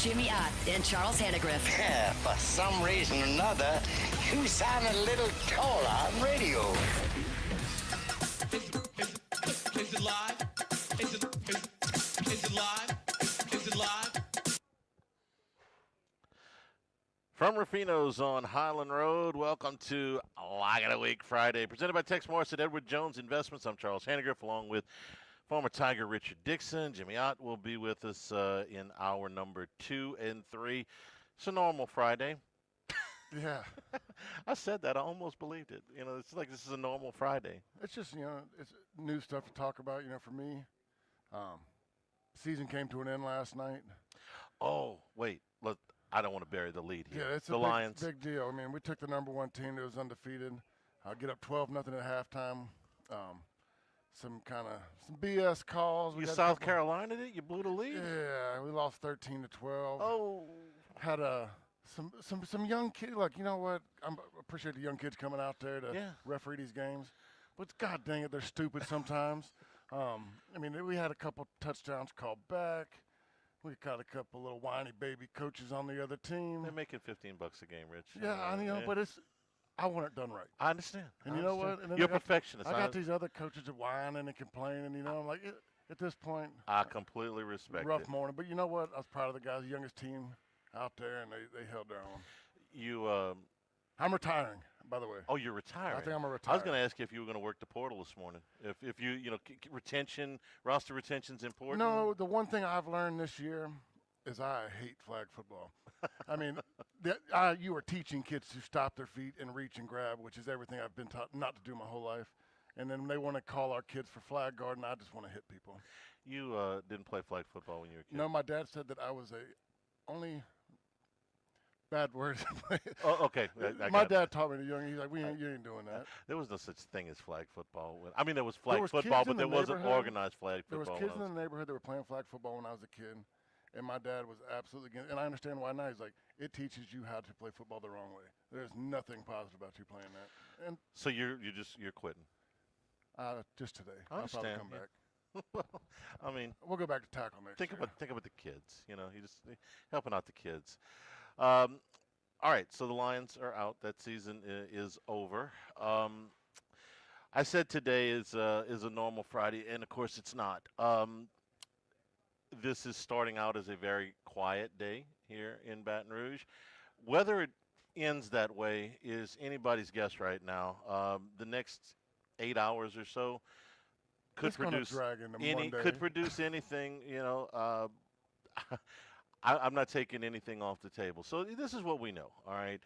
Jimmy Ott and Charles Hannegriff. For some reason or another, you sound a little taller on radio. Is it live? Is it live? Is it live? From Ruffino's on Highland Road, welcome to LOTW Week Friday, presented by Tex Morris at Edward Jones Investments. I'm Charles Hannegriff, along with former Tiger Richard Dixon. Jimmy Ott will be with us in hour number 2 and 3. It's a normal Friday. Yeah. I said that. I almost believed it. You know, it's like this is a normal Friday. It's just, it's new stuff to talk about, for me. Season came to an end last night. Oh, wait. I don't want to bury the lead here. Yeah, it's the Lions. Big deal. I mean, we took the number one team that was undefeated. Get up 12-0 at halftime. Some BS calls. You South Carolina did? You blew the lead? Yeah, we lost 13-12. Oh. Had some young kids. Like, you know what? I appreciate the young kids coming out there to referee these games. But God dang it, they're stupid sometimes. We had a couple touchdowns called back. We got a couple little whiny baby coaches on the other team. They're making $15 a game, Rich. Yeah, but I want it done right. I understand. And you know what? And then You're a perfectionist. I got these other coaches that whining and complaining. I'm like, at this point, I completely respect rough it. morning. But you know what? I was proud of the guys, the youngest team out there, and they held their own. I'm retiring, by the way. Oh, you're retiring. I think I'm a retire. I was going to ask you if you were going to work the portal this morning. If you roster retention's important. No, the one thing I've learned this year is I hate flag football. You are teaching kids to stop their feet and reach and grab, which is everything I've been taught not to do my whole life. And then they want to call our kids for flag guard, and I just want to hit people. You didn't play flag football when you were a kid? No, my dad said that I was only bad words. Oh, okay. My dad taught me to young. He's like, you ain't doing that. There was no such thing as flag football. There was flag football, but there wasn't organized flag football. There was kids in the neighborhood that were playing flag football when I was a kid, and my dad was absolutely against. And I understand why now. He's like, it teaches you how to play football the wrong way. There's nothing positive about you playing that. And so you're quitting. Just today. I understand. I'll probably come back. Well, we'll go back to tackle next year. Think about the kids. You just helping out the kids. All right, so the Lions are out. That season is over. I said today is a normal Friday, and of course it's not. This is starting out as a very quiet day here in Baton Rouge. Whether it ends that way is anybody's guess right now. The next 8 hours or so could produce anything. I'm not taking anything off the table. So this is what we know, all right,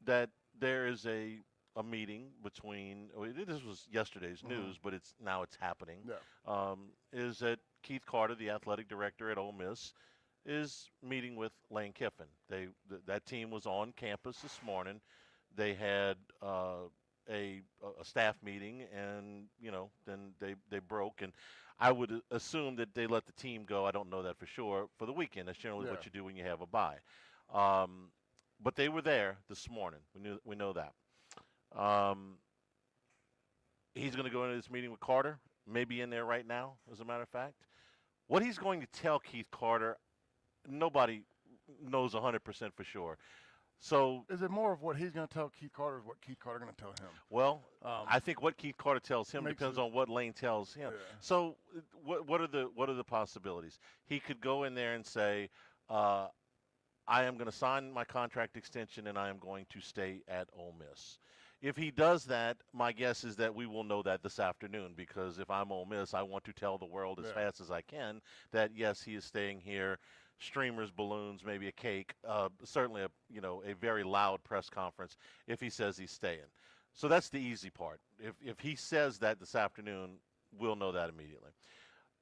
that there is a meeting between – this was yesterday's news, but it's happening. Yeah. Is that Keith Carter, the athletic director at Ole Miss, is meeting with Lane Kiffin. That team was on campus this morning. They had a staff meeting, and, then they broke. And I would assume that they let the team go. I don't know that for sure. For the weekend, that's generally what you do when you have a bye. But they were there this morning. We know that. He's going to go into this meeting with Carter, maybe in there right now, as a matter of fact. What he's going to tell Keith Carter, nobody knows 100% for sure. So is it more of what he's going to tell Keith Carter, or what Keith Carter going to tell him? Well, I think what Keith Carter tells him depends on what Lane tells him. Yeah. So what are the possibilities? He could go in there and say, I am going to sign my contract extension and I am going to stay at Ole Miss. If he does that, my guess is that we will know that this afternoon, because if I'm Ole Miss, I want to tell the world as fast as I can that, yes, he is staying here. Streamers, balloons, maybe a cake, certainly a very loud press conference if he says he's staying. So that's the easy part. If he says that this afternoon, we'll know that immediately.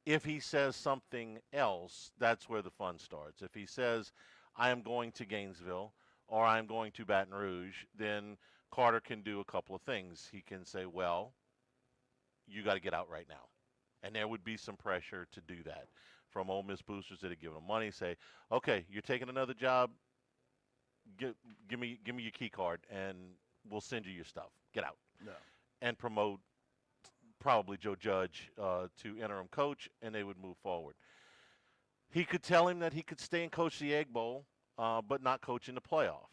If he says something else, that's where the fun starts. If he says, I am going to Gainesville or I'm going to Baton Rouge, then Carter can do a couple of things. He can say, well, you got to get out right now. And there would be some pressure to do that from Ole Miss boosters that have given him money. Say, okay, you're taking another job. Give me your key card, and we'll send you your stuff. Get out. Yeah. And promote probably Joe Judge to interim coach, and they would move forward. He could tell him that he could stay and coach the Egg Bowl, but not coach in the playoff.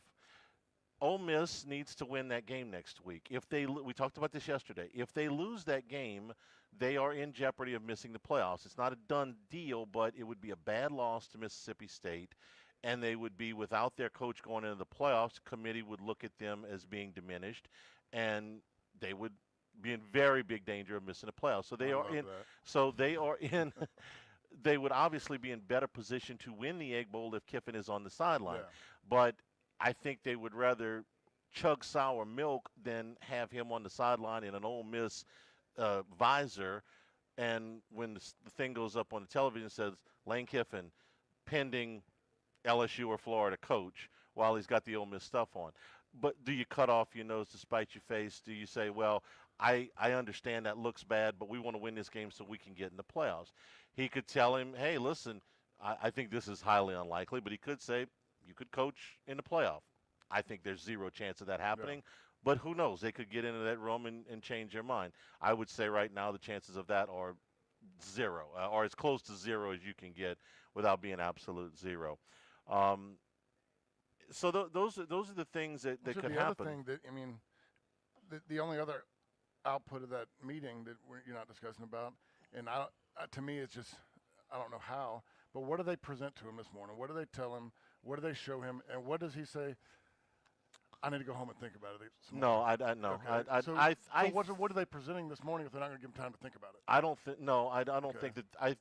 Ole Miss needs to win that game next week. If we talked about this yesterday. If they lose that game, they are in jeopardy of missing the playoffs. It's not a done deal, but it would be a bad loss to Mississippi State, and they would be without their coach going into the playoffs. Committee would look at them as being diminished, and they would be in very big danger of missing the playoffs. So they are in. That. So they are in. They would obviously be in better position to win the Egg Bowl if Kiffin is on the sideline, but I think they would rather chug sour milk than have him on the sideline in an Ole Miss visor. And when the thing goes up on the television, it says Lane Kiffin, pending LSU or Florida coach, while he's got the Ole Miss stuff on. But do you cut off your nose to spite your face? Do you say, well, I understand that looks bad, but we want to win this game so we can get in the playoffs? He could tell him, hey, listen, I think this is highly unlikely, but he could say, you could coach in the playoff. I think there's zero chance of that happening, but who knows? They could get into that room and change their mind. I would say right now the chances of that are zero, or as close to zero as you can get without being absolute zero. So those are the things that could happen. Other thing that, I mean, the only other output of that meeting that you're not discussing about, and to me it's just, I don't know how, but what do they present to him this morning? What do they tell him? What do they show him? And what does he say? I need to go home and think about it. No, no. Okay. What are they presenting this morning if they're not going to give him time to think about it? I don't think. No, I don't think that.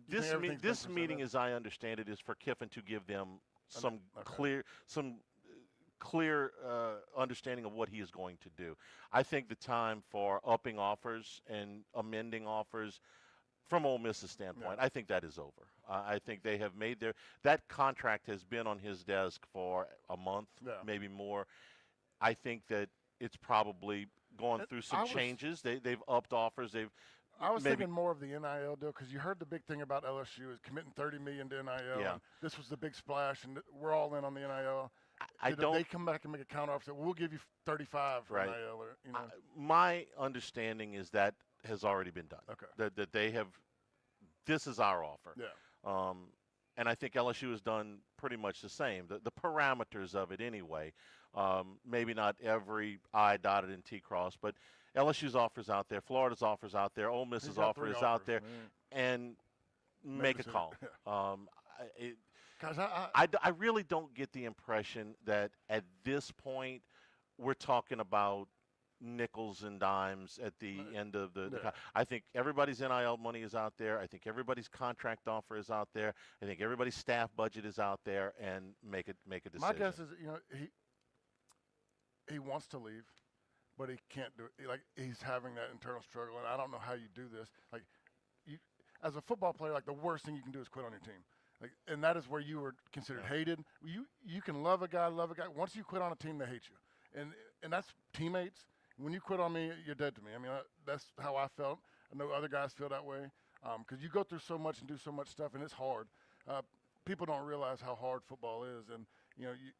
This meeting, as I understand it, is for Kiffin to give them some clear understanding of what he is going to do. I think the time for upping offers and amending offers from Ole Miss's standpoint, I think that is over. I think they have made that contract has been on his desk for a month, maybe more. I think that it's probably gone through some changes. They've upped offers. I was thinking more of the NIL deal because you heard the big thing about LSU is committing $30 million to NIL. Yeah. And this was the big splash, and we're all in on the NIL. Did they come back and make a counter offer? We'll give you 35 for NIL. Or, my understanding is that has already been done. Okay. That they have. This is our offer. Yeah. And I think LSU has done pretty much the same. The parameters of it anyway. Maybe not every I dotted and T crossed, but LSU's offers out there, Florida's offers out there, Ole Miss's offer is out there, and make a call. I really don't get the impression that at this point we're talking about nickels and dimes at the end of the I think everybody's NIL money is out there. I think everybody's contract offer is out there. I think everybody's staff budget is out there, and make a decision. My guess is, he wants to leave, but he can't do it. Like, he's having that internal struggle, and I don't know how you do this. Like, you, as a football player, like, the worst thing you can do is quit on your team. Like, and that is where you were considered hated. You can love a guy. Once you quit on a team, they hate you, and that's teammates. When you quit on me, you're dead to me. I mean, that's how I felt. I know other guys feel that way because you go through so much and do so much stuff, and it's hard. People don't realize how hard football is, and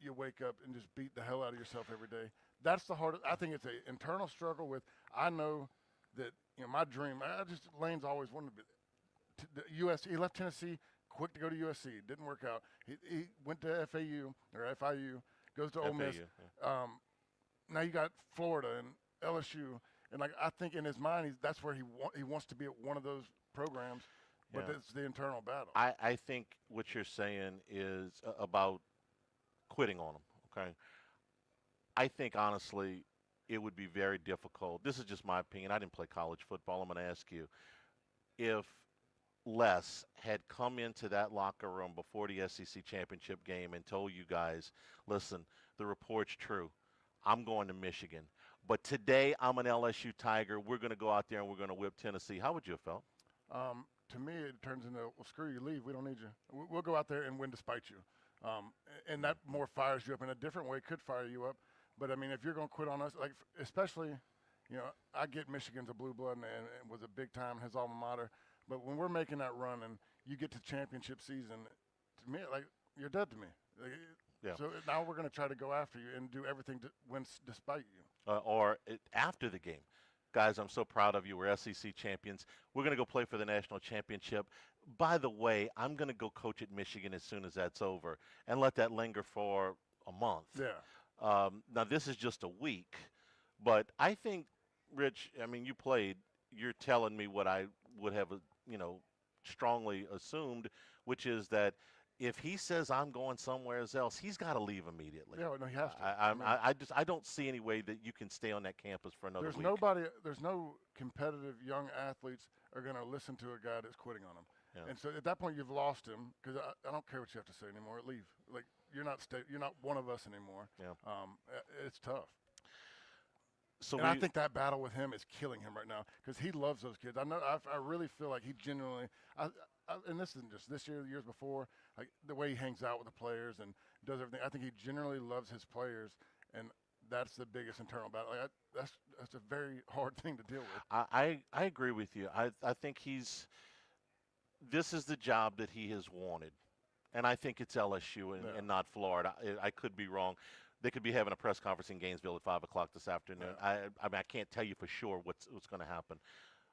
you wake up and just beat the hell out of yourself every day. That's the hardest. I think it's an internal struggle with. I know that my dream. Lane's always wanted to be the USC. He left Tennessee, quick to go to USC. Didn't work out. He went to FAU or FIU. Goes to Ole Miss. Yeah. Now you got Florida and LSU, and I think in his mind that's where he wants to be at one of those programs, but it's the internal battle. I think what you're saying is about quitting on him. Okay, I think honestly it would be very difficult. This is just my opinion. I didn't play college football. I'm going to ask you if Les had come into that locker room before the SEC championship game and told you guys, listen, the report's true. I'm going to Michigan. But today I'm an LSU Tiger. We're going to go out there and we're going to whip Tennessee. How would you have felt? To me, it turns into, well, screw you, leave. We don't need you. We'll go out there and win despite you. And that more fires you up in a different way. Could fire you up. But, I mean, if you're going to quit on us, like especially, I get Michigan's a blue blood and was a big time, his alma mater. But when we're making that run and you get to championship season, to me, like, you're dead to me. Like, so now we're going to try to go after you and do everything to win despite you. Or after the game. guys, I'm so proud of you. We're SEC champions. We're going to go play for the national championship. By the way, I'm going to go coach at Michigan as soon as that's over and let that linger for a month. Yeah. Now, this is just a week, but I think, Rich, I mean, you played. You're telling me what I would have, strongly assumed, which is that if he says I'm going somewhere else, he's got to leave immediately. Yeah, no, he has to. I don't see any way that you can stay on that campus for another week. There's no competitive young athletes are going to listen to a guy that's quitting on them. Yeah. And so at that point, you've lost him because I don't care what you have to say anymore. Leave. Like you're not one of us anymore. Yeah. It's tough. So I think that battle with him is killing him right now because he loves those kids. I know. I really feel like he genuinely. And this isn't just this year, the years before. Like the way he hangs out with the players and does everything. I think he generally loves his players, and that's the biggest internal battle. Like that's a very hard thing to deal with. I agree with you. I think this is the job that he has wanted, and I think it's LSU and not Florida. I could be wrong. They could be having a press conference in Gainesville at 5 o'clock this afternoon. Yeah. I can't tell you for sure what's going to happen.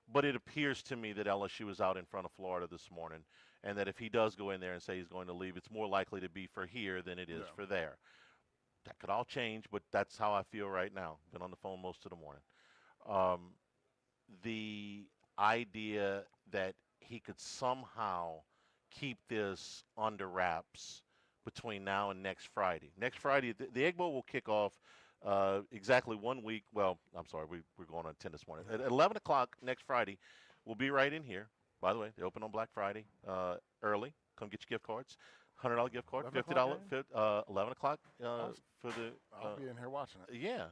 But it appears to me that LSU is out in front of Florida this morning, and that if he does go in there and say he's going to leave, it's more likely to be for here than it is for there. That could all change, but that's how I feel right now. Been on the phone most of the morning. The idea that he could somehow keep this under wraps between now and next Friday. Next Friday, the Egg Bowl will kick off exactly 1 week. Well, I'm sorry, we're going on 10 this morning. At 11 o'clock next Friday, we'll be right in here. By the way, they open on Black Friday early. Come get your gift cards. $100 gift card, $50, 11 o'clock for the. I'll be in here watching it. Yeah.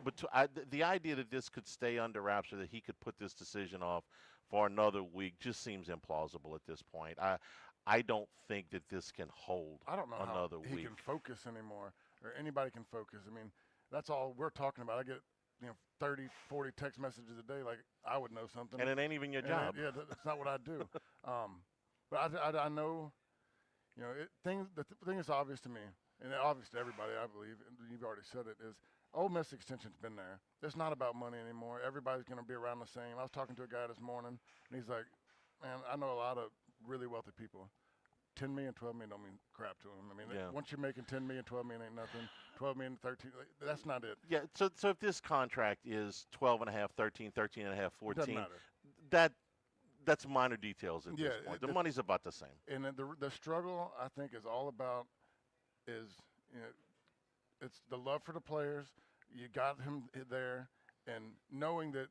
But the idea that this could stay under wraps or that he could put this decision off for another week just seems implausible at this point. I don't think that this can hold. I don't know another how he week. can focus anymore, or anybody can focus. I mean, that's all we're talking about. I get 30, 40 text messages a day, like I would know something. And it ain't even your job. That's not what I do. But I know, the thing that's obvious to me, and obvious to everybody, I believe, and you've already said it, is Ole Miss extension's been there. It's not about money anymore. Everybody's going to be around the same. I was talking to a guy this morning, and he's like, man, I know a lot of really wealthy people. 10 million, 12 million don't mean crap to them. I mean, once you're making 10 million, 12 million ain't nothing. 12 million, 13, that's not it. Yeah, so if this contract is 12 and a half, 13, 13 and a half, 14, that's minor details at this point. The money's about the same. And the struggle, I think, is all about it's the love for the players. You got him there, and knowing that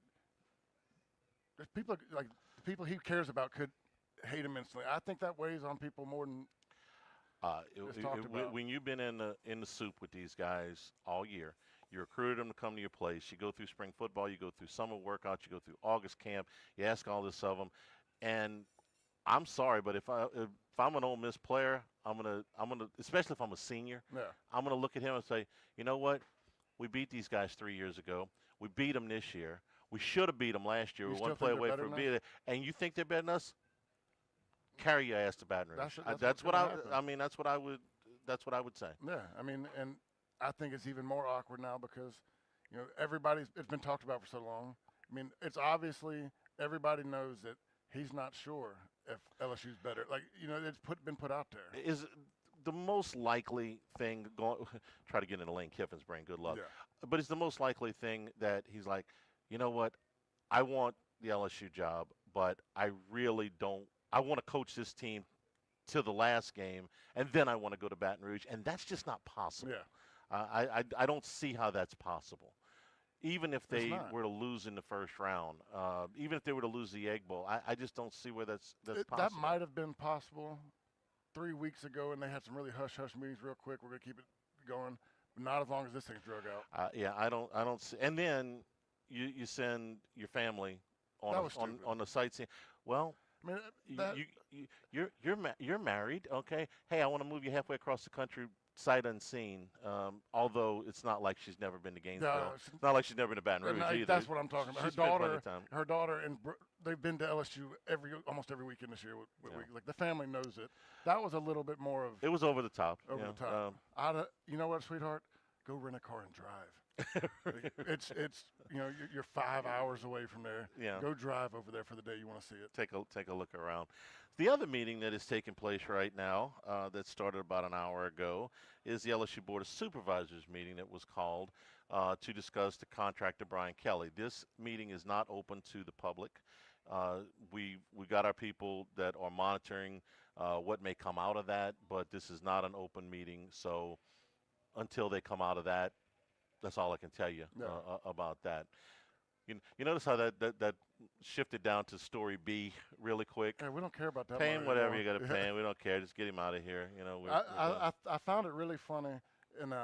there's people like the people he cares about could hate him instantly. I think that weighs on people more than talked about. When you've been in the soup with these guys all year, you recruited them to come to your place. You go through spring football, you go through summer workouts, you go through August camp. You ask all this of them, and I'm sorry, but if I'm an Ole Miss player, I'm gonna especially if I'm a senior, I'm gonna look at him and say, you know what? We beat these guys 3 years ago. We beat them this year. We should have beat them last year. We're one play away from beating it. And you think they're better than us? Carry your ass to Baton Rouge. That's what I would say. Yeah, I mean, and I think it's even more awkward now because, it's been talked about for so long. I mean, it's obviously everybody knows that he's not sure if LSU's better. Like, it's been put out there. Is the most likely thing try to get into Lane Kiffin's brain. Good luck. Yeah. But it's the most likely thing that he's like, you know what? I want the LSU job, but I really don't. I want to coach this team to the last game, and then I want to go to Baton Rouge, and that's just not possible. Yeah. I don't see how that's possible. Even if they were to lose in the first round, even if they were to lose the Egg Bowl, I just don't see where that's possible. That might have been possible 3 weeks ago, and they had some really hush-hush meetings real quick. We're going to keep it going, but not as long as this thing's drug out. I don't see. And then you send your family on the sightseeing. Well, I mean, you're married, okay? Hey, I want to move you halfway across the country, sight unseen. Although it's not like she's never been to Gainesville. It's not like she's never been to Baton Rouge either. That's what I'm talking about. She's her daughter, and they've been to LSU almost every weekend this year. Like the family knows it. That was a little bit more of. It was over the top. Over the top. You know what, sweetheart? Go rent a car and drive. It's you're 5 hours away from there. Yeah. Go drive over there for the day you want to see it. Take a look around. The other meeting that is taking place right now, that started about an hour ago, is the LSU Board of Supervisors meeting that was called to discuss the contract of Brian Kelly. This meeting is not open to the public. We got our people that are monitoring what may come out of that, but this is not an open meeting. So until they come out of that, that's all I can tell you about that. You notice how that shifted down to story B really quick. Hey, we don't care about that. Pay him whatever you got to pay him. We don't care. Just get him out of here. I found it really funny, and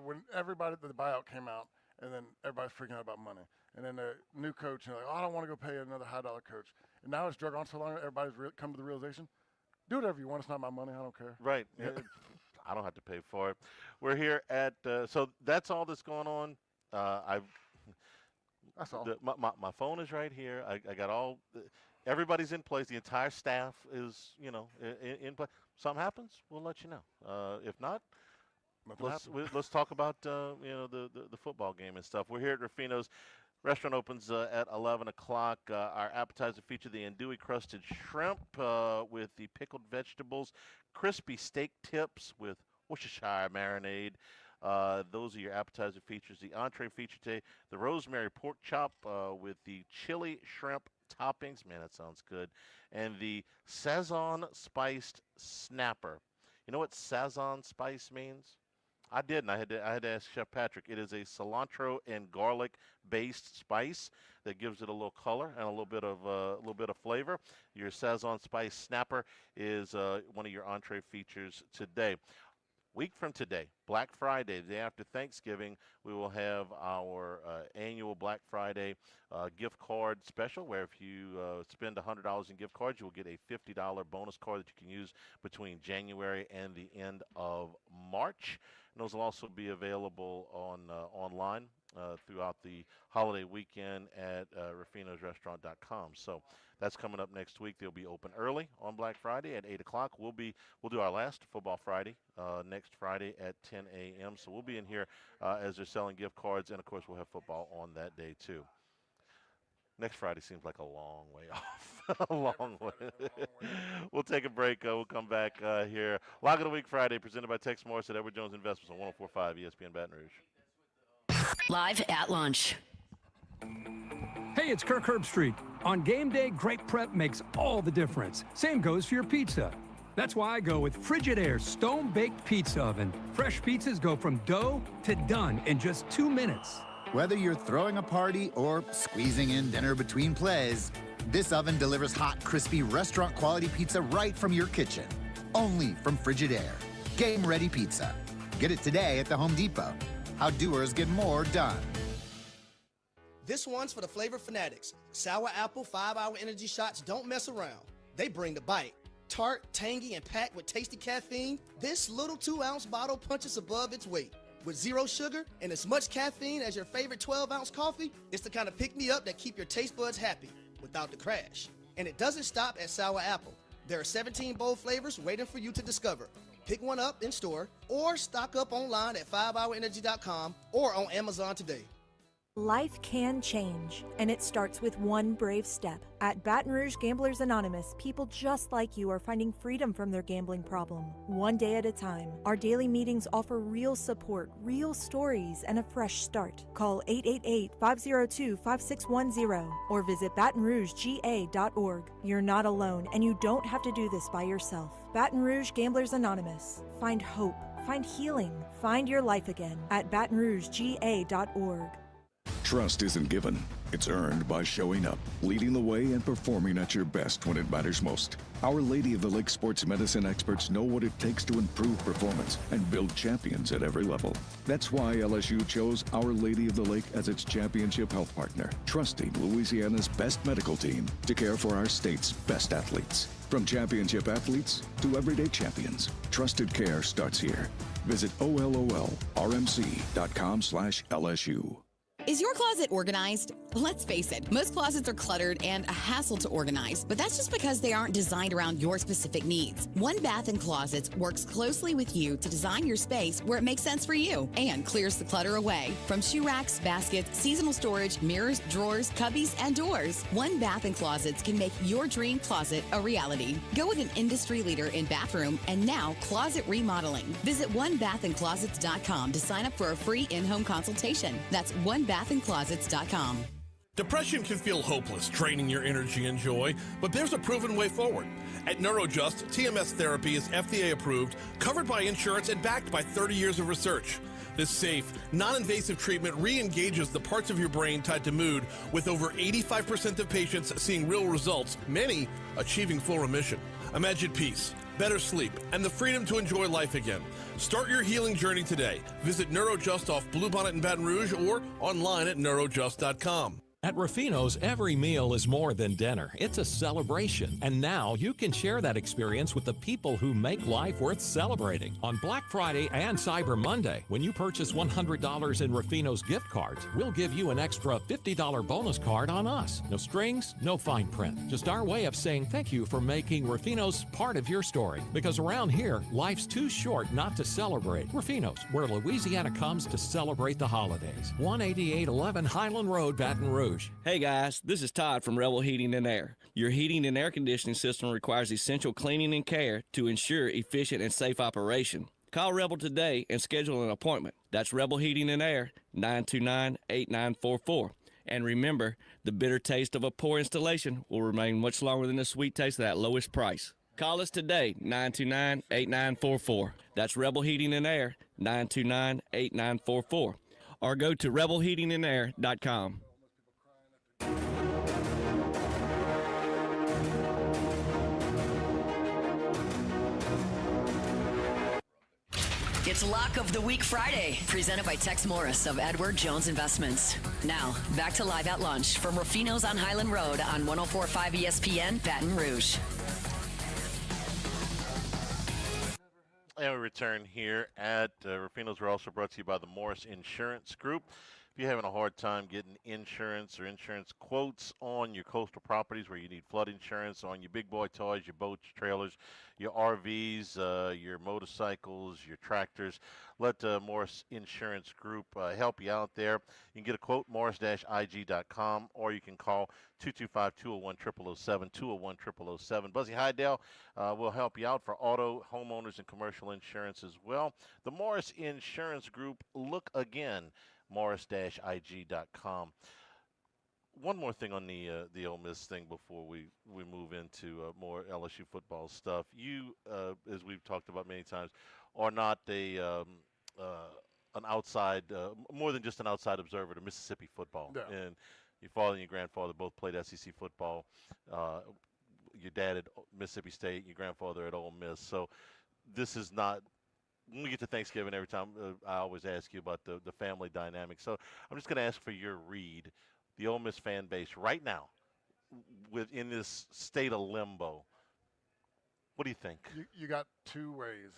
when everybody the buyout came out, and then everybody's freaking out about money, and then the new coach, oh, I don't want to go pay another high-dollar coach, and now it's drug on so long, everybody's come to the realization, do whatever you want. It's not my money. I don't care. Right. I don't have to pay for it. We're here at so that's all that's going on. That's all. My phone is right here. I got all. Everybody's in place. The entire staff is, in place. Something happens, we'll let you know. If not, let's talk about the football game and stuff. We're here at Ruffino's. Restaurant opens at 11 o'clock. Our appetizer feature the andouille crusted shrimp with the pickled vegetables, crispy steak tips with Worcestershire marinade. Those are your appetizer features. The entree feature today, the rosemary pork chop with the chili shrimp toppings. Man, that sounds good. And the Sazon spiced snapper. You know what Sazon spice means? I didn't. I had to ask Chef Patrick. It is a cilantro and garlic-based spice that gives it a little color and a little bit of flavor. Your Sazon spice snapper is one of your entree features today. Week from today, Black Friday, the day after Thanksgiving, we will have our annual Black Friday gift card special, where if you spend $100 in gift cards, you will get a $50 bonus card that you can use between January and the end of March. And those will also be available online throughout the holiday weekend at ruffinosrestaurant.com. So that's coming up next week. They'll be open early on Black Friday at 8 o'clock. We'll do our last Football Friday next Friday at 10 a.m. So we'll be in here as they're selling gift cards, and, of course, we'll have football on that day too. Next Friday seems like a long way off. A long way. We'll take a break. We'll come back here. Lock of the Week Friday, presented by Tex Morris at Edward Jones Investments on 104.5 ESPN Baton Rouge. Live at lunch. Hey, it's Kirk Herbstreit. On game day, great prep makes all the difference. Same goes for your pizza. That's why I go with Frigidaire Stone-Baked Pizza Oven. Fresh pizzas go from dough to done in just 2 minutes. Whether you're throwing a party or squeezing in dinner between plays, this oven delivers hot, crispy, restaurant-quality pizza right from your kitchen. Only from Frigidaire. Game-ready pizza. Get it today at the Home Depot. How doers get more done. This one's for the flavor fanatics. Sour apple 5-hour energy shots don't mess around. They bring the bite. Tart, tangy, and packed with tasty caffeine, this little 2-ounce bottle punches above its weight. With 0 sugar and as much caffeine as your favorite 12-ounce coffee, it's the kind of pick-me-up that keep your taste buds happy without the crash. And it doesn't stop at sour apple. There are 17 bold flavors waiting for you to discover. Pick one up in store or stock up online at 5hourenergy.com or on Amazon today. Life can change, and it starts with one brave step. At Baton Rouge Gamblers Anonymous, people just like you are finding freedom from their gambling problem, one day at a time. Our daily meetings offer real support, real stories, and a fresh start. Call 888-502-5610 or visit BatonRougeGA.org. You're not alone, and you don't have to do this by yourself. Baton Rouge Gamblers Anonymous. Find hope, find healing, find your life again at BatonRougeGA.org. Trust isn't given. It's earned by showing up, leading the way, and performing at your best when it matters most. Our Lady of the Lake sports medicine experts know what it takes to improve performance and build champions at every level. That's why LSU chose Our Lady of the Lake as its championship health partner, trusting Louisiana's best medical team to care for our state's best athletes. From championship athletes to everyday champions, trusted care starts here. Visit OLOLRMC.com/LSU. Is your closet organized? Let's face it, most closets are cluttered and a hassle to organize, but that's just because they aren't designed around your specific needs. One Bath & Closets works closely with you to design your space where it makes sense for you and clears the clutter away. From shoe racks, baskets, seasonal storage, mirrors, drawers, cubbies, and doors, One Bath & Closets can make your dream closet a reality. Go with an industry leader in bathroom and now closet remodeling. Visit onebathandclosets.com to sign up for a free in-home consultation. That's onebathandclosets.com. Depression can feel hopeless, draining your energy and joy, but there's a proven way forward. At NeuroJust, TMS therapy is FDA approved, covered by insurance, and backed by 30 years of research. This safe, non-invasive treatment re-engages the parts of your brain tied to mood, with over 85% of patients seeing real results, many achieving full remission. Imagine peace, better sleep, and the freedom to enjoy life again. Start your healing journey today. Visit NeuroJust off Bluebonnet in Baton Rouge or online at neurojust.com. At Ruffino's, every meal is more than dinner. It's a celebration. And now you can share that experience with the people who make life worth celebrating. On Black Friday and Cyber Monday, when you purchase $100 in Ruffino's gift cards, we'll give you an extra $50 bonus card on us. No strings, no fine print. Just our way of saying thank you for making Ruffino's part of your story. Because around here, life's too short not to celebrate. Ruffino's, where Louisiana comes to celebrate the holidays. 18811 Highland Road, Baton Rouge. Hey guys, this is Todd from Rebel Heating and Air. Your heating and air conditioning system requires essential cleaning and care to ensure efficient and safe operation. Call Rebel today and schedule an appointment. That's Rebel Heating and Air, 929-8944. And remember, the bitter taste of a poor installation will remain much longer than the sweet taste of that lowest price. Call us today, 929-8944. That's Rebel Heating and Air, 929-8944. Or go to rebelheatingandair.com. It's Lock of the Week Friday, presented by Tex Morris of Edward Jones Investments. Now, back to Live at Lunch from Ruffino's on Highland Road on 104.5 ESPN, Baton Rouge. And we return here at Ruffino's. We're also brought to you by the Morris Insurance Group. If you're having a hard time getting insurance or insurance quotes on your coastal properties where you need flood insurance, on your big boy toys, your boats, trailers, your RVs, your motorcycles, your tractors, let Morris Insurance Group help you out there. You can get a quote, morris-ig.com, or you can call 225-201-0007, 201-0007. Buzzy Hydell will help you out for auto, homeowners, and commercial insurance as well. The Morris Insurance Group, look again. morris-ig.com. One more thing on the Ole Miss thing before we move into more LSU football stuff. You, as we've talked about many times, are not an outside, more than just an outside observer to Mississippi football. Yeah. And your father and your grandfather both played SEC football. Your dad at Mississippi State, your grandfather at Ole Miss. So this is not. When we get to Thanksgiving, every time I always ask you about the family dynamic. So I'm just going to ask for your read. The Ole Miss fan base right now, within this state of limbo, what do you think? You got two ways.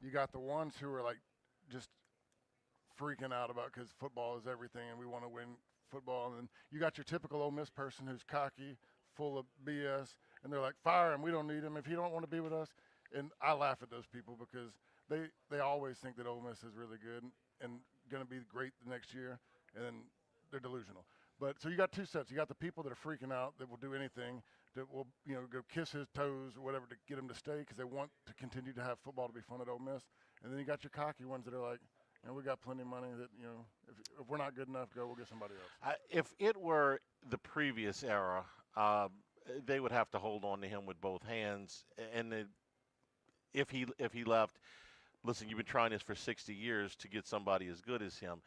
You got the ones who are like just freaking out about because football is everything and we want to win football. And then you got your typical Ole Miss person who's cocky, full of BS, and they're like, fire him, we don't need him if he don't want to be with us. And I laugh at those people because they always think that Ole Miss is really good and going to be great the next year, and then they're delusional. But so you got two sets. You got the people that are freaking out that will do anything, that will go kiss his toes or whatever to get him to stay because they want to continue to have football to be fun at Ole Miss. And then you got your cocky ones that are like, we got plenty of money that if we're not good enough, we'll get somebody else. If it were the previous era, they would have to hold on to him with both hands. And if he left. Listen, you've been trying this for 60 years to get somebody as good as him.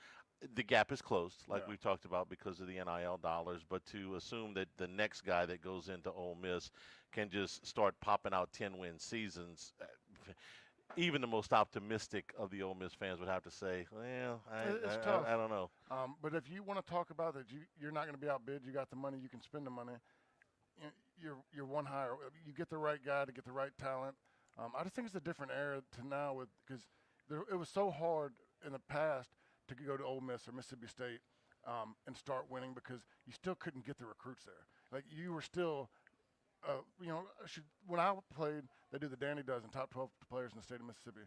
The gap is closed, like we've talked about, because of the NIL dollars. But to assume that the next guy that goes into Ole Miss can just start popping out 10-win seasons, even the most optimistic of the Ole Miss fans would have to say, well, it's tough. I don't know. But if you want to talk about that, you're not going to be outbid. You got the money. You can spend the money. You're one higher. You get the right guy to get the right talent. I just think it's a different era to now because it was so hard in the past to go to Ole Miss or Mississippi State and start winning because you still couldn't get the recruits there. Like you were still, when I played, they do the Danny Dozen, top 12 players in the state of Mississippi.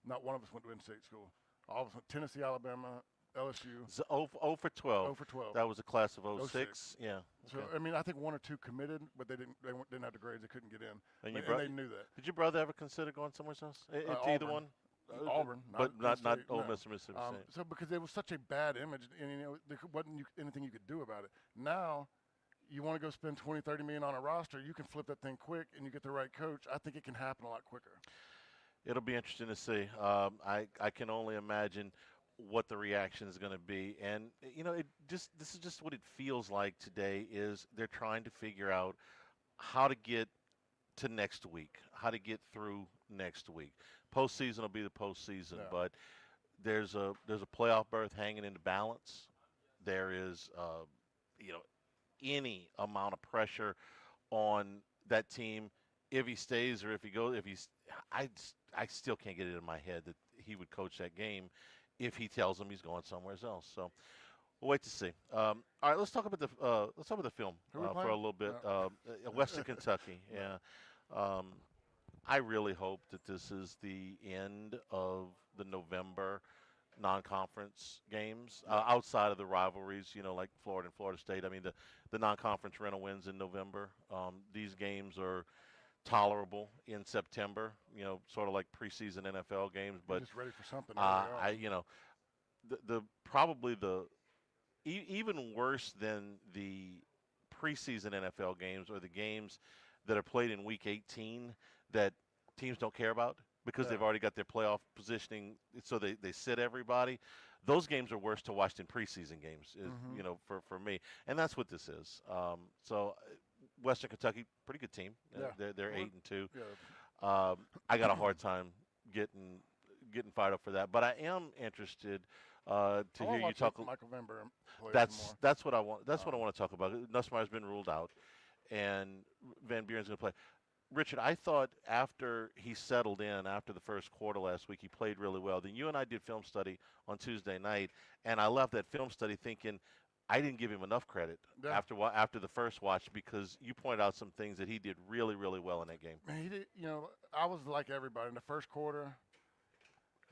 Not one of us went to in-state school. All of us went Tennessee, Alabama, LSU. 0 for 12. 0 for 12. That was a class of 06. Yeah. Okay. So I mean, I think 1 or 2 committed, but they didn't have the grades. They couldn't get in. And they knew that. Did your brother ever consider going somewhere else? To either one? Auburn, but not Ole no. Miss or Mississippi State. So because it was such a bad image, and there wasn't anything you could do about it. Now, you want to go spend $20, $30 million on a roster, you can flip that thing quick, and you get the right coach. I think it can happen a lot quicker. It'll be interesting to see. I can only imagine what the reaction is going to be, and this is just what it feels like today. Is they're trying to figure out how to get to next week, how to get through next week. Postseason will be the postseason, but there's a playoff berth hanging in the balance. There is any amount of pressure on that team if he stays or if he goes. I still can't get it in my head that he would coach that game if he tells them he's going somewhere else. So we'll wait to see. All right, let's talk about the film for a little bit. Western Kentucky, yeah. I really hope that this is the end of the November non-conference games outside of the rivalries, like Florida and Florida State. I mean, the non-conference rental wins in November. These games are tolerable in September, sort of like preseason NFL games. But you're just ready for something. Even worse than the preseason NFL games are the games that are played in Week 18 that teams don't care about because they've already got their playoff positioning, so they sit everybody. Those games are worse to watch than preseason games, for me. And that's what this is. So Western Kentucky, pretty good team. They're 8-2. Yeah. I got a hard time getting fired up for that, but I am interested to hear you talk. Michael Van Buren that's what I want. That's what I want to talk about. Nussmeier's been ruled out, and Van Buren's going to play. Richard, I thought after he settled in after the first quarter last week, he played really well. Then you and I did film study on Tuesday night, and I left that film study thinking I didn't give him enough credit after the first watch because you pointed out some things that he did really, really well in that game. Man, he did. I was like everybody in the first quarter.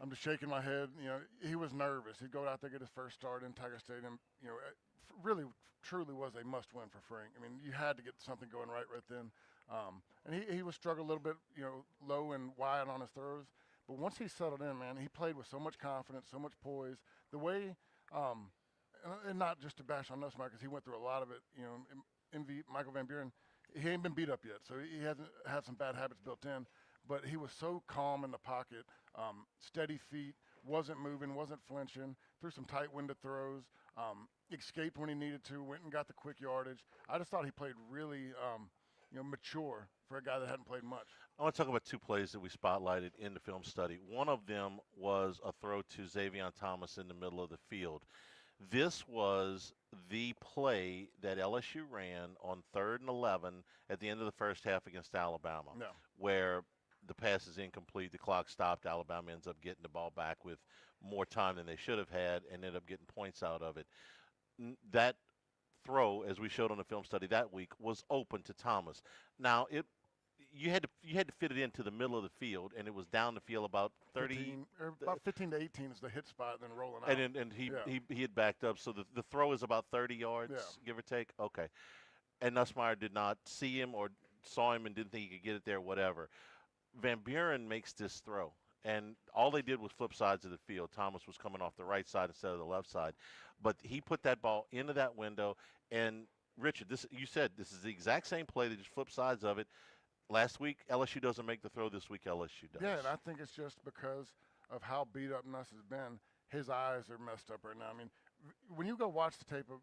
I'm just shaking my head. He was nervous. He'd go out there, get his first start in Tiger Stadium. Really, truly was a must-win for Frank. I mean, you had to get something going right then. And he was struggling a little bit, low and wide on his throws. But once he settled in, man, he played with so much confidence, so much poise. The way, and not just to bash on Nussmeier because he went through a lot of it. Michael Van Buren, he ain't been beat up yet, so he hasn't had some bad habits built in. But he was so calm in the pocket, steady feet, wasn't moving, wasn't flinching, threw some tight-winded throws, escaped when he needed to, went and got the quick yardage. I just thought he played really mature for a guy that hadn't played much. I want to talk about 2 plays that we spotlighted in the film study. One of them was a throw to Xavier Thomas in the middle of the field. This was the play that LSU ran on 3rd and 11 at the end of the first half against Alabama, where the pass is incomplete, the clock stopped, Alabama ends up getting the ball back with more time than they should have had and ended up getting points out of it. That throw, as we showed on the film study that week, was open to Thomas. Now you had to fit it into the middle of the field, and it was down the field about 15 to 18 is the hit spot, and then rolling out. And he had backed up, so the throw is about 30 yards, give or take. Okay, and Nussmeier did not see him or saw him and didn't think he could get it there, whatever. Van Buren makes this throw, and all they did was flip sides of the field. Thomas was coming off the right side instead of the left side, but he put that ball into that window. And Richard, you said this is the exact same play. They just flip sides of it. Last week, LSU doesn't make the throw. This week, LSU does. Yeah, and I think it's just because of how beat up Nuss has been. His eyes are messed up right now. I mean, when you go watch the tape of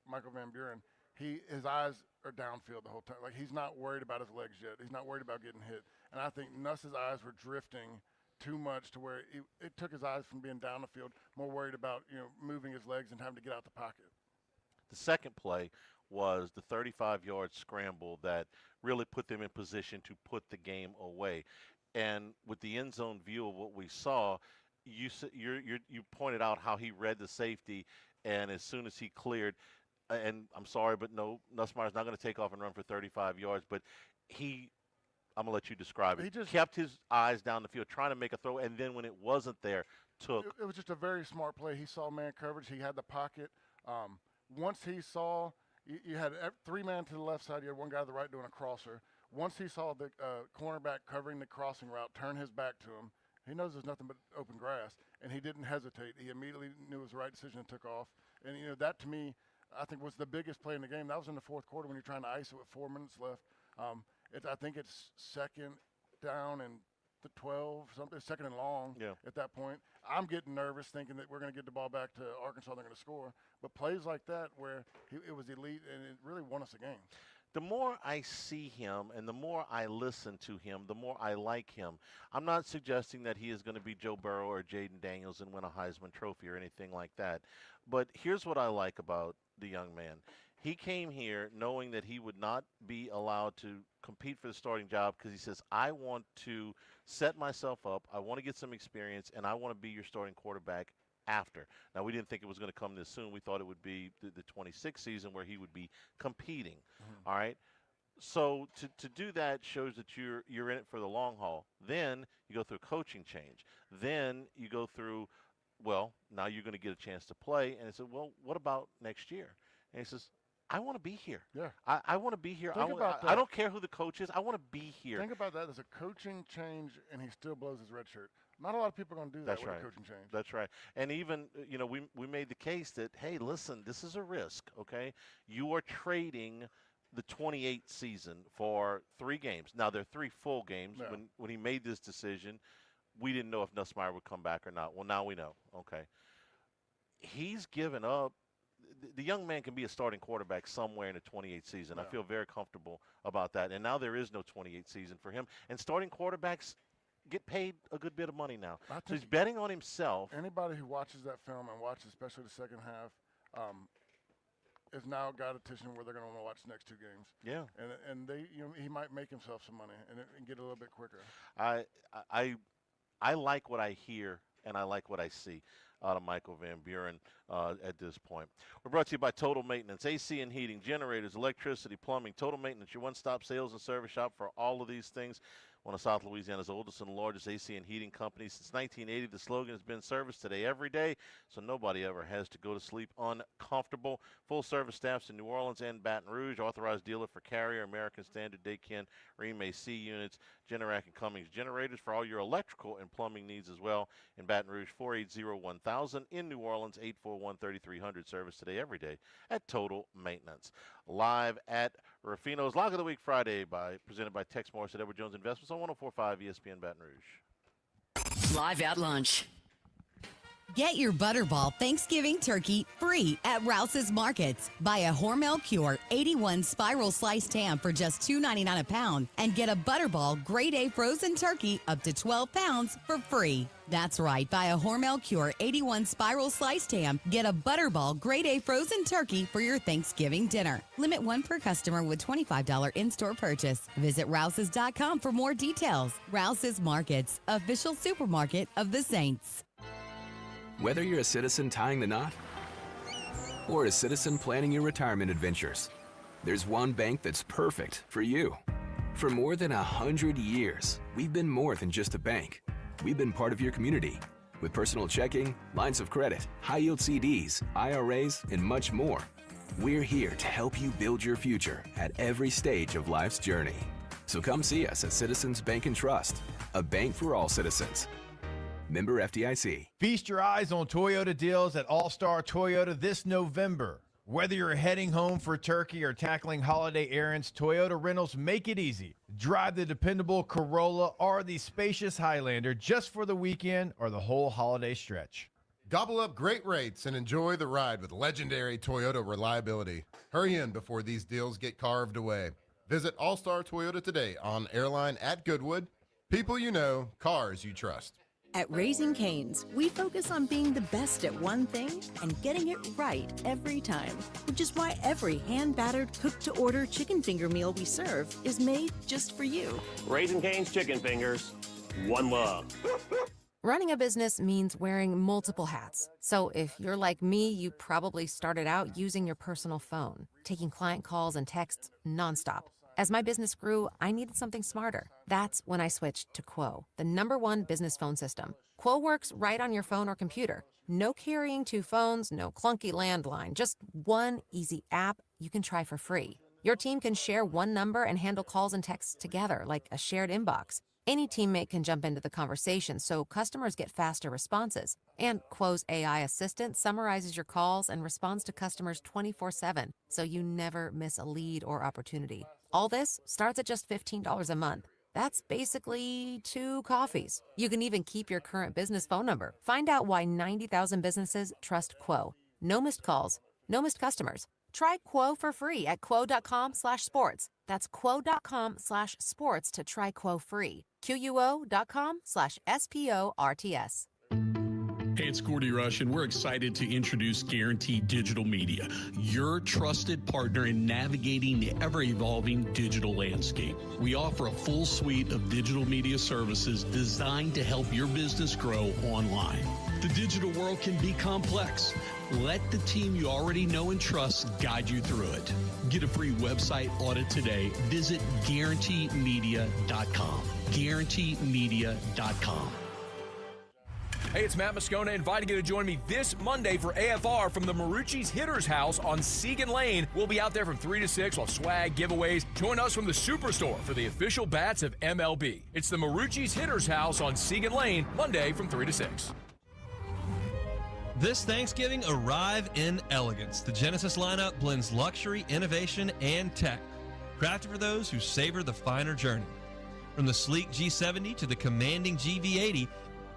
Michael Van Buren, his eyes are downfield the whole time. Like, he's not worried about his legs yet. He's not worried about getting hit. And I think Nuss's eyes were drifting too much to where it took his eyes from being down the field, more worried about moving his legs and having to get out the pocket. The second play was the 35-yard scramble that really put them in position to put the game away. And with the end zone view of what we saw, you pointed out how he read the safety and as soon as he cleared, and I'm sorry, but no, Nussmeier's not going to take off and run for 35 yards, but I'm going to let you describe it. He just kept his eyes down the field, trying to make a throw, and then when it wasn't there, took. It was just a very smart play. He saw man coverage. He had the pocket. Once he saw, you had 3 men to the left side. You had 1 guy to the right doing a crosser. Once he saw the cornerback covering the crossing route, turn his back to him, he knows there's nothing but open grass, and he didn't hesitate. He immediately knew it was the right decision and took off. And, that to me, I think was the biggest play in the game. That was in the fourth quarter when you're trying to ice it with 4 minutes left. I think it's second down and the 12, something, second and long at that point. I'm getting nervous thinking that we're going to get the ball back to Arkansas, they're going to score. But plays like that where it was elite, and it really won us a game. The more I see him and the more I listen to him, the more I like him. I'm not suggesting that he is going to be Joe Burrow or Jaden Daniels and win a Heisman Trophy or anything like that. But here's what I like about the young man. He came here knowing that he would not be allowed to compete for the starting job because he says, I want to set myself up, I want to get some experience, and I want to be your starting quarterback after. Now, we didn't think it was going to come this soon. We thought it would be the 26th season where he would be competing. All right? So to do that shows that you're in it for the long haul. Then you go through a coaching change. Then you go through, well, now you're going to get a chance to play. And I said, well, what about next year? And he says, I want to be here. Yeah. I want to be here. I don't care who the coach is. I want to be here. Think about that. There's a coaching change, and he still blows his red shirt. Not a lot of people are going to do that with a coaching change. That's right. And even, we made the case that, hey, listen, this is a risk, okay? You are trading the 28th season for 3 games. Now, there are 3 full games. Yeah. When he made this decision, we didn't know if Nussmeier would come back or not. Well, now we know, okay? He's given up. The young man can be a starting quarterback somewhere in the 28th season. Yeah. I feel very comfortable about that. And now there is no 28th season for him. And starting quarterbacks get paid a good bit of money now. So he's betting on himself. Anybody who watches that film and watches especially the second half is now got a petition where they're going to want to watch the next 2 games. Yeah. And they, he might make himself some money and get a little bit quicker. I like what I hear and I like what I see out of Michael Van Buren at this point. We're brought to you by Total Maintenance, AC and heating, generators, electricity, plumbing. Total Maintenance, your one-stop sales and service shop for all of these things. One of South Louisiana's oldest and largest AC and heating companies. Since 1980, the slogan has been service today, every day, so nobody ever has to go to sleep uncomfortable. Full-service staffs in New Orleans and Baton Rouge. Authorized dealer for Carrier, American Standard, Daykin, Ream AC units, Generac and Cummings generators for all your electrical and plumbing needs as well. In Baton Rouge, 480-1000. In New Orleans, 841-3300. Service today, every day at Total Maintenance. Live at Ruffino's Lock of the Week Friday presented by Tex Morris at Edward Jones Investments on 104.5 ESPN Baton Rouge. Live at lunch. Get your Butterball Thanksgiving turkey free at Rouse's Markets. Buy a Hormel Pure 81 spiral sliced ham for just $2.99 a pound and get a Butterball Grade A frozen turkey up to 12 pounds for free. That's right. Buy a Hormel Pure 81 spiral sliced ham. Get a Butterball Grade A frozen turkey for your Thanksgiving dinner. Limit 1 per customer with $25 in-store purchase. Visit Rouse's.com for more details. Rouse's Markets, official supermarket of the Saints. Whether you're a citizen tying the knot or a citizen planning your retirement adventures, there's one bank that's perfect for you. For more than 100 years, we've been more than just a bank. We've been part of your community with personal checking, lines of credit, high-yield CDs, IRAs, and much more. We're here to help you build your future at every stage of life's journey. So come see us at Citizens Bank and Trust, a bank for all citizens. Member FDIC. Feast your eyes on Toyota deals at All-Star Toyota this November. Whether you're heading home for turkey or tackling holiday errands, Toyota rentals make it easy. Drive the dependable Corolla or the spacious Highlander just for the weekend or the whole holiday stretch. Gobble up great rates and enjoy the ride with legendary Toyota reliability. Hurry in before these deals get carved away. Visit All-Star Toyota today on Airline at Goodwood. People you know, cars you trust. At Raising Cane's, we focus on being the best at one thing and getting it right every time, which is why every hand-battered, cooked-to-order chicken finger meal we serve is made just for you. Raising Cane's Chicken Fingers, one love. Running a business means wearing multiple hats. So if you're like me, you probably started out using your personal phone, taking client calls and texts nonstop. As my business grew, I needed something smarter. That's when I switched to Quo, the #1 business phone system. Quo works right on your phone or computer. No carrying 2 phones, no clunky landline, just one easy app you can try for free. Your team can share one number and handle calls and texts together like a shared inbox. Any teammate can jump into the conversation, so customers get faster responses. And Quo's AI assistant summarizes your calls and responds to customers 24/7, so you never miss a lead or opportunity. All this starts at just $15 a month. That's basically 2 coffees. You can even keep your current business phone number. Find out why 90,000 businesses trust Quo. No missed calls, no missed customers. Try Quo for free at quo.com/sports. That's quo.com/sports to try Quo free. QUO.com/SPORTS. Hey, it's Gordy Rush, and we're excited to introduce Guaranteed Digital Media, your trusted partner in navigating the ever-evolving digital landscape. We offer a full suite of digital media services designed to help your business grow online. The digital world can be complex. Let the team you already know and trust guide you through it. Get a free website audit today. Visit GuaranteeMedia.com. GuaranteeMedia.com. Hey, it's Matt Moscona inviting you to join me this Monday for AFR from the Marucci's Hitters House on Segan Lane. We'll be out there from 3 to 6 while swag, giveaways. Join us from the Superstore for the official bats of MLB. It's the Marucci's Hitters House on Segan Lane, Monday from 3 to 6. This Thanksgiving, arrive in elegance. The Genesis lineup blends luxury, innovation, and tech, crafted for those who savor the finer journey. From the sleek G70 to the commanding GV80,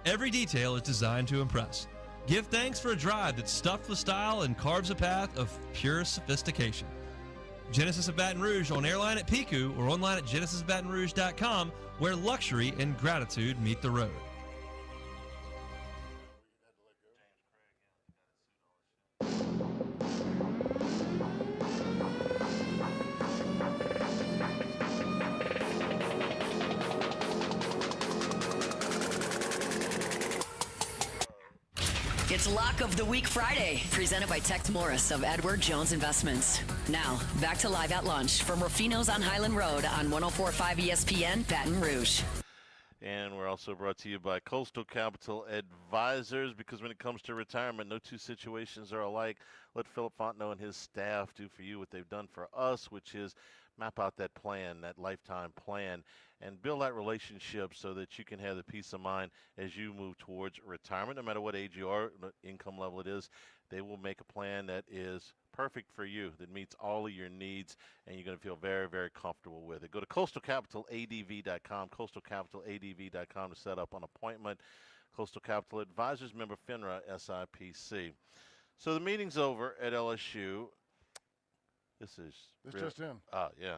every detail is designed to impress. Give thanks for a drive that's stuffed with style and carves a path of pure sophistication. Genesis of Baton Rouge on airline at Pico or online at genesisbatonrouge.com, where luxury and gratitude meet the road. It's Lock of the Week Friday, presented by Tex Morris of Edward Jones Investments. Now, back to Live at Lunch from Ruffino's on Highland Road on 104.5 ESPN, Baton Rouge. And we're also brought to you by Coastal Capital Advisors, because when it comes to retirement, no two situations are alike. Let Philip Fontenot and his staff do for you what they've done for us, which is map out that plan, that lifetime plan, and build that relationship so that you can have the peace of mind as you move towards retirement. No matter what age you are, what income level it is, they will make a plan that is perfect for you, that meets all of your needs, and you're going to feel very, very comfortable with it. Go to coastalcapitaladv.com, coastalcapitaladv.com to set up an appointment. Coastal Capital Advisors, member FINRA SIPC. So the meeting's over at LSU. This just in. Yeah,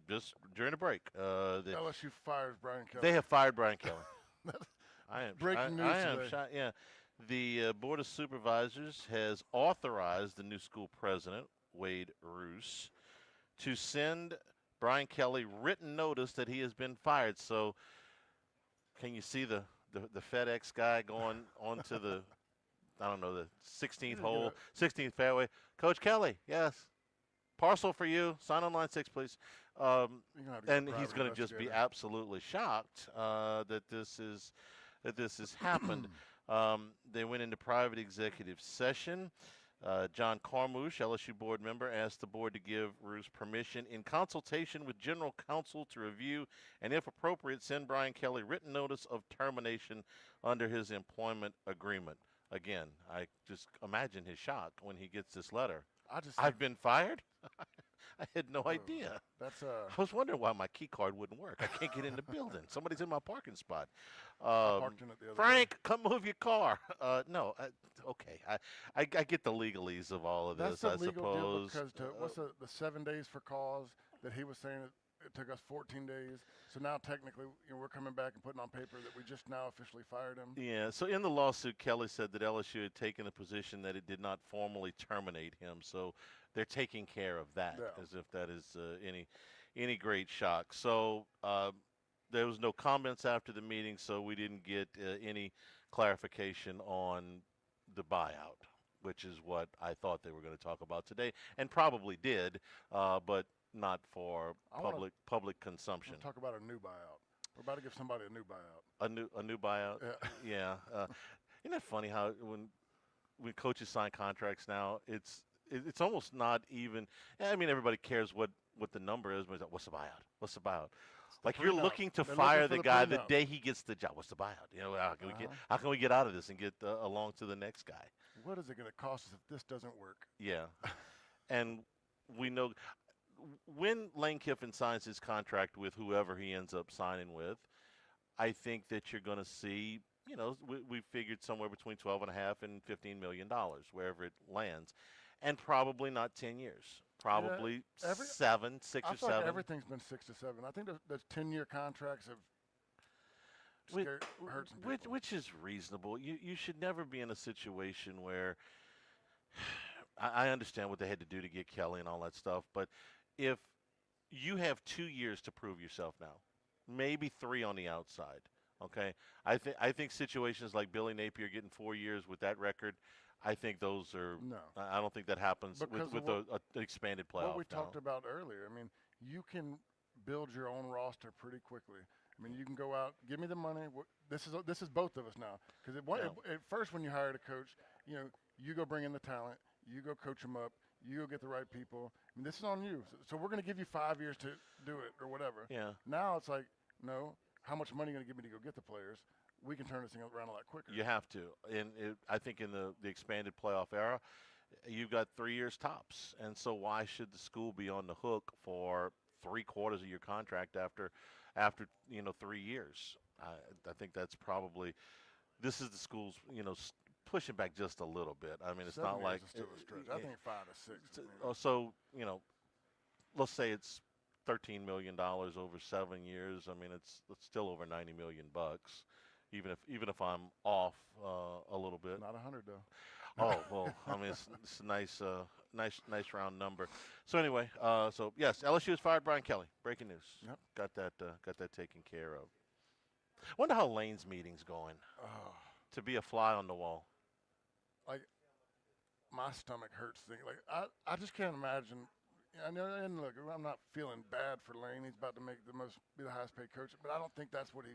just during the break. LSU fires Brian Kelly. They have fired Brian Kelly. I am breaking news today. shocked. Yeah, the Board of Supervisors has authorized the new school president, Wade Roos, to send Brian Kelly written notice that he has been fired. So, can you see the FedEx guy going onto the, I don't know, the 16th hole, 16th fairway? Coach Kelly, yes. Parcel for you. Sign on line 6, please. And he's going to just be absolutely shocked that this has happened. They went into private executive session. John Carmouche, LSU board member, asked the board to give Roos permission in consultation with general counsel to review and, if appropriate, send Brian Kelly written notice of termination under his employment agreement. Again, I just imagine his shock when he gets this letter. I've been fired? I had no idea. I was wondering why my key card wouldn't work. I can't get in the building. Somebody's in my parking spot. I parked in it the other Frank, day. come move your car. No, okay. I get the legalese of all of this, I That's a legal deal suppose. because what's the 7 days for cause that he was saying it took us 14 days. So now technically we're coming back and putting on paper that we just now officially fired him. Yeah, so in the lawsuit, Kelly said that LSU had taken the position that it did not formally terminate him. So they're taking care of that, as if that is any great shock. So there was no comments after the meeting, so we didn't get any clarification on the buyout, which is what I thought they were going to talk about today, and probably did, but not for public consumption. Talk about a new buyout. We're about to give somebody a new buyout. A new buyout. Yeah. Isn't that funny how when coaches sign contracts now, it's almost not even. I mean, everybody cares what the number is, but it's like, what's the buyout? What's the buyout? Like you're looking to fire the guy the day he gets the job. What's the buyout? You know, how can we get out of this and get along to the next guy? What is it going to cost us if this doesn't work? Yeah, and we know when Lane Kiffin signs his contract with whoever he ends up signing with, I think that you're going to see. You know, we figured somewhere between $12.5 and $15 million, wherever it lands, and probably not 10 years. Probably 6 or 7. I feel like everything's been 6 to 7. I think those 10-year contracts have hurt some people. Which is reasonable. You should never be in a situation where I understand what they had to do to get Kelly and all that stuff, but if you have 2 years to prove yourself now, maybe 3 on the outside. Okay, I think situations like Billy Napier getting 4 years with that record, I think those are. No, I don't think that happens with an expanded playoff. What we talked about earlier. I mean, you can build your own roster pretty quickly. I mean, you can go out, give me the money. This is both of us now. Because at first, when you hired a coach, you know, you go bring in the talent, you go coach them up, you go get the right people. I mean, this is on you. So we're going to give you 5 years to do it or whatever. Yeah. Now it's like, no. How much money are you going to give me to go get the players? We can turn this thing around a lot quicker. You have to. And I think in the expanded playoff era, you've got 3 years tops. And so why should the school be on the hook for 3/4 of your contract after 3 years? I think that's probably – this is the school's, pushing back just a little bit. I mean, it's not like – still a stretch. I think 5 to 6. So, let's say it's – $13 million over 7 years. I mean, it's still over $90 million, even if I'm off a little bit. Not 100 though. Oh well, I mean it's a nice round number. So anyway, so yes, LSU has fired Brian Kelly. Breaking news. Yep. Got that taken care of. Wonder how Lane's meeting's going. To be a fly on the wall. Like my stomach hurts thinking. Like I just can't imagine. And look, I'm not feeling bad for Lane. He's about to be the highest paid coach. But I don't think that's what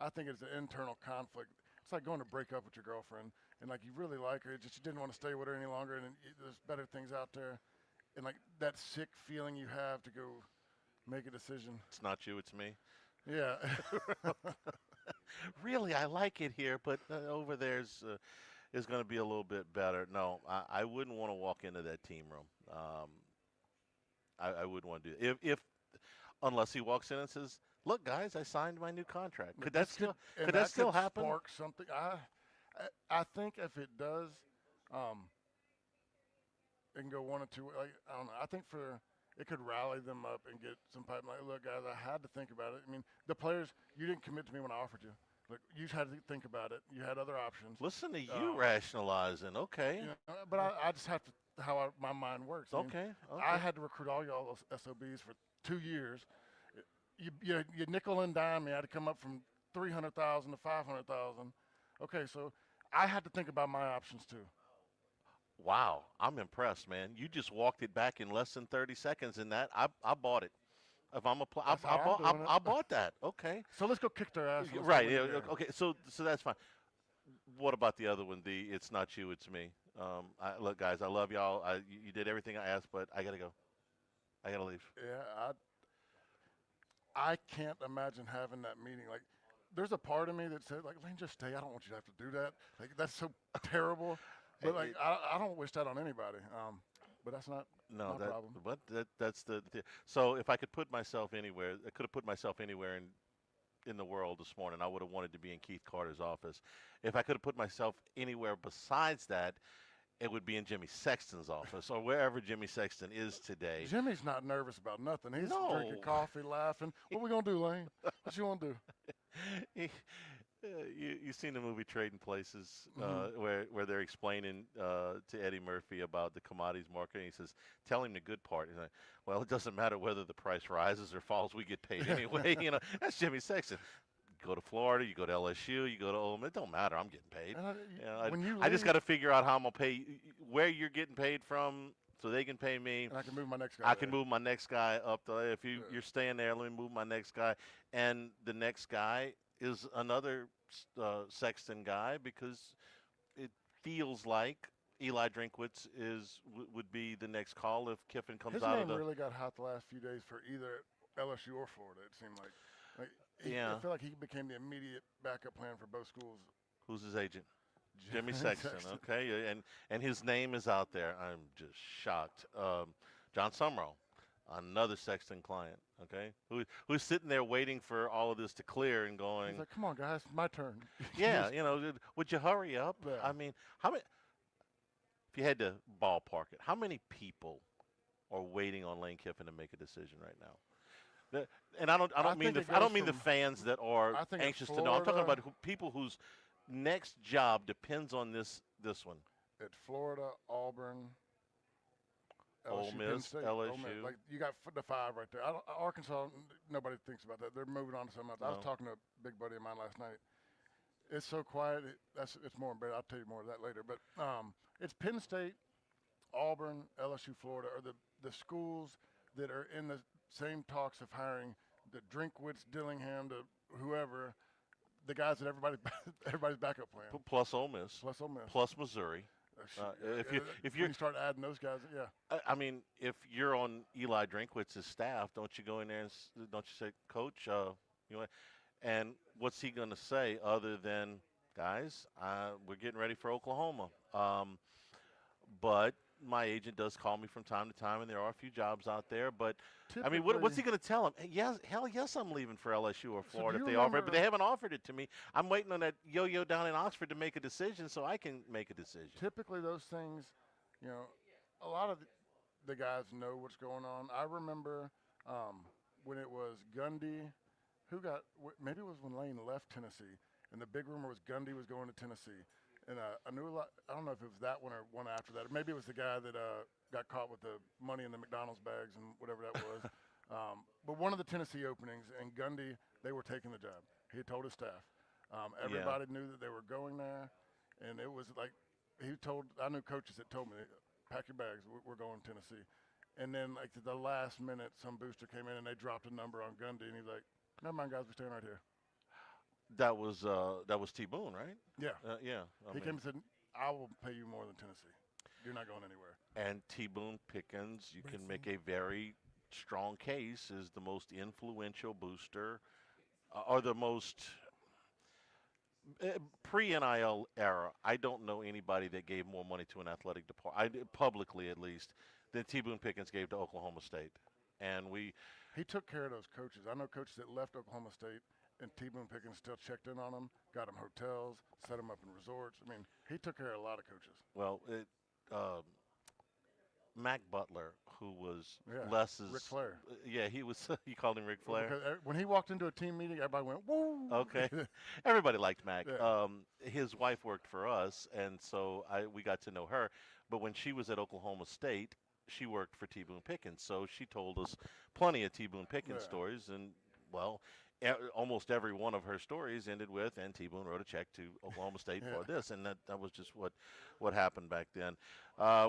I think it's an internal conflict. It's like going to break up with your girlfriend. And, like, you really like her. Just you didn't want to stay with her any longer. And there's better things out there. And, like, that sick feeling you have to go make a decision. It's not you, it's me. Yeah. Really, I like it here. But over there's is going to be a little bit better. No, I wouldn't want to walk into that team room. I wouldn't want to do it. If unless he walks in and says, "Look, guys, I signed my new contract." Could that still happen? Spark something. I think if it does, it can go 1 or 2. Like I don't know. I think it could rally them up and get some pipe. Like, look, guys, I had to think about it. I mean, the players, you didn't commit to me when I offered you. Look, you had to think about it. You had other options. Listen to you rationalizing. Okay. But I just have to. How my mind works. I mean, I had to recruit all y'all those SOBs for 2 years. You nickel and dime me. I had to come up from 300,000 to 500,000. Okay, so I had to think about my options too. Wow, I'm impressed, man. You just walked it back in less than 30 seconds. In that, I bought it. If I'm I bought that. Okay. So let's go kick their ass. Right. Yeah, okay. So that's fine. What about the other one? It's not you, it's me. Look, guys, I love y'all. You did everything I asked, but I gotta go. I gotta leave. Yeah, I can't imagine having that meeting. Like, there's a part of me that said, like, Lane, just stay. I don't want you to have to do that. Like, that's so terrible. But like, I don't wish that on anybody. But that's not my problem. But that's the. So if I could put myself anywhere, I could have put myself anywhere in the world this morning, I would have wanted to be in Keith Carter's office. If I could have put myself anywhere besides that, it would be in Jimmy Sexton's office or wherever Jimmy Sexton is today. Jimmy's not nervous about nothing. He's drinking coffee, laughing. What we going to do, Lane? What you want to do? You've seen the movie Trading Places, where they're explaining to Eddie Murphy about the commodities market. And he says, "Tell him the good part." He's like, "Well, it doesn't matter whether the price rises or falls. We get paid anyway." That's Jimmy Sexton. You go to Florida, you go to LSU, you go to Ole Miss. It don't matter. I'm getting paid. I just got to figure out how I'm gonna pay where you're getting paid from, so they can pay me. And I can move my next guy. I can move my next guy up. If you're staying there, let me move my next guy. And the next guy is another Sexton guy, because it feels like Eli Drinkwitz would be the next call if Kiffin comes out of the. His name really got hot the last few days for either LSU or Florida. It seemed like. I feel like he became the immediate backup plan for both schools. Who's his agent? Jimmy Sexton. Okay, and his name is out there. I'm just shocked. John Summerall, another Sexton client. Okay, who's sitting there waiting for all of this to clear and going. He's like, "Come on, guys, my turn." Yeah, would you hurry up? Yeah. I mean, how many? If you had to ballpark it, how many people are waiting on Lane Kiffin to make a decision right now? And I don't mean the fans that are anxious to know. I'm talking about people whose next job depends on this one. At Florida, Auburn, Ole LSU, Miss, Penn State, LSU. Ole Miss. Like, you got the five right there. Arkansas, nobody thinks about that. They're moving on to something else. I was talking to a big buddy of mine last night. It's so quiet. It's more embarrassing. I'll tell you more of that later. But it's Penn State, Auburn, LSU, Florida are the schools that are in the same talks of hiring the Drinkwitz, Dillingham, to whoever, the guys that everybody's backup plan. Plus Ole Miss. Plus Missouri. If you start adding those guys, yeah. I mean, if you're on Eli Drinkwitz's staff, don't you go in there and don't you say, "Coach, and what's he going to say other than, guys, we're getting ready for Oklahoma. But my agent does call me from time to time, and there are a few jobs out there. But, I mean, what's he going to tell him? Yes, I'm leaving for LSU or Florida if they offer it, but they haven't offered it to me. I'm waiting on that yo-yo down in Oxford to make a decision so I can make a decision. Typically those things, a lot of the guys know what's going on. I remember when it was Gundy maybe it was when Lane left Tennessee, and the big rumor was Gundy was going to Tennessee. And I knew a lot. I don't know if it was that one or one after that. Or maybe it was the guy that got caught with the money in the McDonald's bags and whatever that was. But one of the Tennessee openings, and Gundy, they were taking the job. He had told his staff. Everybody knew that they were going there, and it was like I knew coaches that told me, "Pack your bags, we're going to Tennessee." And then like at the last minute, some booster came in and they dropped a number on Gundy, and he's like, "Never mind, guys, we're staying right here." That was T. Boone, right? Yeah. Yeah. He came and said, "I will pay you more than Tennessee. You're not going anywhere." And T. Boone Pickens, you can make a very strong case, is the most influential booster, or the most pre-NIL era. I don't know anybody that gave more money to an athletic department, publicly at least, than T. Boone Pickens gave to Oklahoma State. And he took care of those coaches. I know coaches that left Oklahoma State, and T. Boone Pickens still checked in on them, got them hotels, set them up in resorts. I mean, he took care of a lot of coaches. Well, Mac Butler, who was Les's Ric Flair. Yeah, he was. You called him Ric Flair. Because when he walked into a team meeting, everybody went, "Woo!" Okay, everybody liked Mac. Yeah. His wife worked for us, and so we got to know her. But when she was at Oklahoma State, she worked for T. Boone Pickens, so she told us plenty of T. Boone Pickens stories, and almost every one of her stories ended with, and T. Boone wrote a check to Oklahoma State for this, and that was just what happened back then.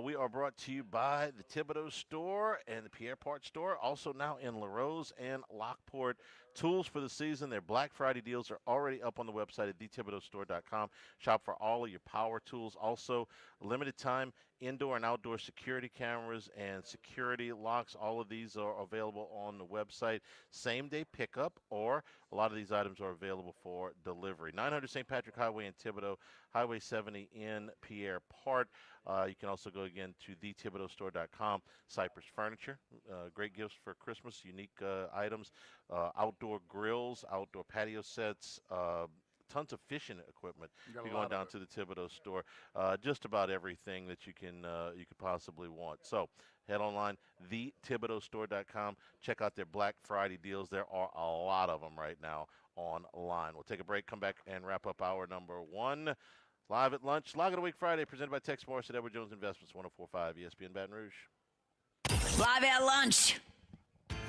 We are brought to you by the Thibodeau Store and the Pierre Part Store, also now in LaRose and Lockport. Tools for the season. Their Black Friday deals are already up on the website at thethibodeaustore.com. Shop for all of your power tools. Also, limited time indoor and outdoor security cameras and security locks. All of these are available on the website. Same-day pickup, or a lot of these items are available for delivery. 900 St. Patrick Highway in Thibodaux, Highway 70 in Pierre Part. You can also go again to thethibodeaustore.com. Cypress Furniture, great gifts for Christmas, unique items, outdoor grills, outdoor patio sets, tons of fishing equipment. You're going down to the Thibodeau Store. Just about everything that you could possibly want. So head online, thethibodeaustore.com. Check out their Black Friday deals. There are a lot of them right now online. We'll take a break, come back, and wrap up hour number 1. Live at lunch, Log of the Week Friday, presented by Tex Morris at Edward Jones Investments, 104.5 ESPN Baton Rouge. Live at lunch.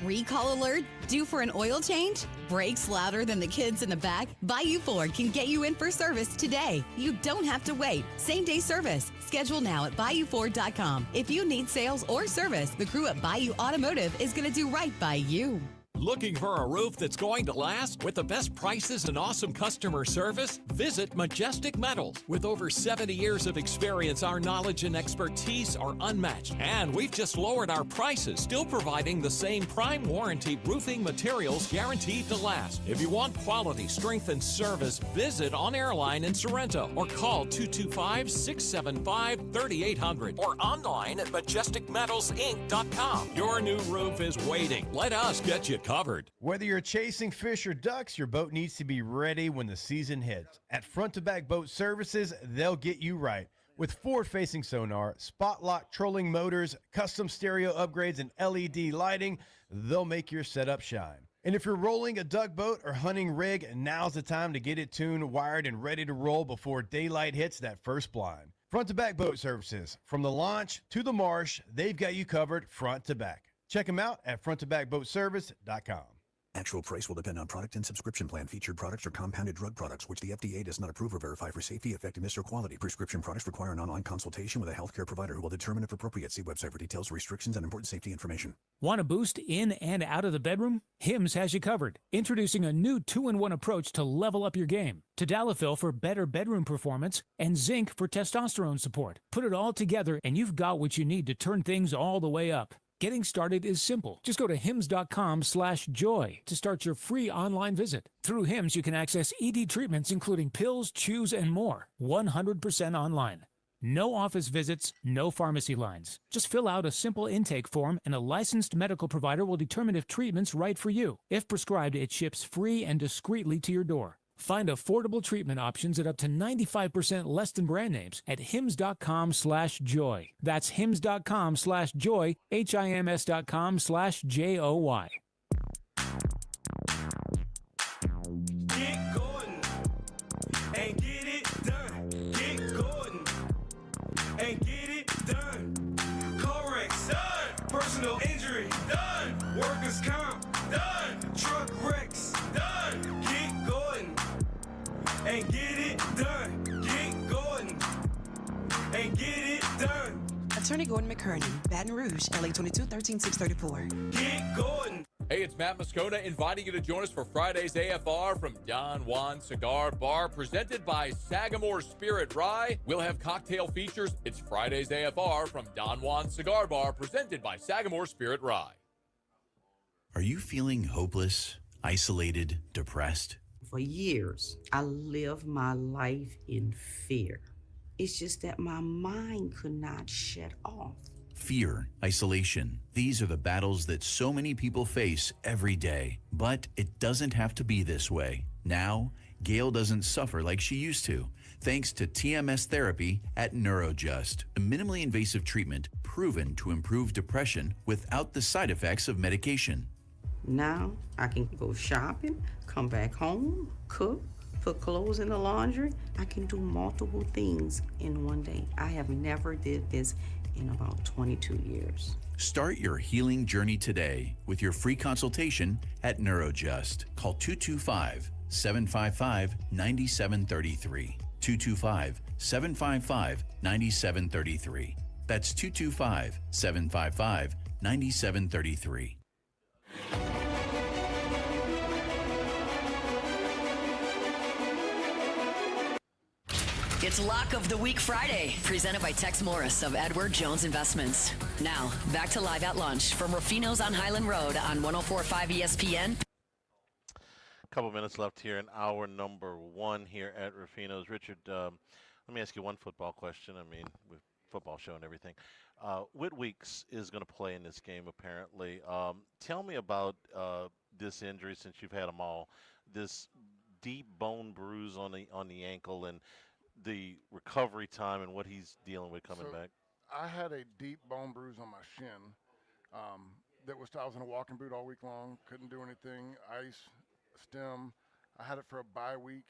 Recall alert? Due for an oil change? Brakes louder than the kids in the back? Bayou Ford can get you in for service today. You don't have to wait. Same-day service. Schedule now at BayouFord.com. If you need sales or service, the crew at Bayou Automotive is going to do right by you. Looking for a roof that's going to last with the best prices and awesome customer service? Visit Majestic Metals. With over 70 years of experience, our knowledge and expertise are unmatched. And we've just lowered our prices, still providing the same prime warranty roofing materials guaranteed to last. If you want quality, strength, and service, visit On Airline in Sorrento or call 225-675-3800 or online at majesticmetalsinc.com. Your new roof is waiting. Let us get you covered. Whether you're chasing fish or ducks, your boat needs to be ready when the season hits. At Front to Back Boat Services, they'll get you right. With forward-facing sonar, spot lock trolling motors, custom stereo upgrades, and LED lighting, they'll make your setup shine. And if you're rolling a duck boat or hunting rig, now's the time to get it tuned, wired, and ready to roll before daylight hits that first blind. Front to Back Boat Services. From the launch to the marsh, they've got you covered front to back. Check them out at fronttobackboatservice.com. Actual price will depend on product and subscription plan. Featured products are compounded drug products, which the FDA does not approve or verify for safety, effectiveness, or quality. Prescription products require an online consultation with a healthcare provider who will determine if appropriate. See website for details, restrictions, and important safety information. Want a boost in and out of the bedroom? Hims has you covered. Introducing a new 2-in-1 approach to level up your game. Tadalafil for better bedroom performance and zinc for testosterone support. Put it all together and you've got what you need to turn things all the way up. Getting started is simple. Just go to hims.com/joy to start your free online visit. Through Hims, you can access ED treatments including pills, chews, and more. 100% online. No office visits, no pharmacy lines. Just fill out a simple intake form and a licensed medical provider will determine if treatment's right for you. If prescribed, it ships free and discreetly to your door. Find affordable treatment options at up to 95% less than brand names at hims.com/joy. That's hims.com/joy, hims.com/joy. Get Gordon and get it done. Get Gordon and get it done. Corrects done. Personal injury done. Workers' comp done. Truck wrecks done. Get Gordon and get it done. Get Gordon and get it done. Attorney Gordon McKernan, Baton Rouge, LA 22-13634. Get Gordon. Hey, it's Matt Moscona inviting you to join us for Friday's AFR from Don Juan Cigar Bar, presented by Sagamore Spirit Rye. We'll have cocktail features. It's Friday's AFR from Don Juan Cigar Bar, presented by Sagamore Spirit Rye. Are you feeling hopeless, isolated, depressed? For years, I lived my life in fear. It's just that my mind could not shut off. Fear, isolation. These are the battles that so many people face every day. But it doesn't have to be this way. Now, Gail doesn't suffer like she used to, thanks to TMS therapy at NeuroJust, a minimally invasive treatment proven to improve depression without the side effects of medication. Now, I can go shopping, come back home, cook, put clothes in the laundry. I can do multiple things in one day. I have never did this in about 22 years. Start your healing journey today with your free consultation at NeuroJust. Call 225-755-9733. 225-755-9733. That's 225-755-9733. It's Lock of the Week Friday, presented by Tex Morris of Edward Jones Investments. Now, back to Live at Lunch from Ruffino's on Highland Road on 104.5 ESPN. Couple minutes left here in hour number 1 here at Ruffino's. Richard, let me ask you one football question. I mean, with football show and everything. Whit Weeks is going to play in this game, apparently. Tell me about this injury, since you've had them all. This deep bone bruise on the ankle and the recovery time and what he's dealing with coming back. I had a deep bone bruise on my shin. I was in a walking boot all week long. Couldn't do anything. Ice, stem. I had it for a bye week.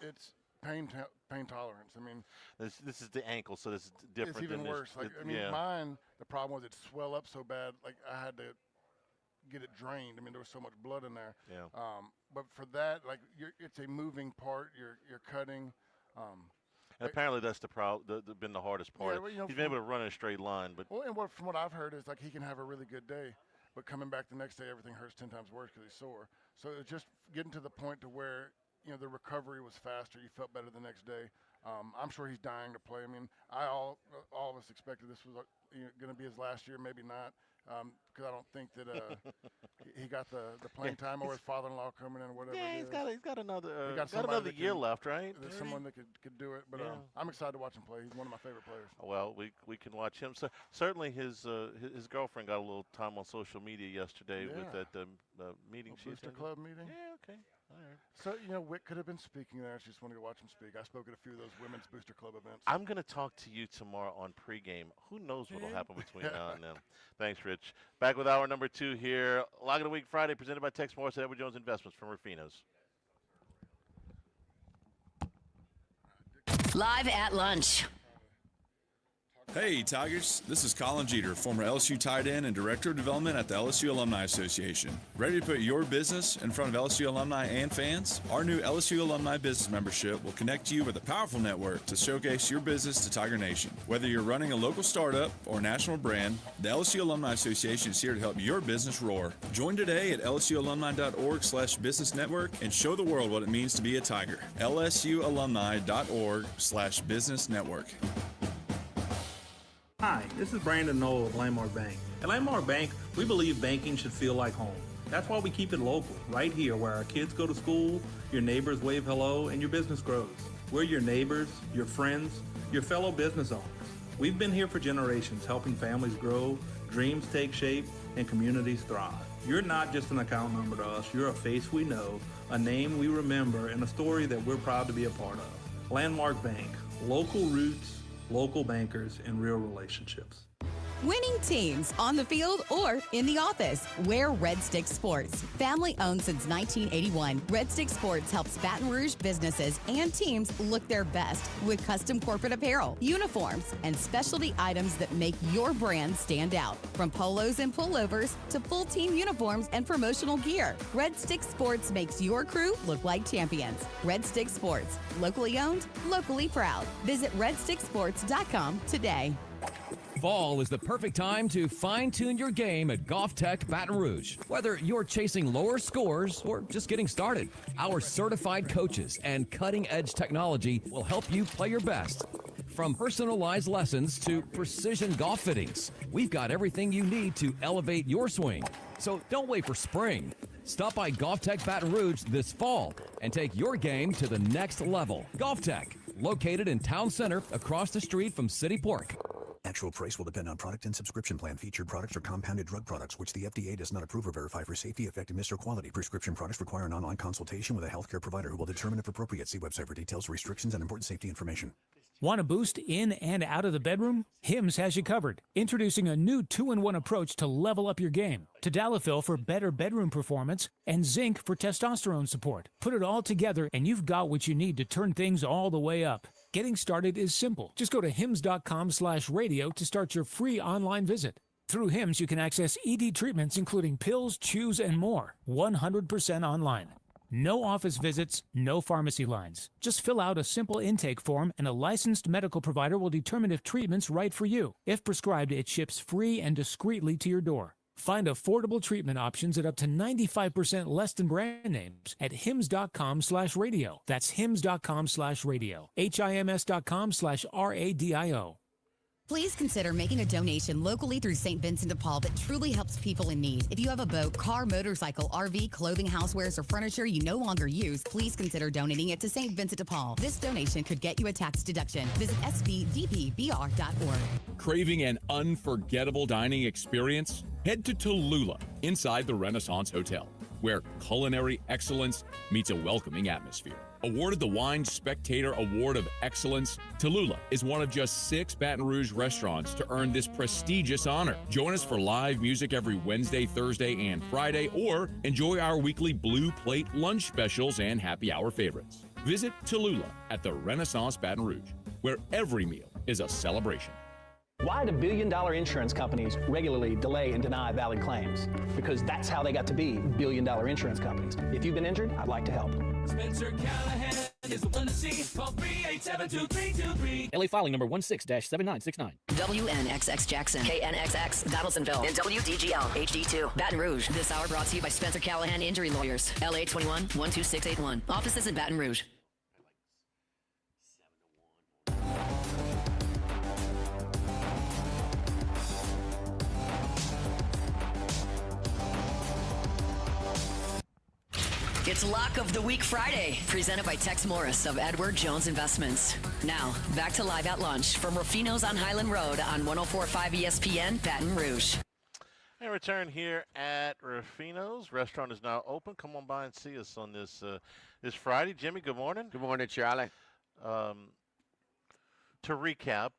It's pain tolerance. I mean, this is the ankle, so this is different. It's even worse. Mine, the problem was it swelled up so bad, like I had to get it drained. I mean, there was so much blood in there. Yeah. But for that, like, it's a moving part. You're cutting. And apparently that's been the hardest part. Yeah, well, he's been able to run in a straight line, but from what I've heard is like he can have a really good day, but coming back the next day, everything hurts 10 times worse because he's sore. So it's just getting to the point to where the recovery was faster. You felt better the next day. I'm sure he's dying to play. I mean, all of us expected this was going to be his last year, maybe not, because I don't think that he got the playing time or his father-in-law coming in or whatever. Yeah, he's got another year can, left, right? There's someone that could do it, but I'm excited to watch him play. He's one of my favorite players. Well, we can watch him. So certainly his girlfriend got a little time on social media yesterday with that meeting. Booster Club meeting. Yeah, okay. All right. So, Wick could have been speaking there. I just wanted to watch him speak. I spoke at a few of those women's Booster Club events. I'm going to talk to you tomorrow on pregame. Who knows what will happen between now and then. Thanks, Rich. Back with hour number 2 here. Lock of the Week Friday presented by Tex Morris at Edward Jones Investments from Ruffino's. Live at lunch. Hey, Tigers. This is Colin Jeter, former LSU tight end and Director of Development at the LSU Alumni Association. Ready to put your business in front of LSU alumni and fans? Our new LSU Alumni Business Membership will connect you with a powerful network to showcase your business to Tiger Nation. Whether you're running a local startup or national brand, the LSU Alumni Association is here to help your business roar. Join today at lsualumni.org/business network and show the world what it means to be a Tiger. lsualumni.org/business network. Hi, this is Brandon Knoll of Landmark Bank. At Landmark Bank, we believe banking should feel like home. That's why we keep it local, right here where our kids go to school, your neighbors wave hello, and your business grows. We're your neighbors, your friends, your fellow business owners. We've been here for generations, helping families grow, dreams take shape, and communities thrive. You're not just an account number to us, you're a face we know, a name we remember, and a story that we're proud to be a part of. Landmark Bank, local roots, local bankers, and real relationships. Winning teams on the field or in the office. Wear Red Stick Sports. Family owned since 1981, Red Stick Sports helps Baton Rouge businesses and teams look their best with custom corporate apparel, uniforms, and specialty items that make your brand stand out. From polos and pullovers to full team uniforms and promotional gear, Red Stick Sports makes your crew look like champions. Red Stick Sports. Locally owned, locally proud. Visit redsticksports.com today. Fall is the perfect time to fine-tune your game at Golf Tech Baton Rouge. Whether you're chasing lower scores or just getting started, our certified coaches and cutting-edge technology will help you play your best. From personalized lessons to precision golf fittings, we've got everything you need to elevate your swing. So don't wait for spring. Stop by Golf Tech Baton Rouge this fall and take your game to the next level. Golf Tech, located in Town Center across the street from City Park. Actual price will depend on product and subscription plan. Featured products are compounded drug products, which the FDA does not approve or verify for safety, effectiveness, or quality. Prescription products require an online consultation with a healthcare provider who will determine if appropriate. See website for details, restrictions, and important safety information. Want a boost in and out of the bedroom? Hims has you covered. Introducing a new 2-in-1 approach to level up your game. Tadalafil for better bedroom performance and zinc for testosterone support. Put it all together and you've got what you need to turn things all the way up. Getting started is simple. Just go to hims.com/radio to start your free online visit. Through Hims, you can access ED treatments including pills, chews, and more. 100% online. No office visits, no pharmacy lines. Just fill out a simple intake form and a licensed medical provider will determine if treatment's right for you. If prescribed, it ships free and discreetly to your door. Find affordable treatment options at up to 95% less than brand names at hims.com/radio. That's hims.com/radio. HIMS.com/RADIO. Please consider making a donation locally through St. Vincent de Paul that truly helps people in need. If you have a boat, car, motorcycle, RV, clothing, housewares, or furniture you no longer use, please consider donating it to St. Vincent de Paul. This donation could get you a tax deduction. Visit svdpbr.org. Craving an unforgettable dining experience? Head to Tallulah inside the Renaissance Hotel. where culinary excellence meets a welcoming atmosphere. Awarded the Wine Spectator Award of Excellence, Tallulah is one of just 6 Baton Rouge restaurants to earn this prestigious honor. Join us for live music every Wednesday, Thursday, and Friday, or enjoy our weekly Blue Plate lunch specials and happy hour favorites. Visit Tallulah at the Renaissance Baton Rouge, where every meal is a celebration. Why do billion-dollar insurance companies regularly delay and deny valid claims? Because that's how they got to be billion-dollar insurance companies. If you've been injured, I'd like to help. Spencer Callahan is the one to see. Call 387-2323. LA filing number 16-7969. WNXX Jackson, KNXX Donaldsonville, and WDGL HD2 Baton Rouge. This hour brought to you by Spencer Callahan Injury Lawyers. LA 21-12681. Offices in Baton Rouge. It's Lock of the Week Friday, presented by Tex Morris of Edward Jones Investments. Now, back to Live at Lunch from Ruffino's on Highland Road on 104.5 ESPN, Baton Rouge. And return here at Ruffino's. Restaurant is now open. Come on by and see us on this this Friday. Jimmy, good morning. Good morning, Charlie. To recap,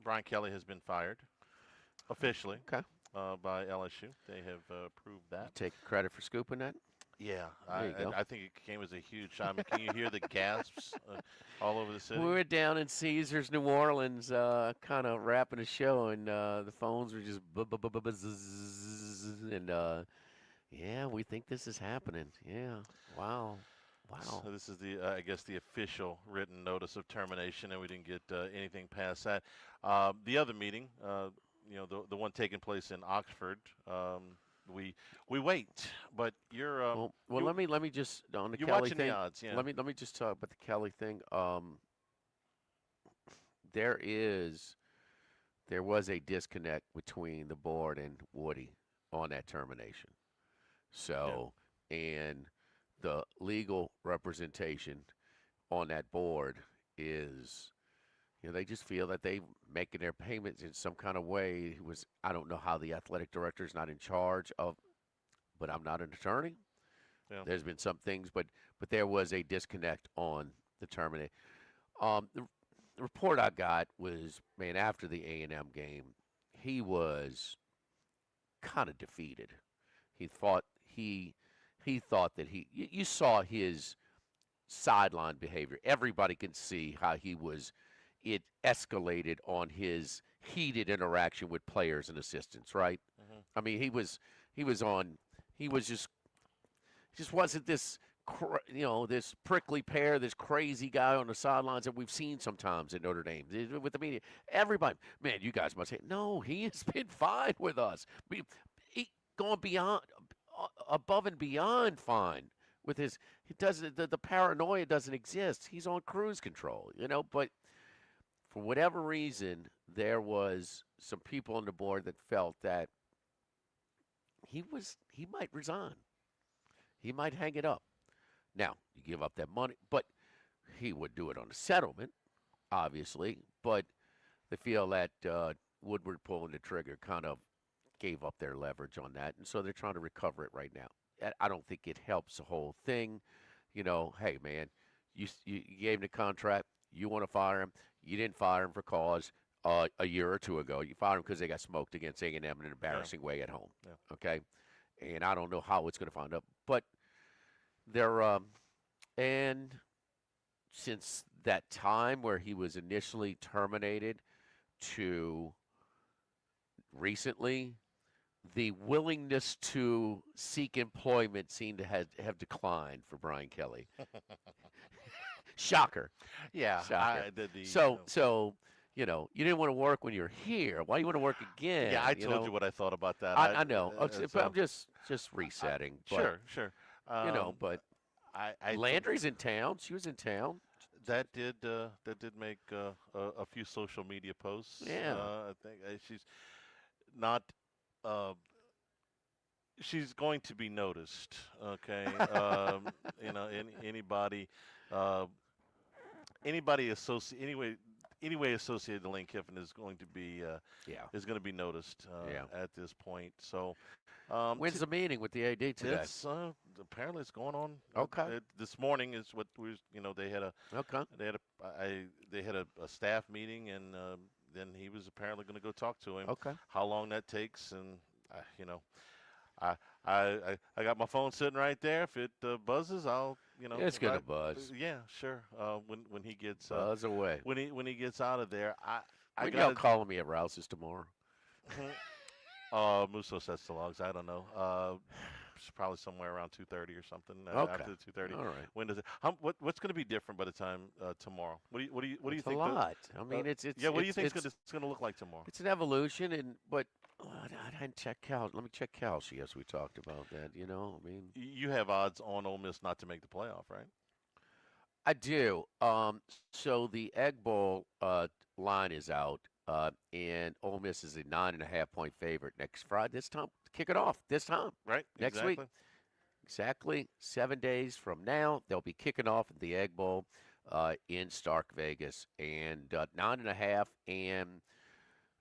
Brian Kelly has been fired officially by LSU. They have approved that. You take credit for scooping that? Yeah, I think it came as a huge shock. I mean, can you hear the gasps all over the city? We were down in Caesars, New Orleans, kind of wrapping a show, and the phones were just and yeah, we think this is happening. Yeah, wow. So this is the, I guess, the official written notice of termination, and we didn't get anything past that. The other meeting, the one taking place in Oxford. We wait, but you're well. Let me just on the you're Kelly watching thing. the odds, yeah. Let me just talk about the Kelly thing. There was a disconnect between the board and Woody on that termination. So, and the legal representation on that board is, they just feel that they making their payments in some kind of way. I don't know how the athletic director is not in charge of, but I'm not an attorney. Yeah. There's been some things, but there was a disconnect on the terminate. The report I got was, man, after the A&M game, he was kind of defeated. He thought that you saw his sideline behavior. Everybody can see how it escalated on his heated interaction with players and assistants, right? Mm-hmm. I mean, he just wasn't this, this prickly pear, this crazy guy on the sidelines that we've seen sometimes in Notre Dame with the media. Everybody, man, you guys must say, no, he has been fine with us. He going beyond, above and beyond fine with his, the paranoia doesn't exist. He's on cruise control, but for whatever reason, there was some people on the board that felt that he might resign. He might hang it up. Now, you give up that money, but he would do it on a settlement, obviously. But they feel that Woodward pulling the trigger kind of gave up their leverage on that, and so they're trying to recover it right now. I don't think it helps the whole thing. Hey, man, you gave him the contract. You want to fire him. You didn't fire him for cause a year or two ago. You fired him because they got smoked against A&M in an embarrassing way at home. Yeah. Okay? And I don't know how it's going to find up. But and since that time where he was initially terminated to recently, the willingness to seek employment seemed to have declined for Brian Kelly. Shocker. Yeah. Shocker. So, you didn't want to work when you're here. Why do you want to work again? Yeah, I told you what I thought about that. I know. But I'm just resetting. Sure. But Landry's in town. She was in town. That did make a few social media posts. Yeah. I think she's not. She's going to be noticed. Okay. Anybody associate anyway. anyway associated to Lane Kiffin is going to be noticed at this point. So when's the meeting with the AD today? It's apparently it's going on. Okay. This morning is what they had a a staff meeting, and then he was apparently going to go talk to him. Okay. How long that takes, and I got my phone sitting right there. If it buzzes, I'll it's gonna buzz. Yeah, sure. When he gets buzz away. When he gets out of there, I got calling me at Rouse's tomorrow. Musso sets the logs. I don't know. Probably somewhere around 2:30 or something. Okay. After 2:30. All right. When does it? What's going to be different by the time tomorrow? What do you it's think? A lot. I mean, it's yeah. What do you think it's going to look like tomorrow? It's an evolution, but I didn't check Cal. Let me check Calci as we talked about that. I mean, you have odds on Ole Miss not to make the playoff, right? I do. So the Egg Bowl line is out. And Ole Miss is a 9.5-point favorite next Friday. This time, kick it off. This time, right? Next week, exactly 7 days from now, they'll be kicking off at the Egg Bowl in Stark Vegas, and 9.5. And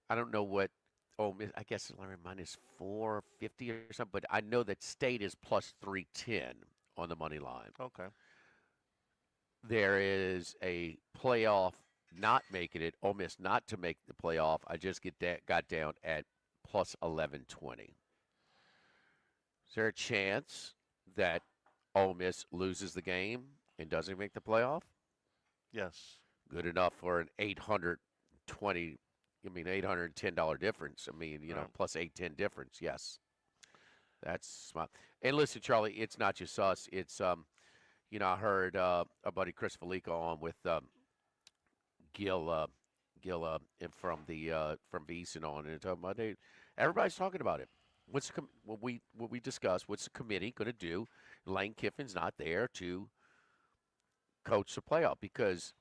I don't know what Ole Miss. I guess it's minus 450 or something. But I know that State is plus 310 on the money line. Okay. There is a playoff. Not making it, Ole Miss not to make the playoff. I just got down at plus 1120. Is there a chance that Ole Miss loses the game and doesn't make the playoff? Yes. Good enough for an $810 difference. I mean, plus 810 difference. Yes, that's smart. And listen, Charlie, it's not just us. It's I heard our buddy Chris Felica on with. Gil from VEASAN on and talking about it. Everybody's talking about it. What we discussed? What's the committee going to do? Lane Kiffin's not there to coach the playoff because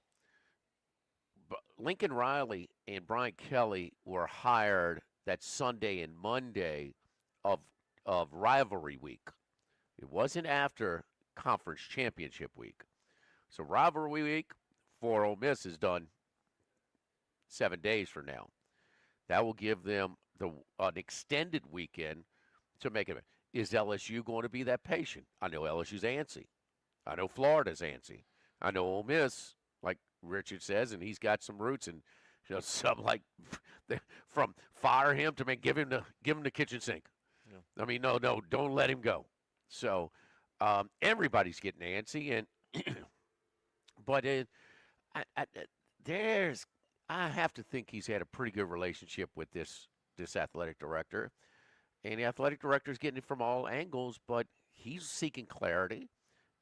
Lincoln Riley and Brian Kelly were hired that Sunday and Monday of rivalry week. It wasn't after conference championship week. So rivalry week for Ole Miss is done 7 days from now. That will give them an extended weekend to make it. Is LSU going to be that patient? I know LSU's antsy. I know Florida's antsy. I know Ole Miss, like Richard says, and he's got some roots and some like from fire him to give him the kitchen sink. Yeah. I mean, no, don't let him go. So everybody's getting antsy, and but I have to think he's had a pretty good relationship with this athletic director. And the athletic director is getting it from all angles, but he's seeking clarity.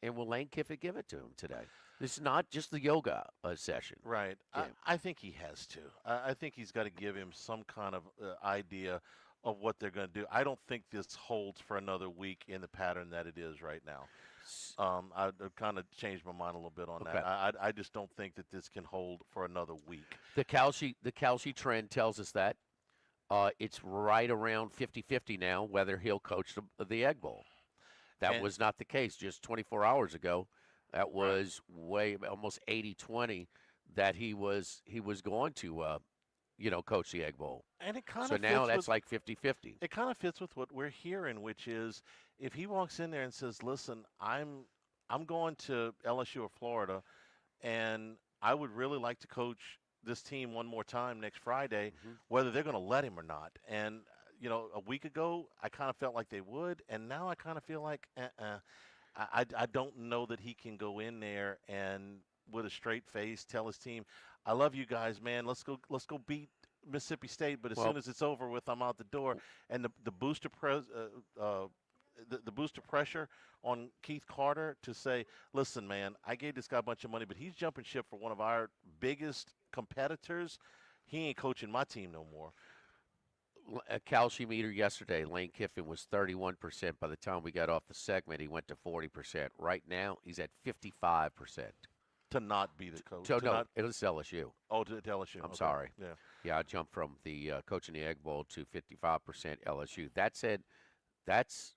And will Lane Kiffin give it to him today? This is not just the yoga session. Right. Yeah. I think he has to. I think he's got to give him some kind of idea of what they're going to do. I don't think this holds for another week in the pattern that it is right now. I've kind of changed my mind a little bit on that. I just don't think that this can hold for another week. The Calci trend tells us that. It's right around 50-50 now whether he'll coach the Egg Bowl. That was not the case just 24 hours ago. That was way almost 80-20 that he was going to coach the Egg Bowl. And it kind of now that's like 50-50. It kind of fits with what we're hearing, which is if he walks in there and says, "Listen, I'm going to LSU or Florida, and I would really like to coach this team one more time next Friday," whether they're going to let him or not. And a week ago, I kind of felt like they would, and now I kind of feel like, I don't know that he can go in there and with a straight face tell his team, "I love you guys, man. Let's go beat Mississippi State." But as soon as it's over with, I'm out the door. And the booster the booster pressure on Keith Carter to say, "Listen, man, I gave this guy a bunch of money, but he's jumping ship for one of our biggest competitors. He ain't coaching my team no more." A Calci meter yesterday, Lane Kiffin was 31%. By the time we got off the segment, he went to 40%. Right now, he's at 55%. To not be the coach. So no, it's LSU. Oh, to LSU. I'm sorry. Yeah, I jumped from the coaching the Egg Bowl to 55% LSU. That said, that's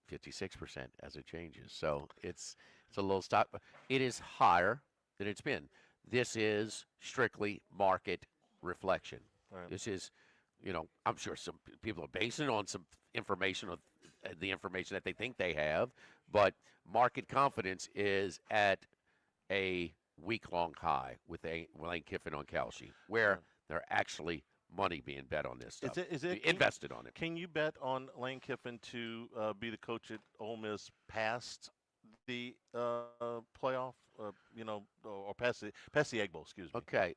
56% as it changes. So it's a little stock. It is higher than it's been. This is strictly market reflection. Right. This is, I'm sure some people are basing it on some information of the information that they think they have, but market confidence is at a week-long high with Lane Kiffin on Kalshi, where there are actually money being bet on this stuff. Is it invested on it? Can you bet on Lane Kiffin to be the coach at Ole Miss past the playoff, or past the Egg Bowl? Excuse me. Okay.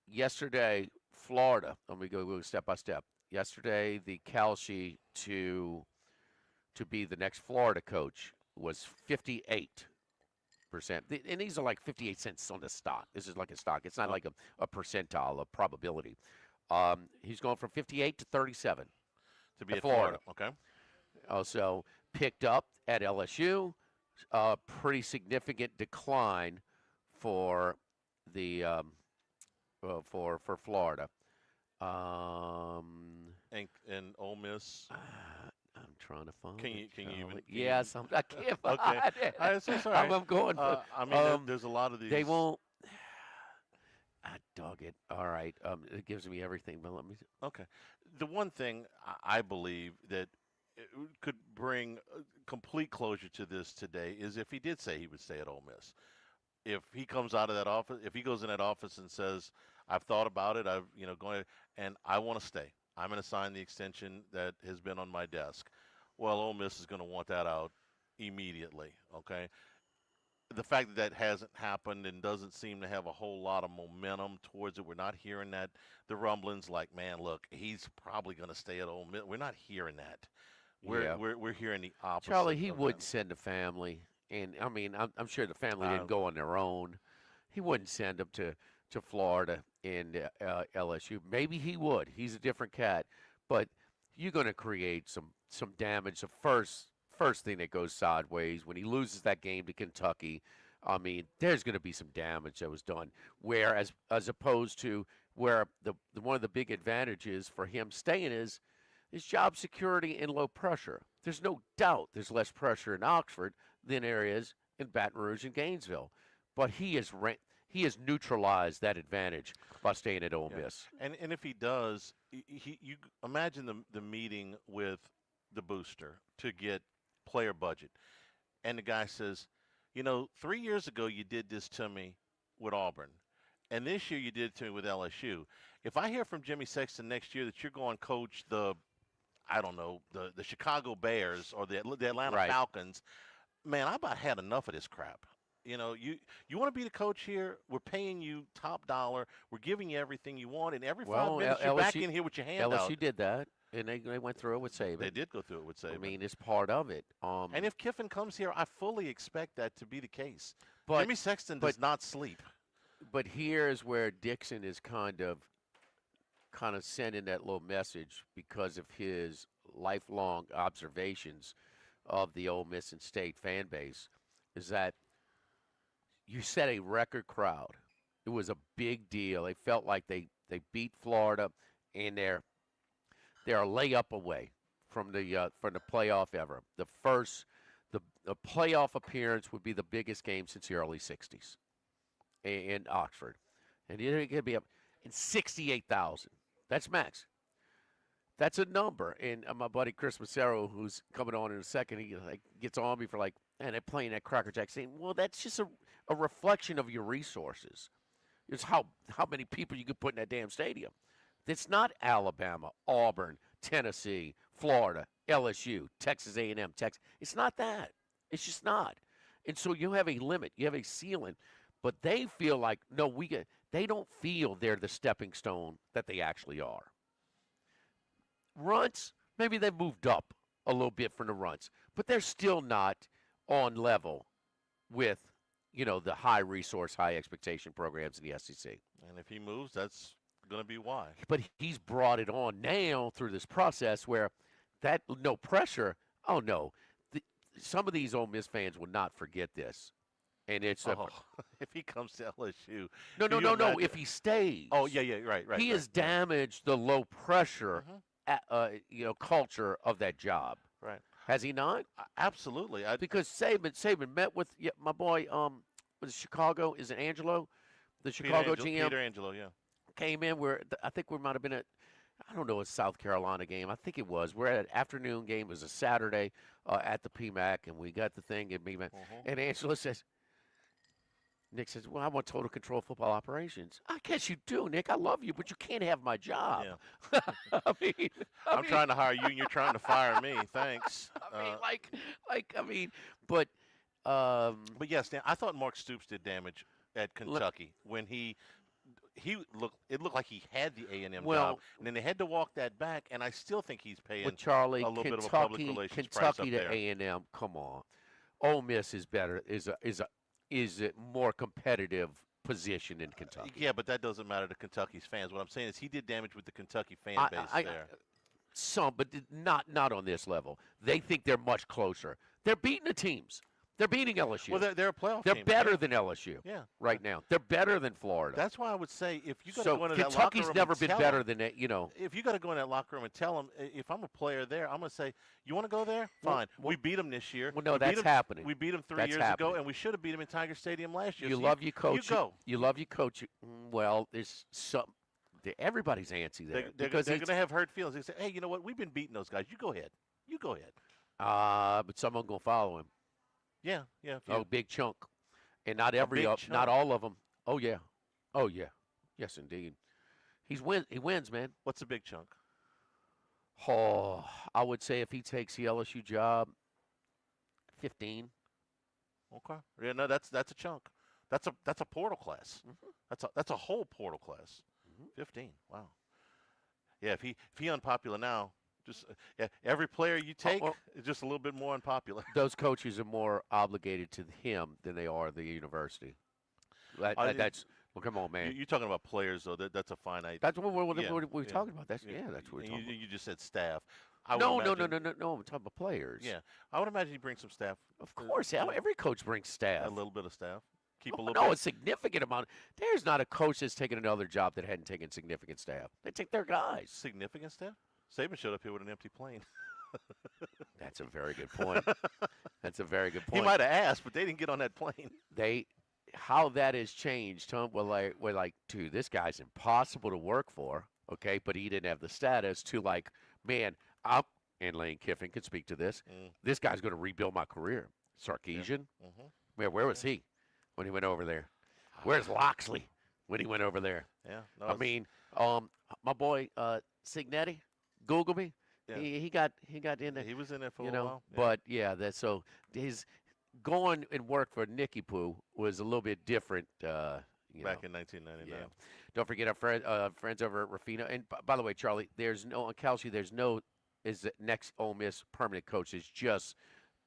Yesterday, Florida. Let me go step by step. Yesterday, the Kalshi to be the next Florida coach was 58%. And these are like 58 cents on the stock. This is like a stock. It's not like a percentile of probability. He's going from 58 to 37 to be at Florida. Okay. Also picked up at LSU. Pretty significant decline for the for Florida. And Ole Miss. I'm trying to find. Can you even? Yes, I can't find okay. it. I'm so sorry. I'm going. There's a lot of these. They won't. I dug it. All right. It gives me everything, but let me. Okay. The one thing I believe that could bring complete closure to this today is if he did say he would stay at Ole Miss. If he comes out of that office, if he goes in that office and says, "I've thought about it. I've going and I want to stay. I'm going to sign the extension that has been on my desk." Well, Ole Miss is going to want that out immediately. Okay. The fact that hasn't happened and doesn't seem to have a whole lot of momentum towards it, we're not hearing that. The rumblings like, man, look, he's probably going to stay at Ole Miss. We're not hearing that. We're hearing the opposite. Charlie, he wouldn't send a family, and I mean, I'm sure the family didn't go on their own. He wouldn't send them to Florida and LSU. Maybe he would. He's a different cat, but you're going to create some damage. The first thing that goes sideways when he loses that game to Kentucky, I mean, there's going to be some damage that was done. Whereas as opposed to where the one of the big advantages for him staying is job security and low pressure. There's no doubt there's less pressure in Oxford than there is in Baton Rouge and Gainesville, but he has neutralized that advantage by staying at Ole Miss. And if he does, you imagine the meeting with the booster to get player budget, and the guy says, 3 years ago you did this to me with Auburn, and this year you did it to me with LSU. If I hear from Jimmy Sexton next year that you're going to coach the Chicago Bears or the Atlanta Falcons, man, I about had enough of this crap. You want to be the coach here? We're paying you top dollar. We're giving you everything you want, and every 5 minutes you're back in here with your hand out. LSU did that, and they went through it with Saban. They did go through it with Saban. I mean, it's part of it. And if Kiffin comes here, I fully expect that to be the case. But Jimmy Sexton does not sleep. But here's where Dixon is kind of sending that little message because of his lifelong observations of the Ole Miss and State fan base, is that you set a record crowd. It was a big deal. They felt like they beat Florida, and they're a layup away from the playoff ever. The playoff appearance would be the biggest game since the early '60s in Oxford, and it could be up in 68,000. That's max. That's a number. And my buddy Chris Massero, who's coming on in a second, he gets on me for man, they're playing that Cracker Jack scene. Well, that's just a reflection of your resources. It's how many people you could put in that damn stadium. It's not Alabama, Auburn, Tennessee, Florida, LSU, Texas A&M, Texas. It's not that. It's just not. And so you have a limit. You have a ceiling. But they feel like, no, they don't feel they're the stepping stone that they actually are. Runts, maybe they've moved up a little bit from the runts, but they're still not on level with, the high resource, high expectation programs in the SEC. And if he moves, that's going to be why. But he's brought it on now through this process where that no pressure. Oh no, some of these Ole Miss fans will not forget this. And it's if he comes to LSU. No. If he stays. Oh yeah, right. He has damaged the low pressure, culture of that job. Right. Has he not? Absolutely. Because Saban met with my boy was Chicago? Is it Angelo? The Chicago GM? Peter Angelo, yeah. Came in where I think we might have been at, I don't know, a South Carolina game. I think it was. We're at an afternoon game. It was a Saturday at the PMAC, and we got the thing at PMAC. And Angelo says, Nick says, well, I want total control of football operations. I guess you do, Nick. I love you, but you can't have my job. Yeah. I'm trying to hire you, and you're trying to fire me. Thanks. But yes, Dan, I thought Mark Stoops did damage at Kentucky when he looked. It looked like he had the A&M job, and then they had to walk that back. And I still think he's paying But Charlie, a little bit of a public relations price up Kentucky there. to A&M, come on. Ole Miss is better. Is a more competitive position in Kentucky. Yeah, but that doesn't matter to Kentucky's fans. What I'm saying is he did damage with the Kentucky fan base there. Some, but not on this level. They think they're much closer. They're beating the teams. They're beating LSU. Well, they're a playoff They're team. better than LSU. Yeah. Right now. They're better than Florida. That's why I would say if you got to So go into that locker Kentucky's room never and been tell better them, than that, you know. If you got to go in that locker room and tell them, if I'm a player there, I'm going to say, you want to go there? Fine. We beat them this year. Well, no, We beat that's them- happening. We beat them 3 That's years happening. ago, and we should have beat them in Tiger Stadium last year. You So love your coach. You go. You love your coach. Well, there's some. Everybody's antsy there. They're because going to have hurt feelings. They say, hey, you know what? We've been beating those guys. You go ahead. You go ahead. But someone going to follow him. Yeah, yeah. Oh, big chunk. And not every, big not chunk. all of them. Oh, yeah. Oh, yeah. Yes, indeed. He wins, man. What's a big chunk? Oh, I would say if he takes the LSU job, 15. Okay. Yeah, no, that's a chunk. That's a portal class. That's a whole portal class. 15. Wow. Yeah, if he unpopular now, just every player you take is just a little bit more unpopular. Those coaches are more obligated to him than they are the university. That's well, come on, man. You're talking about players, though. That's a finite. That's what we're talking about. That's what we're talking about. You just said staff. No. I'm talking about players. Yeah, I would imagine you bring some staff. Of course, every coach brings staff. A little bit of staff. Keep a little. No, bit. a significant amount. There's not a coach that's taken another job that hadn't taken significant staff. They take their guys. Significant staff. Saban showed up here with an empty plane. That's a very good point. That's a very good point. He might have asked, but they didn't get on that plane. How that has changed, huh? We're like, dude, this guy's impossible to work for, okay? But he didn't have the status to like, man, and Lane Kiffin could speak to this. This guy's going to rebuild my career. Sarkisian, man, where was he when he went over there? Where's Loxley when he went over there? Yeah, no, I mean, my boy Signetti, Google me. Yeah. He got in there. He was in there for a while. while. Yeah. But yeah, so his going and work for Nicky Poo was a little bit different. Back in 1999. Yeah. Don't forget our friends over at Ruffino. And by the way, Charlie, there's no on Kelsey. There's no is the next Ole Miss permanent coach is just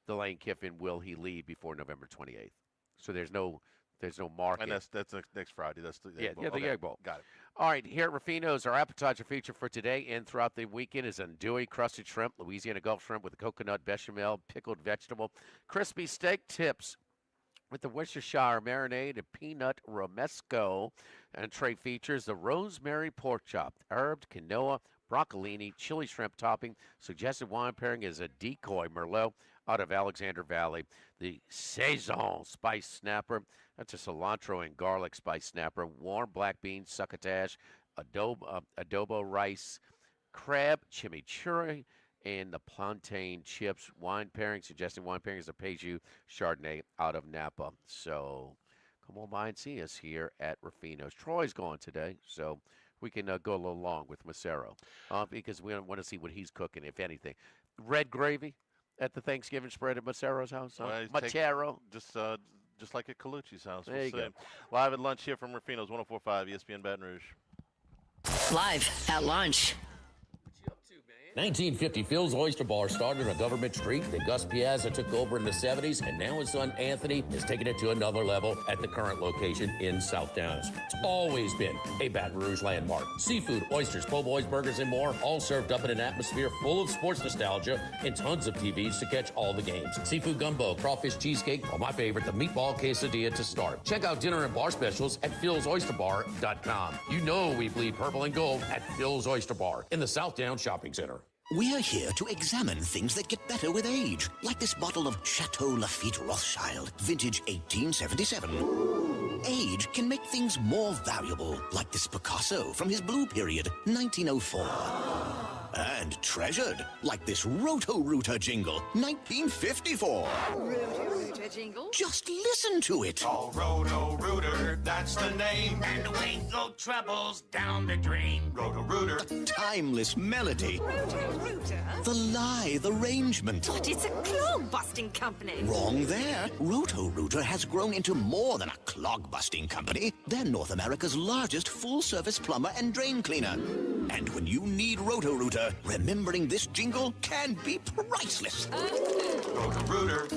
the Lane Kiffin. Will he leave before November 28th? So there's no market. And that's next Friday. That's the Egg Bowl. The Egg Bowl. Got it. All right, here at Ruffino's, our appetizer feature for today and throughout the weekend is andouille crusted shrimp, Louisiana Gulf shrimp with a coconut bechamel, pickled vegetable, crispy steak tips with the Worcestershire marinade and peanut romesco. And tray features the rosemary pork chop, herbed quinoa, broccolini, chili shrimp topping. Suggested wine pairing is a decoy Merlot out of Alexander Valley. The Saison spice snapper. That's a cilantro and garlic spice snapper. Warm black beans, succotash, adobo rice, crab, chimichurri, and the plantain chips. Wine pairing, suggested wine pairing is a Peju Chardonnay out of Napa. So come on by and see us here at Ruffino's. Troy's gone today, so we can go a little long with Macero because we want to see what he's cooking, if anything. Red gravy at the Thanksgiving spread at Macero's house. Macero. Just like at Colucci's house. There you go. Live at lunch here from Ruffino's 104.5 ESPN Baton Rouge. Live at lunch. 1950, Phil's Oyster Bar started on Government Street. Then Gus Piazza took over in the 70s, and now his son Anthony has taken it to another level at the current location in South Downs. It's always been a Baton Rouge landmark. Seafood, oysters, po' boys, burgers, and more, all served up in an atmosphere full of sports nostalgia and tons of TVs to catch all the games. Seafood gumbo, crawfish cheesecake, or my favorite, the meatball quesadilla to start. Check out dinner and bar specials at philsoysterbar.com. You know we bleed purple and gold at Phil's Oyster Bar in the South Downs Shopping Center. We're here to examine things that get better with age, like this bottle of Chateau Lafite Rothschild, vintage 1877. Age can make things more valuable, like this Picasso from his Blue Period, 1904. And treasured, like this Roto-Rooter jingle, 1954. Roto-Rooter jingle? Just listen to it. Oh, Roto-Rooter, that's the name. And away go troubles down the drain. Roto-Rooter. A timeless melody. Roto-Rooter? The lithe arrangement. But it's a clog-busting company. Wrong there. Roto-Rooter has grown into more than a clog-busting company. They're North America's largest full-service plumber and drain cleaner. And when you need Roto-Rooter, remembering this jingle can be priceless. Roto-Rooter.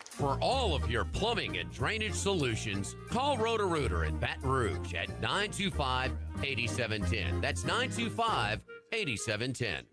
For all of your plumbing and drainage solutions, call Roto-Rooter in Baton Rouge at 925-8710. That's 925-8710.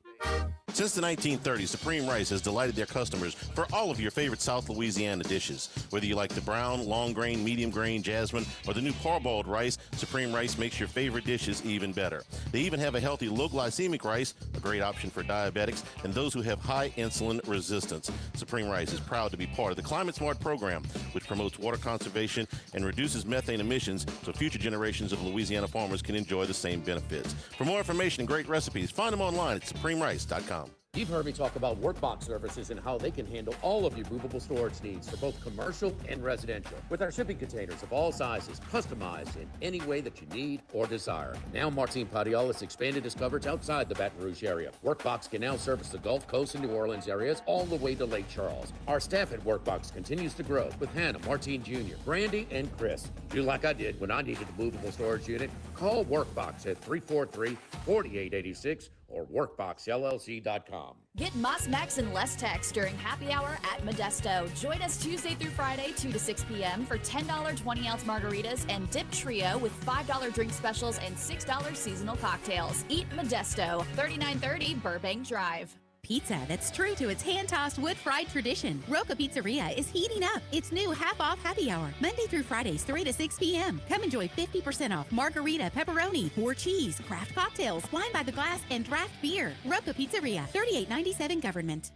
Since the 1930s, Supreme Rice has delighted their customers for all of your favorite South Louisiana dishes. Whether you like the brown, long grain, medium grain, jasmine, or the new parboiled rice, Supreme Rice makes your favorite dishes even better. They even have a healthy low glycemic rice, a great option for diabetics and those who have high insulin resistance. Supreme Rice is proud to be part of the Climate Smart program, which promotes water conservation and reduces methane emissions so future generations of Louisiana farmers can enjoy the same benefits. For more information and great recipes, find them online at supremerice.com. You've heard me talk about Workbox services and how they can handle all of your movable storage needs for both commercial and residential. With our shipping containers of all sizes, customized in any way that you need or desire. Now Martin Padial has expanded his coverage outside the Baton Rouge area. Workbox can now service the Gulf Coast and New Orleans areas all the way to Lake Charles. Our staff at Workbox continues to grow with Hannah, Martin Jr., Brandy, and Chris. Do like I did when I needed a movable storage unit. Call Workbox at 343-4886 or workboxllc.com. Get Moss Max and less text during happy hour at Modesto. Join us Tuesday through Friday, 2 to 6 p.m. for $10 20-ounce margaritas and dip trio with $5 drink specials and $6 seasonal cocktails. Eat Modesto, 3930 Burbank Drive. Pizza that's true to its hand-tossed wood-fried tradition. Roca Pizzeria is heating up its new half-off happy hour, Monday through Fridays, 3 to 6 p.m. Come enjoy 50% off margarita, pepperoni, or cheese, craft cocktails, wine by the glass, and draft beer. Roca Pizzeria, 3897 Government.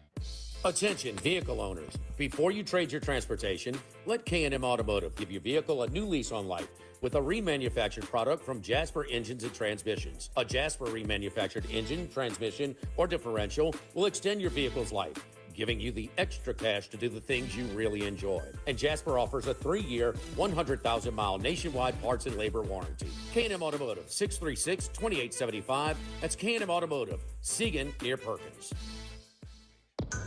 Attention vehicle owners. Before you trade your transportation, let K&M Automotive give your vehicle a new lease on life with a remanufactured product from Jasper Engines and Transmissions. A Jasper remanufactured engine, transmission, or differential will extend your vehicle's life, giving you the extra cash to do the things you really enjoy. And Jasper offers a 3-year, 100,000-mile nationwide parts and labor warranty. K&M Automotive, 636-2875. That's K&M Automotive, Siegen near Perkins.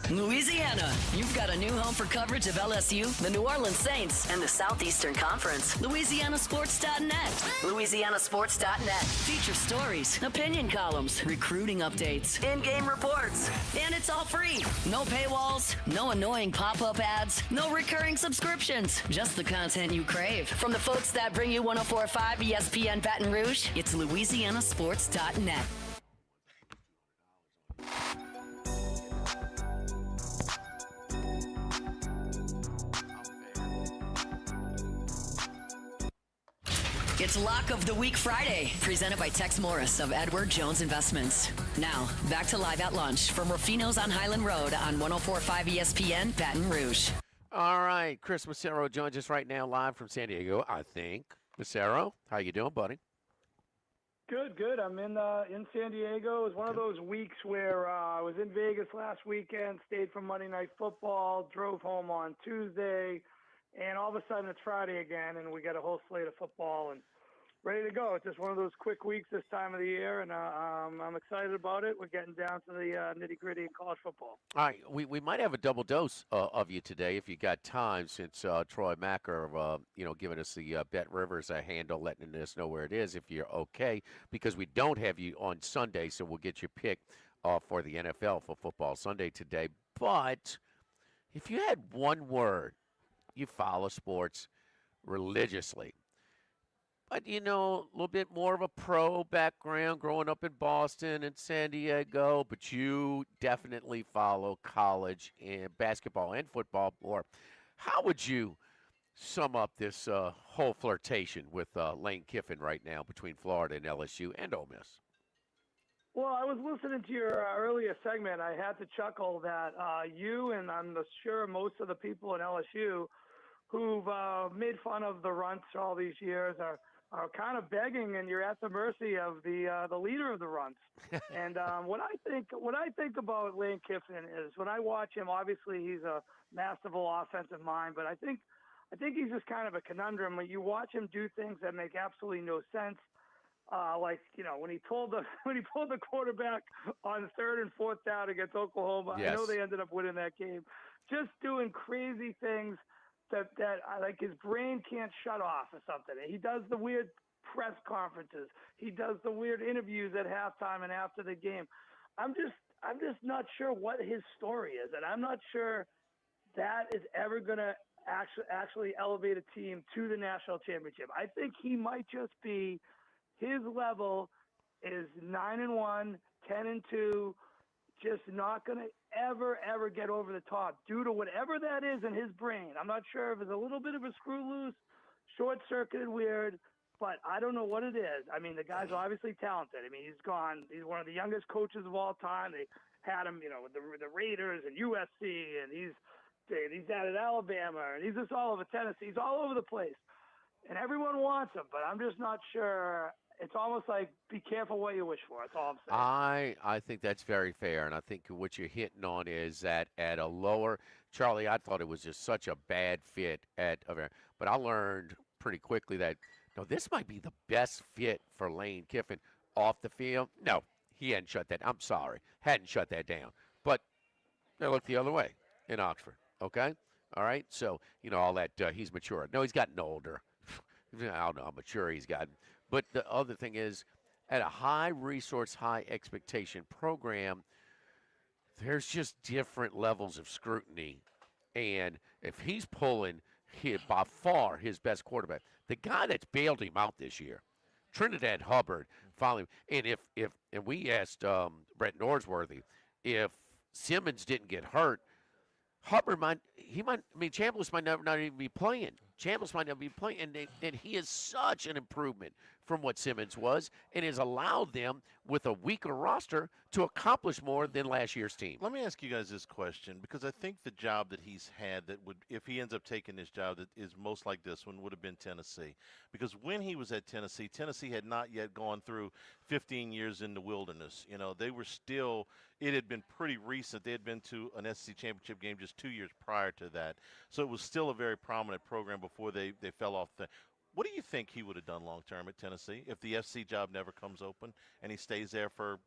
Louisiana, you've got a new home for coverage of LSU, the New Orleans Saints, and the Southeastern Conference. LouisianaSports.net. LouisianaSports.net. Feature stories, opinion columns, recruiting updates, in-game reports. And it's all free. No paywalls, no annoying pop-up ads, no recurring subscriptions. Just the content you crave. From the folks that bring you 104.5 ESPN Baton Rouge, it's LouisianaSports.net. It's Lock of the Week Friday, presented by Tex Morris of Edward Jones Investments. Now, back to Live at Lunch from Ruffino's on Highland Road on 104.5 ESPN Baton Rouge. All right, Chris Massaro joins us right now live from San Diego, I think. Massaro, how you doing, buddy? Good. I'm in San Diego. It was one of those weeks where I was in Vegas last weekend, stayed for Monday Night Football, drove home on Tuesday, and all of a sudden it's Friday again, and we got a whole slate of football and ready to go. It's just one of those quick weeks this time of the year, and I'm excited about it. We're getting down to the nitty-gritty in college football. All right, we might have a double dose of you today if you got time, since Troy Macker, giving us the Bet Rivers handle, letting us know where it is if you're okay, because we don't have you on Sunday, so we'll get your pick for the NFL for Football Sunday today. But if you had one word, you follow sports religiously, but, a little bit more of a pro background growing up in Boston and San Diego, but you definitely follow college and basketball and football more. How would you sum up this whole flirtation with Lane Kiffin right now between Florida and LSU and Ole Miss? Well, I was listening to your earlier segment. I had to chuckle that you and I'm sure most of the people in LSU who've made fun of the runts all these years are kind of begging, and you're at the mercy of the leader of the runts. And what I think about Lane Kiffin is when I watch him. Obviously, he's a masterful offensive mind, but I think he's just kind of a conundrum. When you watch him do things that make absolutely no sense. Like, when he pulled the quarterback on 3rd and 4th down against Oklahoma. Yes. I know they ended up winning that game. Just doing crazy things that like his brain can't shut off or something. He does the weird press conferences. He does the weird interviews at halftime and after the game. I'm just not sure what his story is, and I'm not sure that is ever going to actually elevate a team to the national championship. I think he might just be. His level is 9-1, 10-2, just not going to ever get over the top due to whatever that is in his brain. I'm not sure if it's a little bit of a screw loose, short-circuited weird, but I don't know what it is. I mean, the guy's obviously talented. I mean, he's one of the youngest coaches of all time. They had him, with the Raiders and USC, and he's out at Alabama, and he's just all over Tennessee. He's all over the place. And everyone wants him, but I'm just not sure. It's almost like be careful what you wish for. That's all I'm saying. I think that's very fair, and I think what you're hitting on is that at a lower – Charlie, I thought it was just such a bad fit but I learned pretty quickly that, this might be the best fit for Lane Kiffin off the field. No, he hadn't shut that – I'm sorry, hadn't shut that down. But they looked the other way in Oxford, okay? All right? So, all that he's matured. No, he's gotten older. I don't know how mature he's gotten. But the other thing is, at a high resource, high expectation program, there's just different levels of scrutiny. And if he's pulling by far his best quarterback, the guy that's bailed him out this year, Trinidad Hubbard, finally, and and we asked Brett Norsworthy, if Simmons didn't get hurt, Hubbard Chambliss might not even be playing. Chambliss might not be playing, and he is such an improvement from what Simmons was, and has allowed them, with a weaker roster, to accomplish more than last year's team. Let me ask you guys this question, because I think the job that he's had that would, if he ends up taking this job that is most like this one, would have been Tennessee. Because when he was at Tennessee, Tennessee had not yet gone through 15 years in the wilderness. They were still, it had been pretty recent. They had been to an SEC championship game just 2 years prior to that. So it was still a very prominent program before they fell off the. What do you think he would have done long-term at Tennessee if the FC job never comes open and he stays there for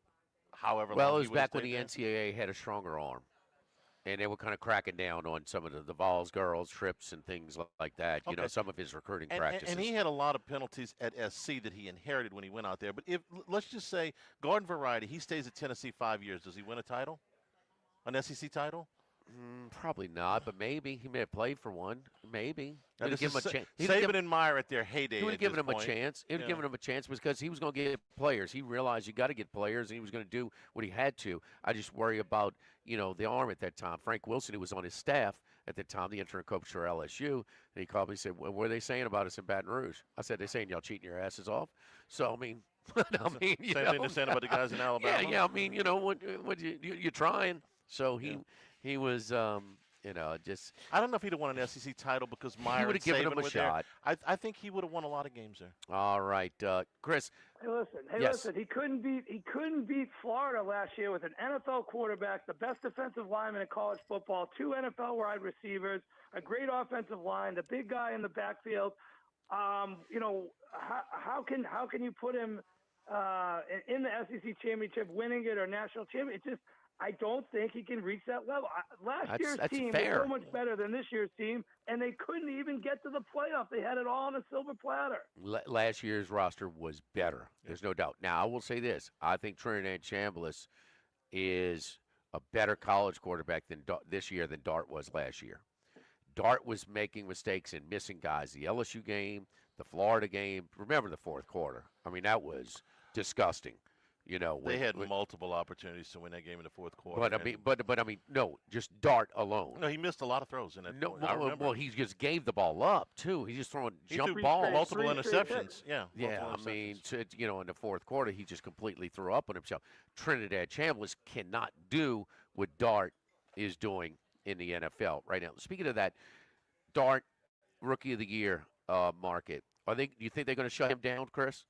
however long? Well, it was back when the NCAA had a stronger arm, and they were kind of cracking down on some of the Vols girls trips and things like that, some of his recruiting practices. And he had a lot of penalties at SC that he inherited when he went out there. But let's just say, Garden Variety, he stays at Tennessee 5 years. Does he win a title? An SEC title? Probably not, but maybe. He may have played for one. Maybe. Give him a chance. Saban and Meyer at their heyday. He would have given him a chance. He would have given him a chance because he was going to get players. He realized you got to get players, and he was going to do what he had to. I just worry about, the arm at that time. Frank Wilson, who was on his staff at the time, the interim coach for LSU, and he called me and said, what are they saying about us in Baton Rouge? I said, they're saying y'all cheating your asses off. So, same thing they're saying about the guys in Alabama. Yeah. What you're trying. So he was, just. I don't know if he'd have won an SEC title because Meyer would have given him a shot. I think he would have won a lot of games there. All right, Chris. Hey, listen. He couldn't beat Florida last year with an NFL quarterback, the best defensive lineman in college football, 2 NFL wide receivers, a great offensive line, the big guy in the backfield. How can you put him in the SEC championship, winning it, or national championship? It's just. I don't think he can reach that level. Last year's team was so much better than this year's team, and they couldn't even get to the playoff. They had it all on a silver platter. Last year's roster was better. There's no doubt. Now, I will say this. I think Trinidad Chambliss is a better college quarterback this year than Dart was last year. Dart was making mistakes and missing guys. The LSU game, the Florida game. Remember the fourth quarter. I mean, that was disgusting. They had multiple opportunities to win that game in the fourth quarter. But I mean, no, just Dart alone. No, he missed a lot of throws in that. No, well, he just gave the ball up too. He's just throwing jump balls, multiple interceptions. Yeah. I mean, in the fourth quarter, he just completely threw up on himself. Trinidad Chambliss cannot do what Dart is doing in the NFL right now. Speaking of that, Dart Rookie of the Year market. Do you think they're going to shut him down, Chris?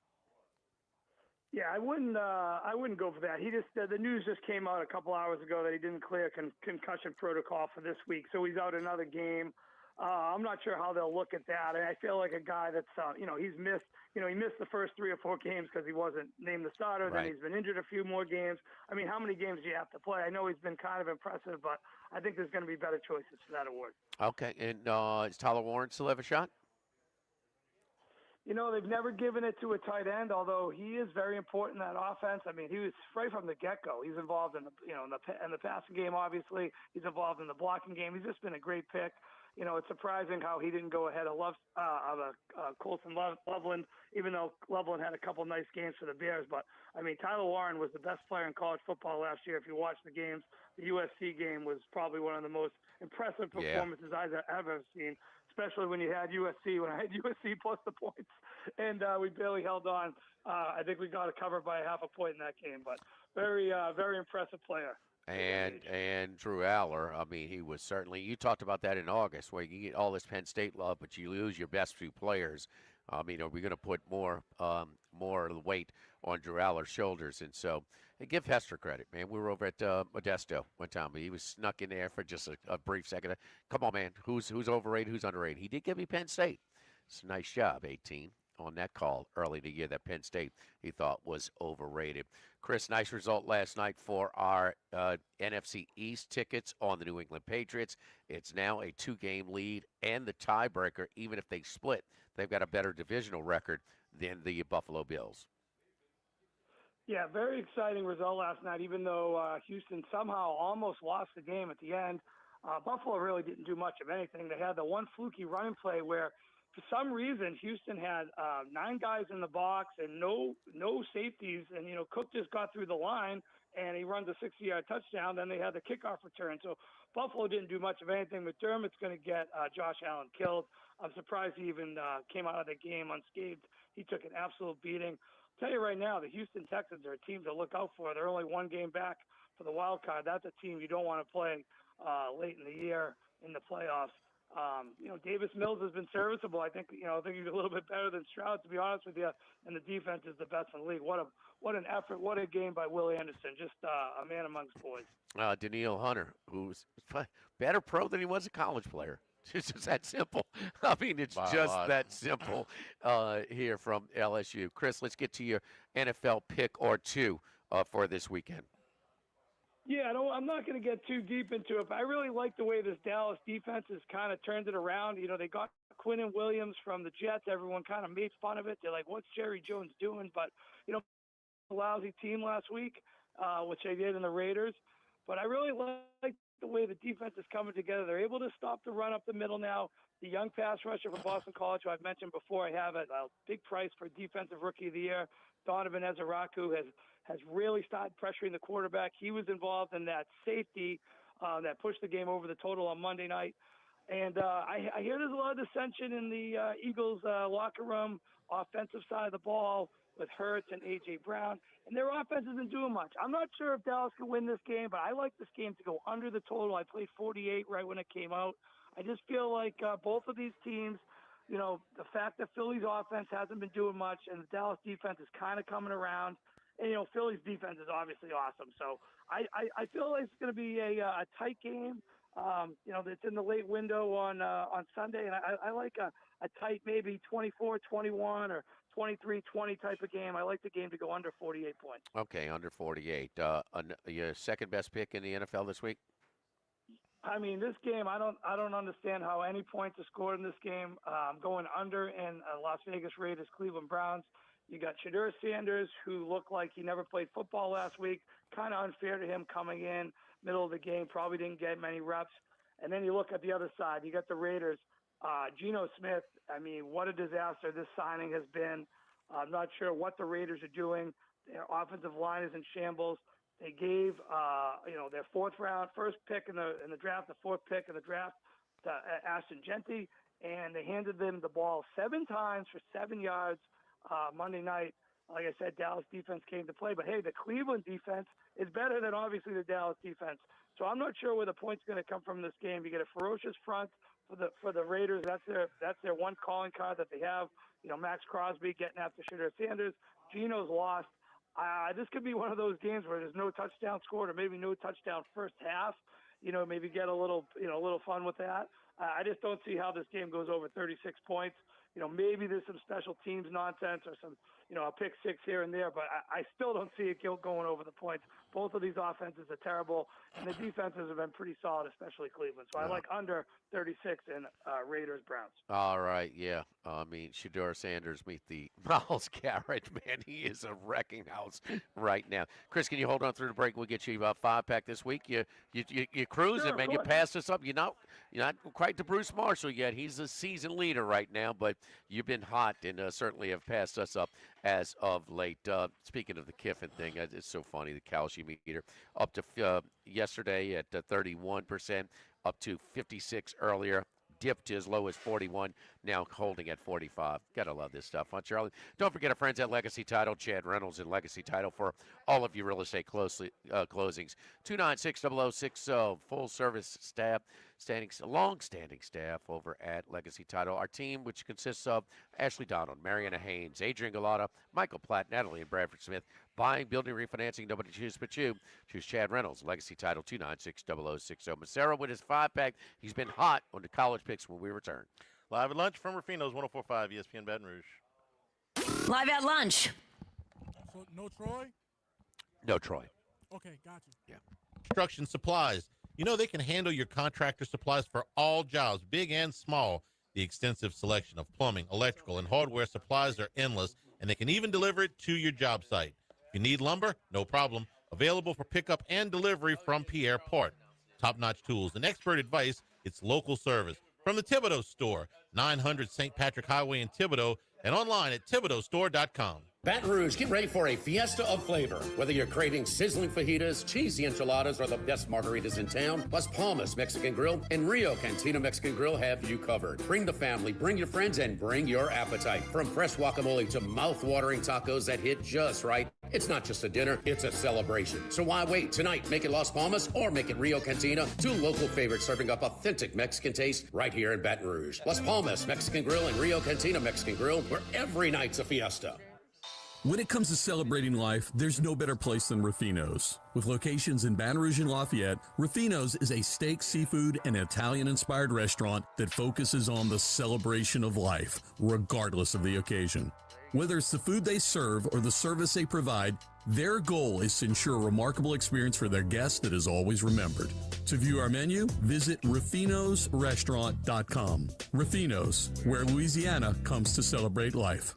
Yeah, I wouldn't go for that. He just the news just came out a couple hours ago that he didn't clear concussion protocol for this week, so he's out another game. I'm not sure how they'll look at that. And I feel like a guy that's he missed the first 3 or 4 games because he wasn't named the starter. Right. Then he's been injured a few more games. I mean, how many games do you have to play? I know he's been kind of impressive, but I think there's going to be better choices for that award. Okay, and is Tyler Warren still have a shot? They've never given it to a tight end, although he is very important in that offense. I mean, he was right from the get-go. He's involved in the passing game, obviously. He's involved in the blocking game. He's just been a great pick. It's surprising how he didn't go ahead of Colson Loveland, even though Loveland had a couple nice games for the Bears. But, I mean, Tyler Warren was the best player in college football last year. If you watch the games, the USC game was probably one of the most impressive performances I've ever seen, especially when you had USC, when I had USC plus the points, and we barely held on. I think we got it covered by half a point in that game, but very, very impressive player. And Drew Aller, I mean, he was certainly, you talked about that in August, where you get all this Penn State love, but you lose your best 2 players. I mean, are we going to put more weight on Drew Aller's shoulders? And so, give Hester credit, man. We were over at Modesto one time. He was snuck in there for just a brief second. Come on, man. Who's overrated? Who's underrated? He did give me Penn State. It's a nice job, 18, on that call early in the year that Penn State he thought was overrated. Chris, nice result last night for our NFC East tickets on the New England Patriots. It's now a 2-game lead and the tiebreaker. Even if they split, they've got a better divisional record than the Buffalo Bills. Yeah, very exciting result last night, even though Houston somehow almost lost the game at the end. Buffalo really didn't do much of anything. They had the one fluky running play where, for some reason, Houston had 9 guys in the box and no safeties. And, Cook just got through the line, and he runs a 60-yard touchdown. Then they had the kickoff return. So Buffalo didn't do much of anything. McDermott's going to get Josh Allen killed. I'm surprised he even came out of the game unscathed. He took an absolute beating. I'll tell you right now, the Houston Texans are a team to look out for. They're only 1 game back for the wild card. That's a team you don't want to play late in the year in the playoffs. Davis Mills has been serviceable. I think he's a little bit better than Stroud, to be honest with you. And the defense is the best in the league. What an effort! What a game by Will Anderson. Just a man amongst boys. Daniil Hunter, who's better pro than he was a college player. It's just that simple. I mean, it's just that simple here from LSU. Chris, let's get to your NFL pick or 2 for this weekend. Yeah, I'm not going to get too deep into it, but I really like the way this Dallas defense has kind of turned it around. They got Quinnen Williams from the Jets. Everyone kind of made fun of it. They're like, what's Jerry Jones doing? But, a lousy team last week, which they did in the Raiders. But I really like the way the defense is coming together. They're able to stop the run up the middle now. The young pass rusher from Boston College, who I've mentioned before, I have a big price for Defensive Rookie of the Year. Donovan Ezeraku has really started pressuring the quarterback. He was involved in that safety that pushed the game over the total on Monday night. And I hear there's a lot of dissension in the Eagles locker room, offensive side of the ball with Hurts and A.J. Brown. And their offense isn't doing much. I'm not sure if Dallas can win this game, but I like this game to go under the total. I played 48 right when it came out. I just feel like both of these teams, the fact that Philly's offense hasn't been doing much and the Dallas defense is kind of coming around. And, Philly's defense is obviously awesome. So I feel like it's going to be a tight game. It's in the late window on Sunday. And I like a tight maybe 24-21 or 23-20 type of game. I like the game to go under 48 points. Okay, under 48. Your second best pick in the NFL this week? I mean, this game, I don't understand how any points are scored in this game. I'm going under in Las Vegas Raiders, Cleveland Browns. You got Shadur Sanders, who looked like he never played football last week. Kind of unfair to him coming in middle of the game. Probably didn't get many reps. And then you look at the other side. You got the Raiders. Geno Smith, I mean, what a disaster this signing has been. I'm not sure what the Raiders are doing. Their offensive line is in shambles. They gave, their first pick in the draft, the fourth pick in the draft to Ashton Genty, and they handed them the ball 7 times for 7 yards Monday night. Like I said, Dallas defense came to play, but hey, the Cleveland defense is better than obviously the Dallas defense. So I'm not sure where the point's going to come from this game. You get a ferocious front for the Raiders. That's their one calling card that they have. Max Crosby getting after Shedeur Sanders. Geno's lost. This could be one of those games where there's no touchdown scored or maybe no touchdown first half. Maybe get a little fun with that. I just don't see how this game goes over 36 points. Maybe there's some special teams nonsense or some, a pick six here and there, but I still don't see it going over the points. Both of these offenses are terrible, and the defenses have been pretty solid, especially Cleveland. So I like under 36 in Raiders-Browns. All right, yeah. Shedeur Sanders meet the Myles Garrett, man. He is a wrecking house right now. Chris, can you hold on through the break? We'll get you about 5-pack this week. You're cruising, Sure, man. You passed us up. You're not quite to Bruce Marshall yet. He's a seasoned leader right now, but you've been hot and certainly have passed us up as of late. Speaking of the Kiffin thing, it's so funny, the calcium meter up to yesterday at 31%, up to 56 earlier. Dipped as low as 41, now holding at 45. Gotta love this stuff, huh, Charlie? Don't forget our friends at Legacy Title, Chad Reynolds and Legacy Title for all of your real estate closings. 296-0060, full service staff, long-standing staff over at Legacy Title. Our team, which consists of Ashley Donald, Mariana Haynes, Adrian Galata, Michael Platt, Natalie, and Bradford Smith. Buying, building, refinancing, nobody choose but you. Choose Chad Reynolds, Legacy Title, 296-0060. Massaro with his 5-pack. He's been hot on the college picks when we return. Live at lunch from Ruffino's 104.5 ESPN Baton Rouge. Live at lunch. So no Troy? No Troy. Okay, got you. Yeah. Construction supplies. They can handle your contractor supplies for all jobs, big and small. The extensive selection of plumbing, electrical, and hardware supplies are endless, and they can even deliver it to your job site. If you need lumber, no problem. Available for pickup and delivery from Pierre Port. Top-notch tools and expert advice. It's local service. From the Thibodeau Store, 900 St. Patrick Highway in Thibodeau, and online at ThibodeauStore.com. Baton Rouge, get ready for a fiesta of flavor. Whether you're craving sizzling fajitas, cheesy enchiladas, or the best margaritas in town, Las Palmas Mexican Grill and Rio Cantina Mexican Grill have you covered. Bring the family, bring your friends, and bring your appetite. From fresh guacamole to mouth-watering tacos that hit just right, it's not just a dinner, it's a celebration. So why wait? Tonight, make it Las Palmas or make it Rio Cantina, 2 local favorites serving up authentic Mexican taste right here in Baton Rouge. Las Palmas Mexican Grill and Rio Cantina Mexican Grill, where every night's a fiesta. When it comes to celebrating life, there's no better place than Ruffino's. With locations in Baton Rouge and Lafayette, Ruffino's is a steak, seafood, and Italian-inspired restaurant that focuses on the celebration of life, regardless of the occasion. Whether it's the food they serve or the service they provide, their goal is to ensure a remarkable experience for their guests that is always remembered. To view our menu, visit ruffinosrestaurant.com. Ruffino's, where Louisiana comes to celebrate life.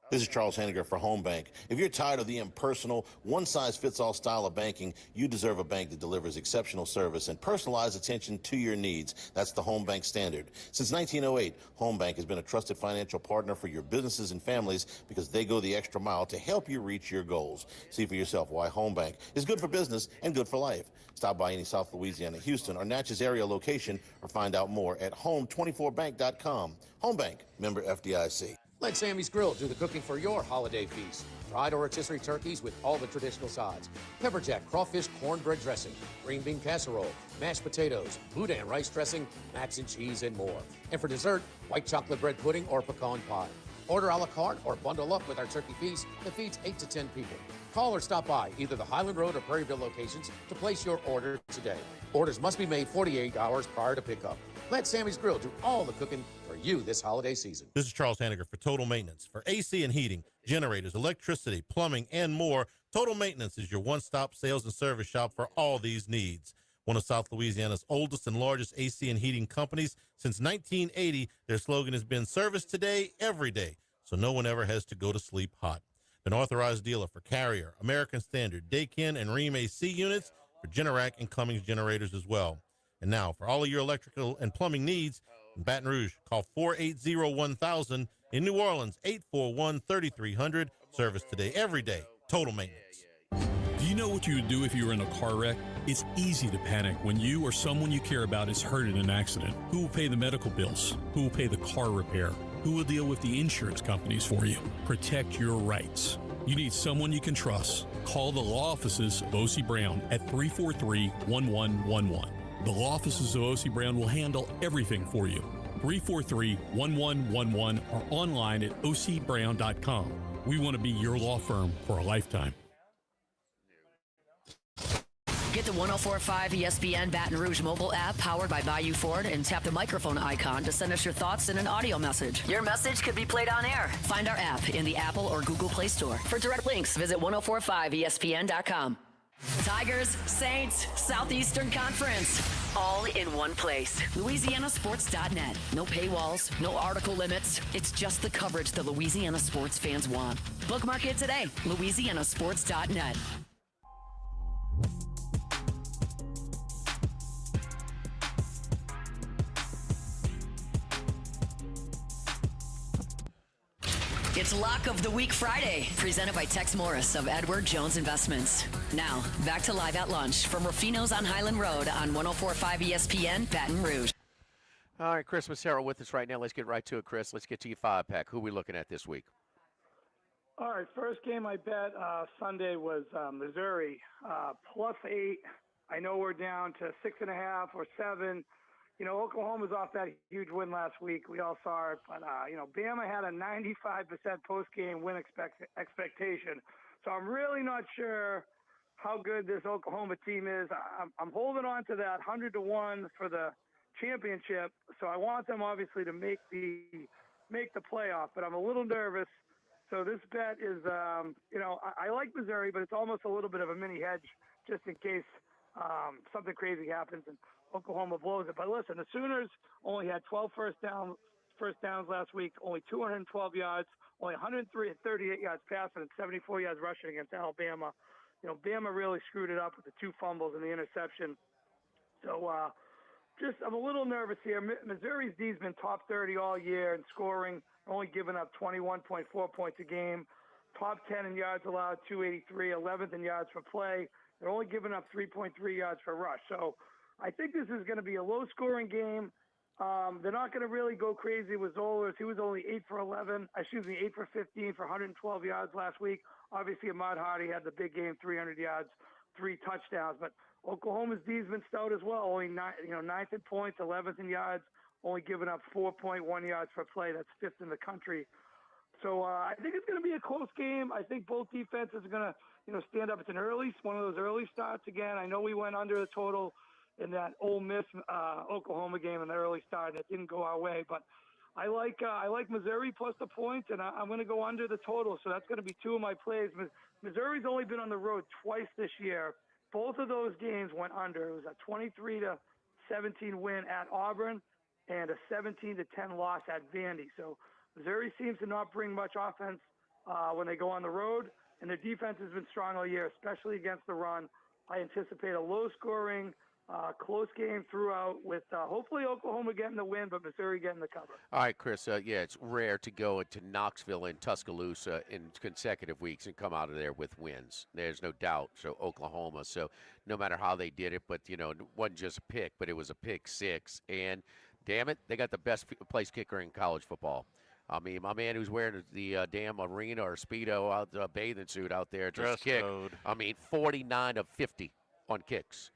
This is Charles Henniger for Home Bank. If you're tired of the impersonal, one-size-fits-all style of banking, you deserve a bank that delivers exceptional service and personalized attention to your needs. That's the Home Bank standard. Since 1908, Home Bank has been a trusted financial partner for your businesses and families because they go the extra mile to help you reach your goals. See for yourself why Home Bank is good for business and good for life. Stop by any South Louisiana, Houston, or Natchez area location or find out more at home24bank.com. Home Bank, member FDIC. Let Sammy's Grill do the cooking for your holiday feast. Fried or rotisserie turkeys with all the traditional sides. Pepper jack, crawfish, cornbread dressing, green bean casserole, mashed potatoes, boudin rice dressing, mac and cheese, and more. And for dessert, white chocolate bread pudding or pecan pie. Order a la carte or bundle up with our turkey feast that feeds 8 to 10 people. Call or stop by either the Highland Road or Prairieville locations to place your order today. Orders must be made 48 hours prior to pickup. Let Sammy's Grill do all the cooking for you this holiday season. This is Charles Henniger for Total Maintenance. For AC and heating, generators, electricity, plumbing, and more, Total Maintenance is your one-stop sales and service shop for all these needs. One of South Louisiana's oldest and largest AC and heating companies. Since 1980, their slogan has been service today, every day, so no one ever has to go to sleep hot. An authorized dealer for Carrier, American Standard, Daikin, and Rheem AC units, for Generac and Cummings generators as well. And now, for all of your electrical and plumbing needs, in Baton Rouge, call 480-1000. In New Orleans, 841-3300. Service today, every day, Total Maintenance. Do you know what you would do if you were in a car wreck? It's easy to panic when you or someone you care about is hurt in an accident. Who will pay the medical bills? Who will pay the car repair? Who will deal with the insurance companies for you? Protect your rights. You need someone you can trust. Call the law offices of O.C. Brown at 343-1111. The law offices of O.C. Brown will handle everything for you. 343-1111 or online at ocbrown.com. We want to be your law firm for a lifetime. Get the 104.5 ESPN Baton Rouge mobile app powered by Bayou Ford and tap the microphone icon to send us your thoughts in an audio message. Your message could be played on air. Find our app in the Apple or Google Play Store. For direct links, visit 1045ESPN.com. Tigers, Saints, Southeastern Conference, all in one place. LouisianaSports.net. No paywalls, no article limits. It's just the coverage the Louisiana sports fans want. Bookmark it today. LouisianaSports.net. It's Lock of the Week Friday, presented by Tex Morris of Edward Jones Investments. Now, back to Live at Lunch from Ruffino's on Highland Road on 104.5 ESPN, Baton Rouge. All right, Chris Massaro with us right now. Let's get right to it, Chris. Let's get to your five-pack. Who are we looking at this week? All right, first game I bet Sunday was Missouri, +8. I know we're down to 6.5 or 7. You know, Oklahoma's off that huge win last week. We all saw it. But, you know, Bama had a 95% post-game win expectation. So I'm really not sure how good this Oklahoma team is. I'm holding on to that 100-1 for the championship. So I want them, obviously, to make the playoff. But I'm a little nervous. So this bet is, you know, I like Missouri, but it's almost a little bit of a mini hedge just in case something crazy happens and Oklahoma blows it. But listen, the Sooners only had 12 first downs last week, only 212 yards, only 138 yards passing, and 74 yards rushing against Alabama. You know, Bama really screwed it up with the 2 fumbles and the interception. So I'm a little nervous here. Missouri's D's been top 30 all year in scoring, only giving up 21.4 points a game. Top 10 in yards allowed, 283, 11th in yards per play. They're only giving up 3.3 yards per rush. So I think this is going to be a low-scoring game. They're not going to really go crazy with Zollers. He was only 8 for 15 for 112 yards last week. Obviously, Ahmad Hardy had the big game, 300 yards, 3 touchdowns. But Oklahoma's D's been stout as well. Only 9th in points, 11th in yards, only giving up 4.1 yards per play. That's 5th in the country. So I think it's going to be a close game. I think both defenses are going to, stand up. It's one of those early starts again. I know we went under the total in that Ole Miss Oklahoma game in the early start. It didn't go our way, but I like Missouri plus the points, and I'm going to go under the total. So that's going to be 2 of my plays. Missouri's only been on the road twice this year. Both of those games went under. It was a 23-17 win at Auburn and a 17-10 loss at Vandy. So Missouri seems to not bring much offense when they go on the road, and their defense has been strong all year, especially against the run. I anticipate a low-scoring, close game throughout with hopefully Oklahoma getting the win, but Missouri getting the cover. All right, Chris, it's rare to go into Knoxville and Tuscaloosa in consecutive weeks and come out of there with wins. There's no doubt. So Oklahoma, so no matter how they did it, but, it wasn't just a pick, but it was a pick 6. And, damn it, they got the best place kicker in college football. I mean, my man who's wearing the damn arena or Speedo out, bathing suit out there just Dress kicked. code. 49 of 50 on kicks.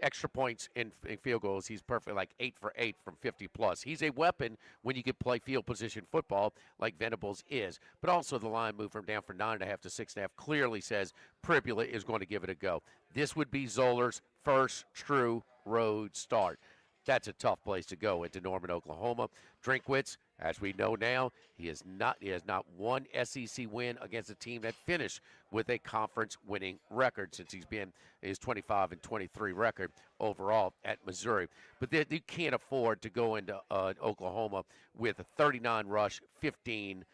Extra points in field goals. He's perfect, like 8 for 8 from 50 plus. He's a weapon when you can play field position football like Venables is. But also the line move from down from 9.5 to 6.5 clearly says Pribula is going to give it a go. This would be Zoller's first true road start. That's a tough place to go into Norman, Oklahoma. Drinkwitz, as we know now, he has not one SEC win against a team that finished with a conference-winning record since he's been his 25-23 record overall at Missouri. But you can't afford to go into Oklahoma with a 39 rush, 15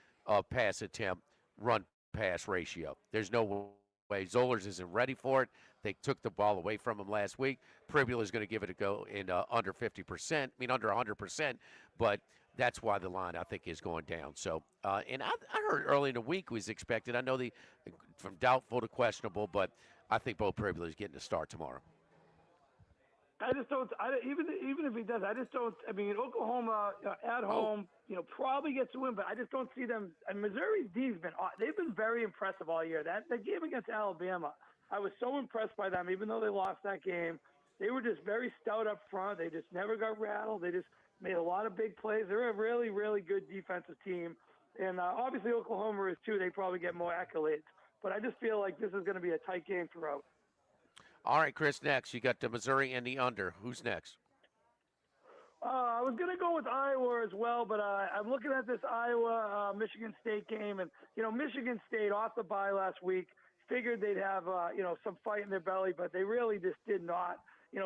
pass attempt, run-pass ratio. There's no way. Zollers isn't ready for it. They took the ball away from him last week. Pribula is going to give it a go in under 50%, under 100%, but That's why the line, I think, is going down. So, and I heard early in the week was expected. I know from doubtful to questionable, but I think Bo Pribula is getting a start tomorrow. I just don't. Even if he does, I just don't. I mean, Oklahoma at home, probably gets a win, but I just don't see them. And Missouri's D's they've been very impressive all year. That game against Alabama, I was so impressed by them. Even though they lost that game, they were just very stout up front. They just never got rattled. They just made a lot of big plays. They're a really, really good defensive team, and obviously Oklahoma is too. They probably get more accolades, but I just feel like this is going to be a tight game throughout. All right, Chris, next. You got the Missouri and the under. Who's next? I was going to go with Iowa as well, but I'm looking at this Iowa-Michigan State game. And, Michigan State off the bye last week, figured they'd have, some fight in their belly, but they really just did not.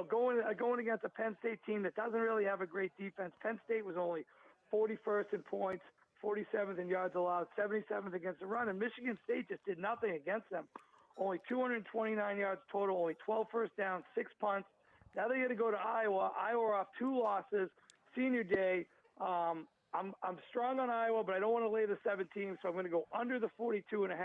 Going against a Penn State team that doesn't really have a great defense. Penn State was only 41st in points, 47th in yards allowed, 77th against the run, and Michigan State just did nothing against them. Only 229 yards total, only 12 first downs, 6 punts. Now they got to go to Iowa. Iowa off 2 losses, senior day. I'm strong on Iowa, but I don't want to lay the 17, so I'm going to go under the 42.5.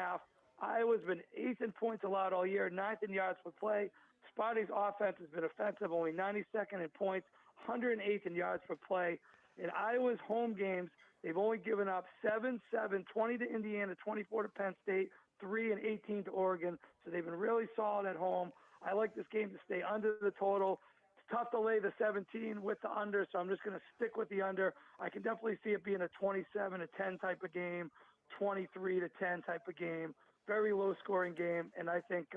Iowa's been 8th in points allowed all year, 9th in yards per play. Sparty's offense has been offensive, only 92nd in points, 108th in yards per play. In Iowa's home games, they've only given up 7, 20 to Indiana, 24 to Penn State, 3 and 18 to Oregon, so they've been really solid at home. I like this game to stay under the total. It's tough to lay the 17 with the under, so I'm just going to stick with the under. I can definitely see it being a 27-10 type of game, 23-10 type of game, very low-scoring game, and I think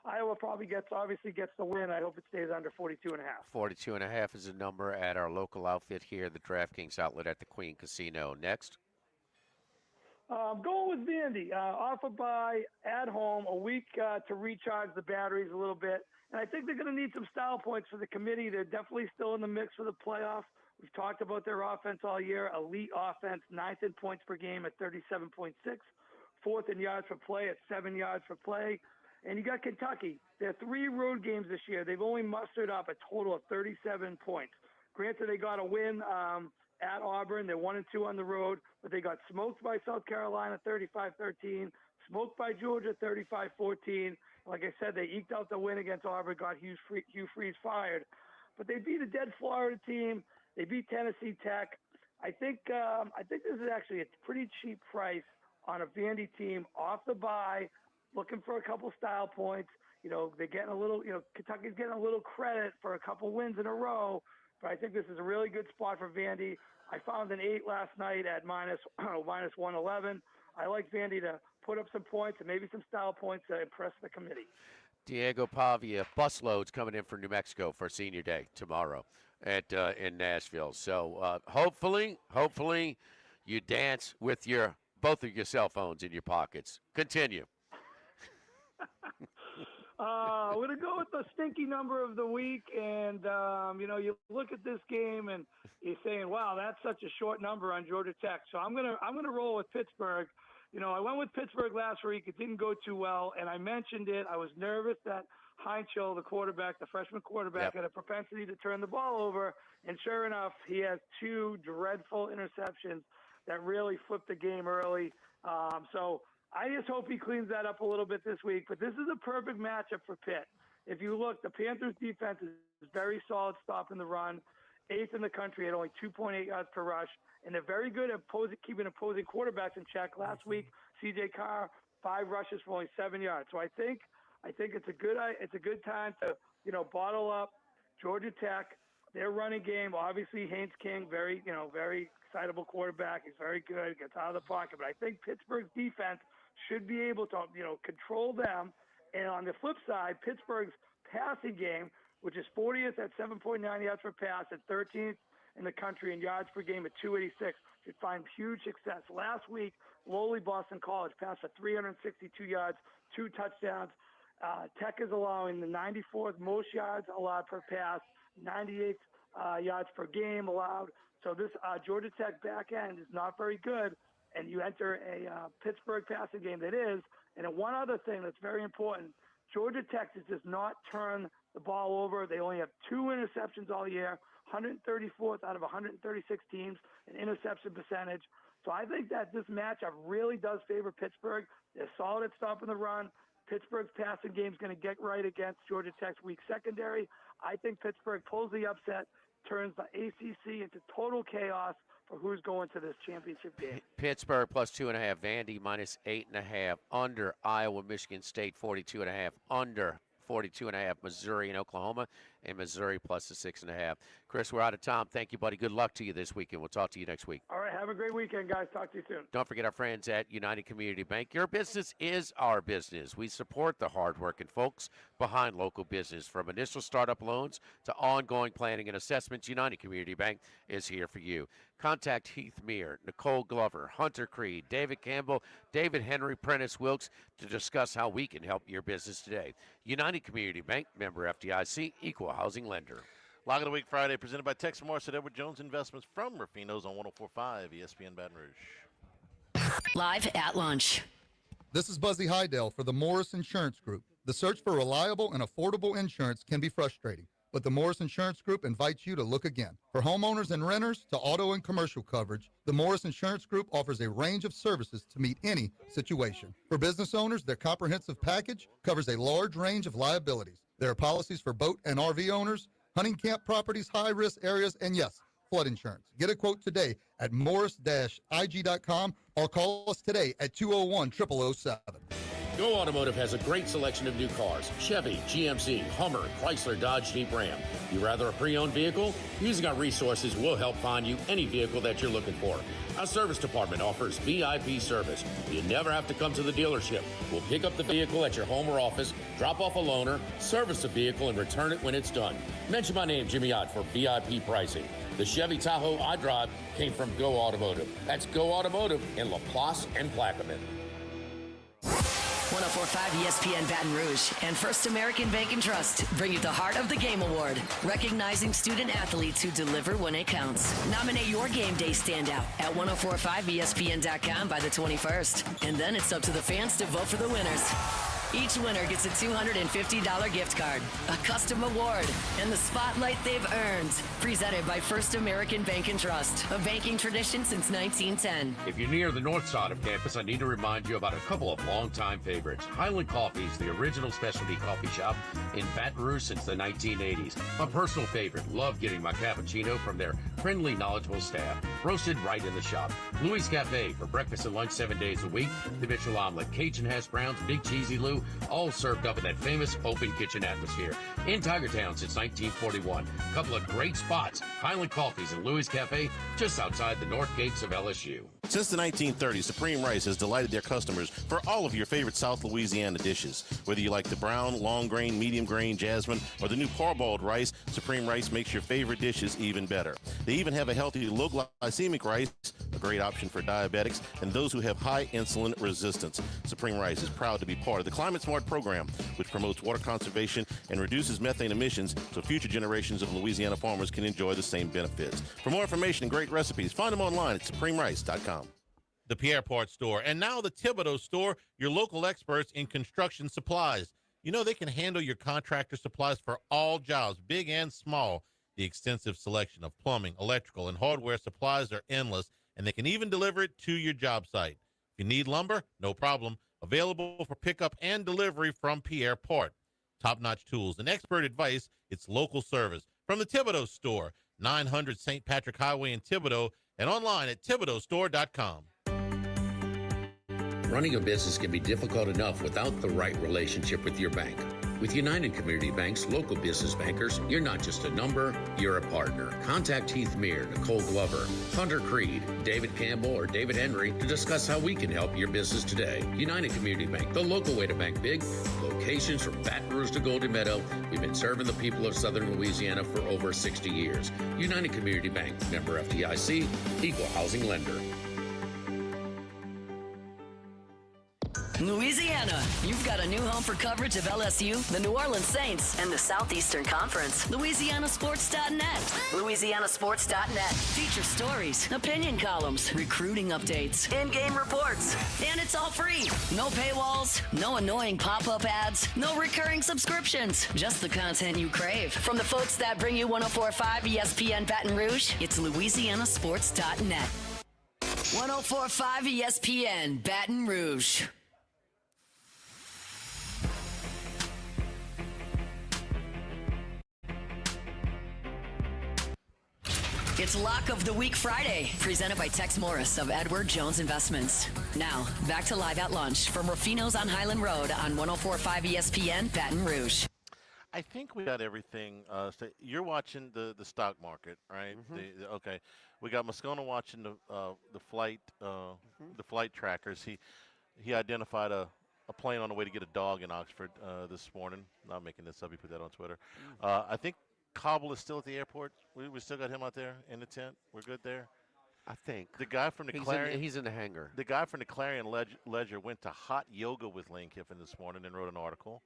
Iowa probably gets the win. I hope it stays under 42.5. 42.5 is a number at our local outfit here, the DraftKings outlet at the Queen Casino. Next. I'm going with Vandy. Off a bye, at home, a week to recharge the batteries a little bit. And I think they're going to need some style points for the committee. They're definitely still in the mix for the playoffs. We've talked about their offense all year. Elite offense, 9th in points per game at 37.6. 4th in yards per play at 7 yards per play. And you got Kentucky. Their 3 road games this year, they've only mustered up a total of 37 points. Granted, they got a win at Auburn. They're 1-2 on the road, but they got smoked by South Carolina 35-13, smoked by Georgia 35-14. Like I said, they eked out the win against Auburn, got Hugh Freeze fired. But they beat a dead Florida team. They beat Tennessee Tech. I think this is actually a pretty cheap price on a Vandy team off the bye, looking for a couple style points. They're getting a little, Kentucky's getting a little credit for a couple wins in a row. But I think this is a really good spot for Vandy. I found an 8 last night at minus 111. I like Vandy to put up some points and maybe some style points to impress the committee. Diego Pavia, busloads coming in from New Mexico for Senior Day tomorrow in Nashville. So hopefully you dance with both of your cell phones in your pockets. Continue. I'm going to go with the stinky number of the week, and you look at this game and you're saying, "Wow, that's such a short number on Georgia Tech." So I'm gonna roll with Pittsburgh. I went with Pittsburgh last week. It didn't go too well, and I mentioned it. I was nervous that Heinzel, the quarterback, the freshman quarterback, had a propensity to turn the ball over, and sure enough, he has 2 dreadful interceptions that really flipped the game early. So I just hope he cleans that up a little bit this week. But this is a perfect matchup for Pitt. If you look, the Panthers' defense is very solid stopping the run, 8th in the country at only 2.8 yards per rush, and they're very good at keeping opposing quarterbacks in check. Last week, C.J. Carr, 5 rushes for only 7 yards. So I think it's a good time to bottle up Georgia Tech. Their running game, obviously Haynes King, very excitable quarterback. He's very good, gets out of the pocket. But I think Pittsburgh's defense should be able to control them. And on the flip side, Pittsburgh's passing game, which is 40th at 7.9 yards per pass and 13th in the country in yards per game at 286, should find huge success. Last week, lowly Boston College passed for 362 yards, 2 touchdowns. Tech is allowing the 94th most yards allowed per pass, 98th yards per game allowed. So this Georgia Tech back end is not very good, and you enter a Pittsburgh passing game that is. And then one other thing that's very important, Georgia Tech does not turn the ball over. They only have 2 interceptions all year, 134th out of 136 teams in interception percentage. So I think that this matchup really does favor Pittsburgh. They're solid at stopping the run. Pittsburgh's passing game is going to get right against Georgia Tech's weak secondary. I think Pittsburgh pulls the upset, turns the ACC into total chaos for who's going to this championship game. Pittsburgh plus 2.5, Vandy minus 8.5, under Iowa, Michigan State 42.5, under 42.5, Missouri and Oklahoma, and Missouri plus the 6.5. Chris, we're out of time. Thank you, buddy. Good luck to you this weekend. We'll talk to you next week. All right, have a great weekend, guys. Talk to you soon. Don't forget our friends at United Community Bank. Your business is our business. We support the hardworking folks behind local business. From initial startup loans to ongoing planning and assessments, United Community Bank is here for you. Contact Heath Meir, Nicole Glover, Hunter Creed, David Campbell, David Henry, Prentice Wilkes to discuss how we can help your business today. United Community Bank, member FDIC, equal housing lender. Lock of the Week Friday presented by Tex Morris at Edward Jones Investments from Ruffino's on 104.5 ESPN Baton Rouge. Live at lunch. This is Buzzy Hydell for the Morris Insurance Group. The search for reliable and affordable insurance can be frustrating, but the Morris Insurance Group invites you to look again. For homeowners and renters to auto and commercial coverage, the Morris Insurance Group offers a range of services to meet any situation. For business owners, their comprehensive package covers a large range of liabilities. There are policies for boat and RV owners, hunting camp properties, high-risk areas, and yes, flood insurance. Get a quote today at morris-ig.com or call us today at 201-0007. Go Automotive has a great selection of new cars: Chevy, GMC, Hummer, Chrysler, Dodge, Jeep, Ram. You rather a pre-owned vehicle? Using our resources, we'll help find you any vehicle that you're looking for. Our service department offers VIP service. You never have to come to the dealership. We'll pick up the vehicle at your home or office, drop off a loaner, service the vehicle, and return it when it's done. Mention my name, Jimmy Ott, for VIP pricing. The Chevy Tahoe I drive came from Go Automotive. That's Go Automotive in LaPlace and Plaquemine. 104.5 ESPN Baton Rouge and First American Bank and Trust bring you the Heart of the Game Award, recognizing student athletes who deliver when it counts. Nominate your game day standout at 1045ESPN.com by the 21st. And then it's up to the fans to vote for the winners. Each winner gets a $250 gift card, a custom award, and the spotlight they've earned. Presented by First American Bank and Trust, a banking tradition since 1910. If you're near the north side of campus, I need to remind you about a couple of longtime favorites. Highland Coffee's the original specialty coffee shop in Baton Rouge since the 1980s. My personal favorite, love getting my cappuccino from their friendly, knowledgeable staff, roasted right in the shop. Louis Cafe for breakfast and lunch 7 days a week. The Mitchell Omelet, Cajun hash browns, Big Cheesy Lou, all served up in that famous open kitchen atmosphere. In Tigertown since 1941. A couple of great spots, Highland Coffees and Louis Cafe, just outside the north gates of LSU. Since the 1930s, Supreme Rice has delighted their customers for all of your favorite South Louisiana dishes. Whether you like the brown, long grain, medium grain, jasmine, or the new parboiled rice, Supreme Rice makes your favorite dishes even better. They even have a healthy, low glycemic rice, a great option for diabetics and those who have high insulin resistance. Supreme Rice is proud to be part of the Climate Smart program, which promotes water conservation and reduces methane emissions so future generations of Louisiana farmers can enjoy the same benefits. For more information and great recipes, find them online at supremerice.com. The Pierre Part Store, and now the Thibodeau Store, your local experts in construction supplies. You know they can handle your contractor supplies for all jobs, big and small. The extensive selection of plumbing, electrical, and hardware supplies are endless, and they can even deliver it to your job site. If you need lumber, no problem. Available for pickup and delivery from Pierre Part. Top-notch tools and expert advice, it's local service. From the Thibodeau Store, 900 St. Patrick Highway in Thibodeau, and online at thibodeaustore.com. Running a business can be difficult enough without the right relationship with your bank. With United Community Bank's local business bankers, you're not just a number, you're a partner. Contact Heath Meir, Nicole Glover, Hunter Creed, David Campbell, or David Henry to discuss how we can help your business today. United Community Bank, the local way to bank big. Locations from Baton Rouge to Golden Meadow. We've been serving the people of Southern Louisiana for over 60 years. United Community Bank, member FDIC, equal housing lender. Louisiana, you've got a new home for coverage of LSU, the New Orleans Saints, and the Southeastern Conference. LouisianaSports.net. LouisianaSports.net. Feature stories, opinion columns, recruiting updates, in-game reports. And it's all free. No paywalls, no annoying pop-up ads, no recurring subscriptions. Just the content you crave. From the folks that bring you 104.5 ESPN Baton Rouge, it's LouisianaSports.net. 104.5 ESPN Baton Rouge. It's Lock of the Week Friday, presented by Tex Morris of Edward Jones Investments. Now, back to Live at Lunch from Ruffino's on Highland Road on 104.5 ESPN Baton Rouge. I think we got everything. You're watching the stock market, right? Okay, we got Moscona watching the flight trackers. He identified a plane on the way to get a dog in Oxford this morning. Not making this up. He put that on Twitter. I think Cobble is still at the airport. We still got him out there in the tent. We're good there. I think the guy from the Clarion. He's in the hangar. The guy from the Clarion Ledger went to hot yoga with Lane Kiffin this morning and wrote an article.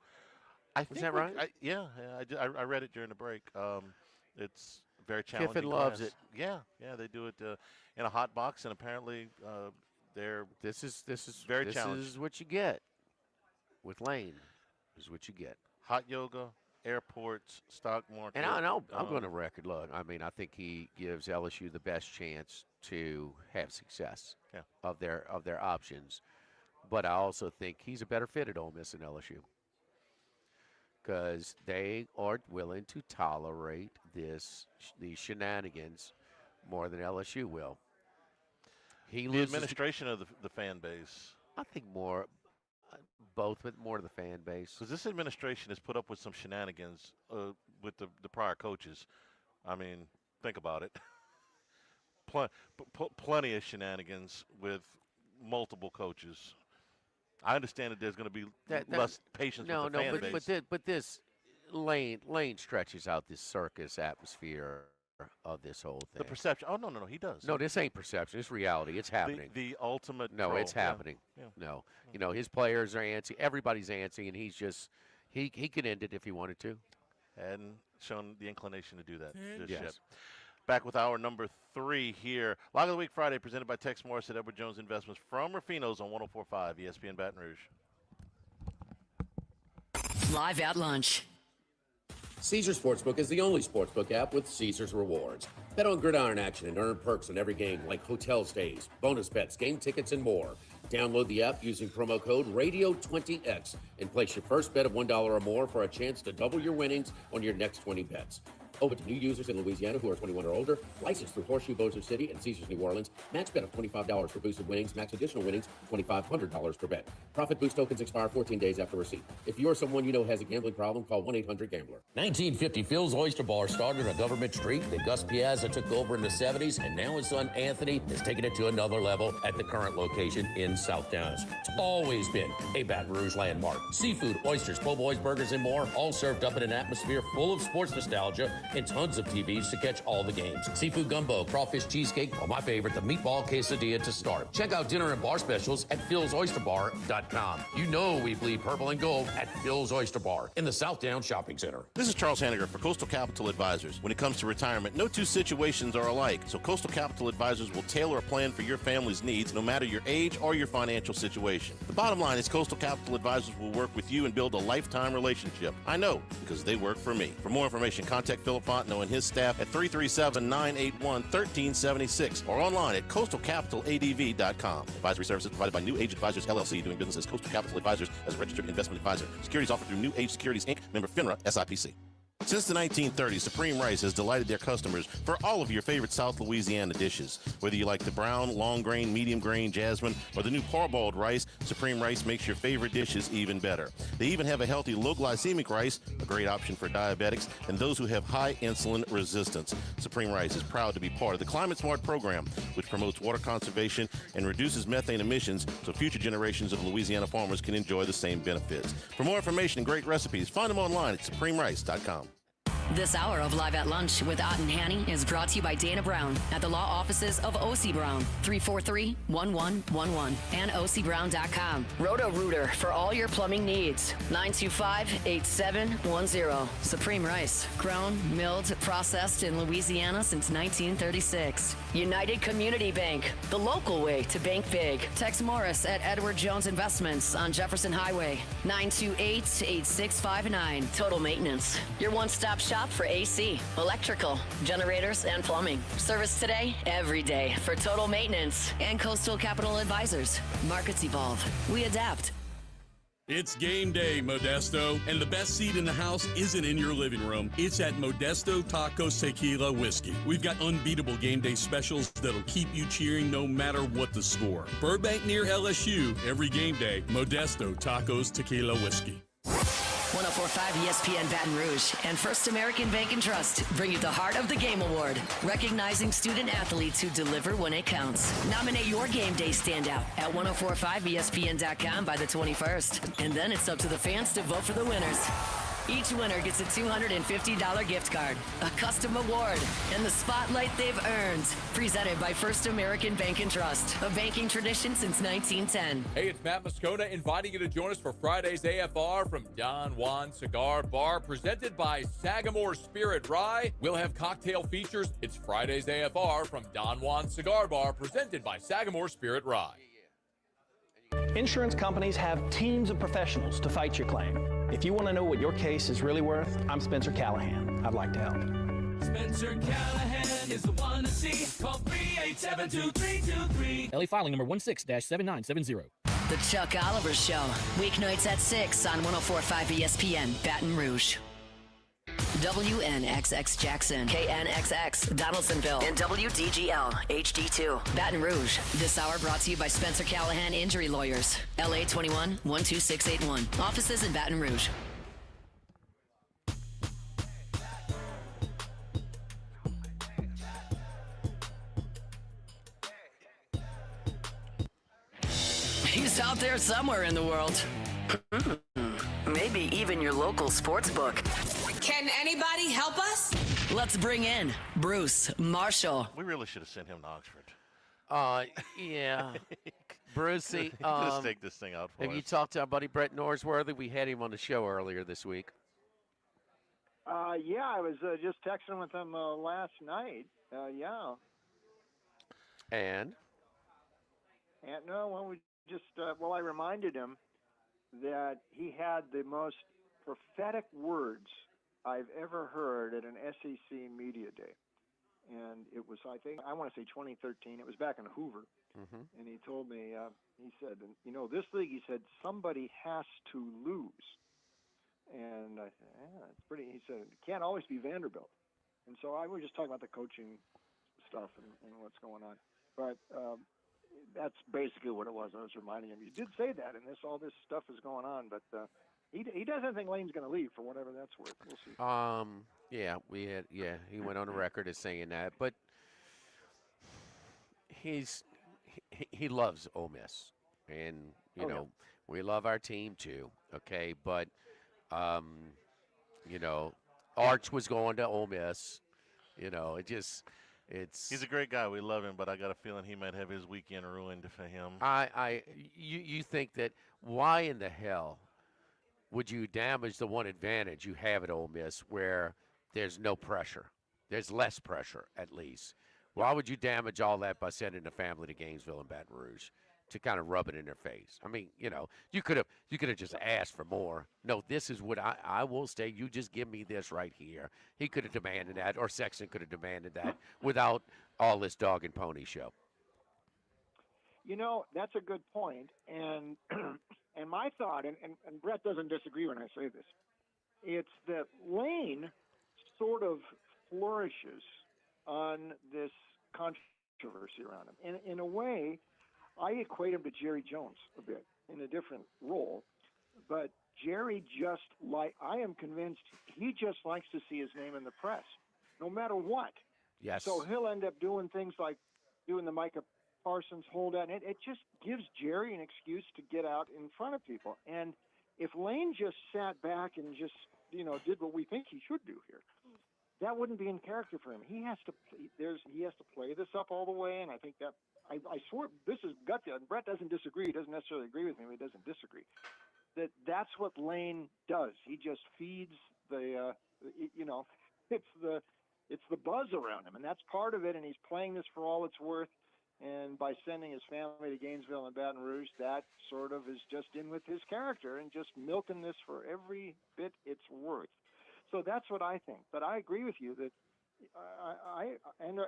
Is that right? I read it during the break. It's very challenging. Kiffin loves it. Yeah, they do it in a hot box, and apparently This is very this challenging. is what you get with Lane. This is what you get. Hot yoga, airports, stock market. And I'm going to record look. I mean, I think he gives LSU the best chance to have success of their options. But I also think he's a better fit at Ole Miss than LSU, because they are willing to tolerate these shenanigans more than LSU will. The administration of the fan base. I think more. Both, but more to the fan base. Because this administration has put up with some shenanigans with the prior coaches. I mean, think about it. Plenty of shenanigans with multiple coaches. I understand that there's going to be less patience with the fan base. But this Lane stretches out this circus atmosphere of this whole thing. The perception. Oh, no, he does. No, this ain't perception. It's reality. It's happening. The ultimate No, troll. it's happening. Yeah. No. You know, his players are antsy. Everybody's antsy, and he's just he could end it if he wanted to. Hadn't shown the inclination to do that just Yes. yet. Back with our number 3 here. Lock of the Week Friday, presented by Tex Morris at Edward Jones Investments from Ruffino's on 104.5 ESPN Baton Rouge. Live at Lunch. Caesars Sportsbook is the only sportsbook app with Caesars Rewards. Bet on gridiron action and earn perks in every game like hotel stays, bonus bets, game tickets, and more. Download the app using promo code RADIO20X and place your first bet of $1 or more for a chance to double your winnings on your next 20 bets. Open to new users in Louisiana who are 21 or older. Licensed through Horseshoe Bossier City and Caesars New Orleans. Match bet of $25 for boosted winnings. Max additional winnings, $2,500 per bet. Profit boost tokens expire 14 days after receipt. If you or someone you know has a gambling problem, call 1-800-GAMBLER. 1950, Phil's Oyster Bar started on Government Street. Then Gus Piazza took over in the 70s, and now his son Anthony has taken it to another level at the current location in South Downs. It's always been a Baton Rouge landmark. Seafood, oysters, po' boys, burgers, and more, all served up in an atmosphere full of sports nostalgia and tons of TVs to catch all the games. Seafood gumbo, crawfish cheesecake, or my favorite, the meatball quesadilla to start. Check out dinner and bar specials at philsoysterbar.com. You know we bleed purple and gold at Phil's Oyster Bar in the South Downs Shopping Center. This is Charles Hanniger for Coastal Capital Advisors. When it comes to retirement, no two situations are alike, so Coastal Capital Advisors will tailor a plan for your family's needs no matter your age or your financial situation. The bottom line is Coastal Capital Advisors will work with you and build a lifetime relationship. I know, because they work for me. For more information, contact Philip Fontenot and his staff at 337-981-1376 or online at coastalcapitaladv.com. Advisory services provided by New Age Advisors, LLC, doing business as Coastal Capital Advisors as a registered investment advisor. Securities offered through New Age Securities, Inc., member FINRA, SIPC. Since the 1930s, Supreme Rice has delighted their customers for all of your favorite South Louisiana dishes. Whether you like the brown, long grain, medium grain, jasmine, or the new parboiled rice, Supreme Rice makes your favorite dishes even better. They even have a healthy low glycemic rice, a great option for diabetics and those who have high insulin resistance. Supreme Rice is proud to be part of the Climate Smart program, which promotes water conservation and reduces methane emissions so future generations of Louisiana farmers can enjoy the same benefits. For more information and great recipes, find them online at supremerice.com. This hour of Live at Lunch with Ott and Hanny is brought to you by Dana Brown at the law offices of O.C. Brown, 343-1111 and ocbrown.com. Roto-Rooter for all your plumbing needs, 925-8710. Supreme Rice, grown, milled, processed in Louisiana since 1936. United Community Bank, the local way to bank big. Tex Morris at Edward Jones Investments on Jefferson Highway, 928-8659. Total Maintenance, your one-stop shop for AC, electrical, generators, and plumbing. Service today, every day for Total Maintenance and Coastal Capital Advisors. Markets evolve. We adapt. It's game day, Modesto, and the best seat in the house isn't in your living room. It's at Modesto Tacos Tequila Whiskey. We've got unbeatable game day specials that'll keep you cheering no matter what the score. Burbank near LSU, every game day, Modesto Tacos Tequila Whiskey. 104.5 ESPN Baton Rouge and First American Bank and Trust bring you the Heart of the Game Award, recognizing student athletes who deliver when it counts. Nominate your game day standout at 1045ESPN.com by the 21st. And then it's up to the fans to vote for the winners. Each winner gets a $250 gift card, a custom award, and the spotlight they've earned. Presented by First American Bank and Trust, a banking tradition since 1910. Hey, it's Matt Moscona inviting you to join us for Friday's AFR from Don Juan Cigar Bar, presented by Sagamore Spirit Rye. We'll have cocktail features. It's Friday's AFR from Don Juan Cigar Bar, presented by Sagamore Spirit Rye. Insurance companies have teams of professionals to fight your claim. If you want to know what your case is really worth, I'm Spencer Callahan. I'd like to help. Spencer Callahan is the one to see. Call 387-2323. LA filing number 16-7970. The Chuck Oliver Show, weeknights at 6 on 104.5 ESPN, Baton Rouge. WNXX Jackson, KNXX Donaldsonville, and WDGL HD2 Baton Rouge. This hour brought to you by Spencer Callahan Injury Lawyers, LA 21-12681. Offices in Baton Rouge. He's out there somewhere in the world. Maybe even your local sports book. Can anybody help us? Let's bring in Bruce Marshall. We really should have sent him to Oxford. Yeah. Brucey, He could stake this thing out for have us. you talked to our buddy Brett Norsworthy? We had him on the show earlier this week. Yeah, I was just texting with him last night. Yeah. And no, well, we just I reminded him that he had the most prophetic words I've ever heard at an SEC Media Day. And it was, I want to say 2013. It was back in Hoover. Mm-hmm. And he told me, he said, this league, he said, somebody has to lose. And I said, it's pretty, he said, it can't always be Vanderbilt. And so we were just talking about the coaching stuff and what's going on. But that's basically what it was. I was reminding him, you did say that, and all this stuff is going on, but he doesn't think Lane's going to leave for whatever that's worth. We'll see. He went on the record as saying that, but he loves Ole Miss, and we love our team too. Okay, but Arch was going to Ole Miss. He's a great guy. We love him, but I got a feeling he might have his weekend ruined for him. You think that? Why in the hell would you damage the one advantage you have at Ole Miss, where there's no pressure? There's less pressure, at least. Why would you damage all that by sending the family to Gainesville and Baton Rouge to kind of rub it in their face? I mean, you could have just asked for more. No, this is what I will stay. You just give me this right here. He could have demanded that, or Sexton could have demanded that without all this dog and pony show. That's a good point. And and my thought, and Brett doesn't disagree when I say this, it's that Lane sort of flourishes on this controversy around him. In a way, I equate him to Jerry Jones a bit in a different role, but Jerry I am convinced he just likes to see his name in the press, no matter what. Yes. So he'll end up doing things like doing the Micah Parsons holdout, and it just gives Jerry an excuse to get out in front of people. And if Lane just sat back and just, did what we think he should do here, that wouldn't be in character for him. He has to play this up all the way, and I think that I swear this is gut. And Brett doesn't disagree. He doesn't necessarily agree with me, but he doesn't disagree. That's what Lane does. He just feeds the it's the buzz around him, and that's part of it. And he's playing this for all it's worth. And by sending his family to Gainesville and Baton Rouge, that sort of is just in with his character and just milking this for every bit it's worth. So that's what I think. But I agree with you that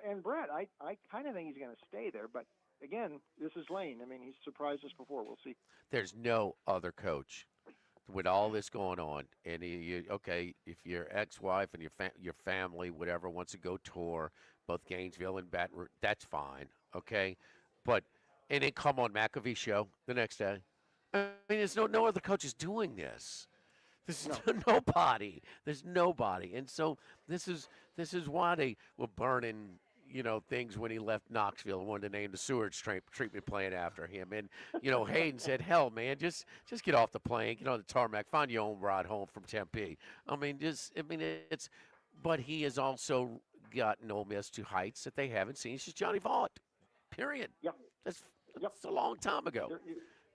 and Brett, I kind of think he's going to stay there. But again, this is Lane. I mean, he's surprised us before. We'll see. There's no other coach with all this going on. And if your ex-wife and your family, whatever, wants to go tour both Gainesville and Baton Rouge, that's fine. Okay, and then come on McAfee show the next day. I mean, there's no other coaches doing this. There's nobody. There's nobody, and so this is why they were burning things when he left Knoxville and wanted to name the sewage treatment plant after him. And Hayden said, "Hell, man, just get off the plane, get on the tarmac, find your own ride home from Tempe." It's. But he has also gotten Ole Miss to heights that they haven't seen since Johnny Vaught. Period. Yep. That's a long time ago.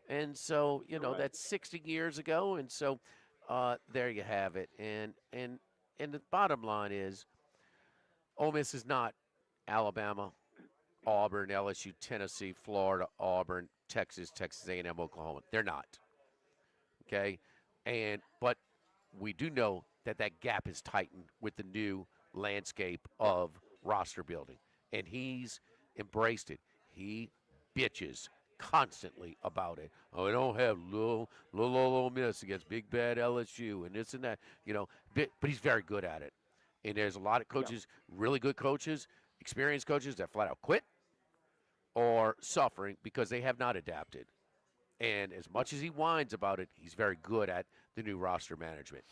And so, that's 60 years ago. And so there you have it. And the bottom line is Ole Miss is not Alabama, Auburn, LSU, Tennessee, Florida, Auburn, Texas A&M, Oklahoma. They're not. Okay? But we do know that gap is tightened with the new landscape of roster building. And he's embraced it. He bitches constantly about it. Oh, we don't have little Ole Miss against big bad LSU and this and that, but he's very good at it. And there's a lot of coaches, really good coaches, experienced coaches that flat out quit or suffering because they have not adapted. And as much as he whines about it, he's very good at the new roster management.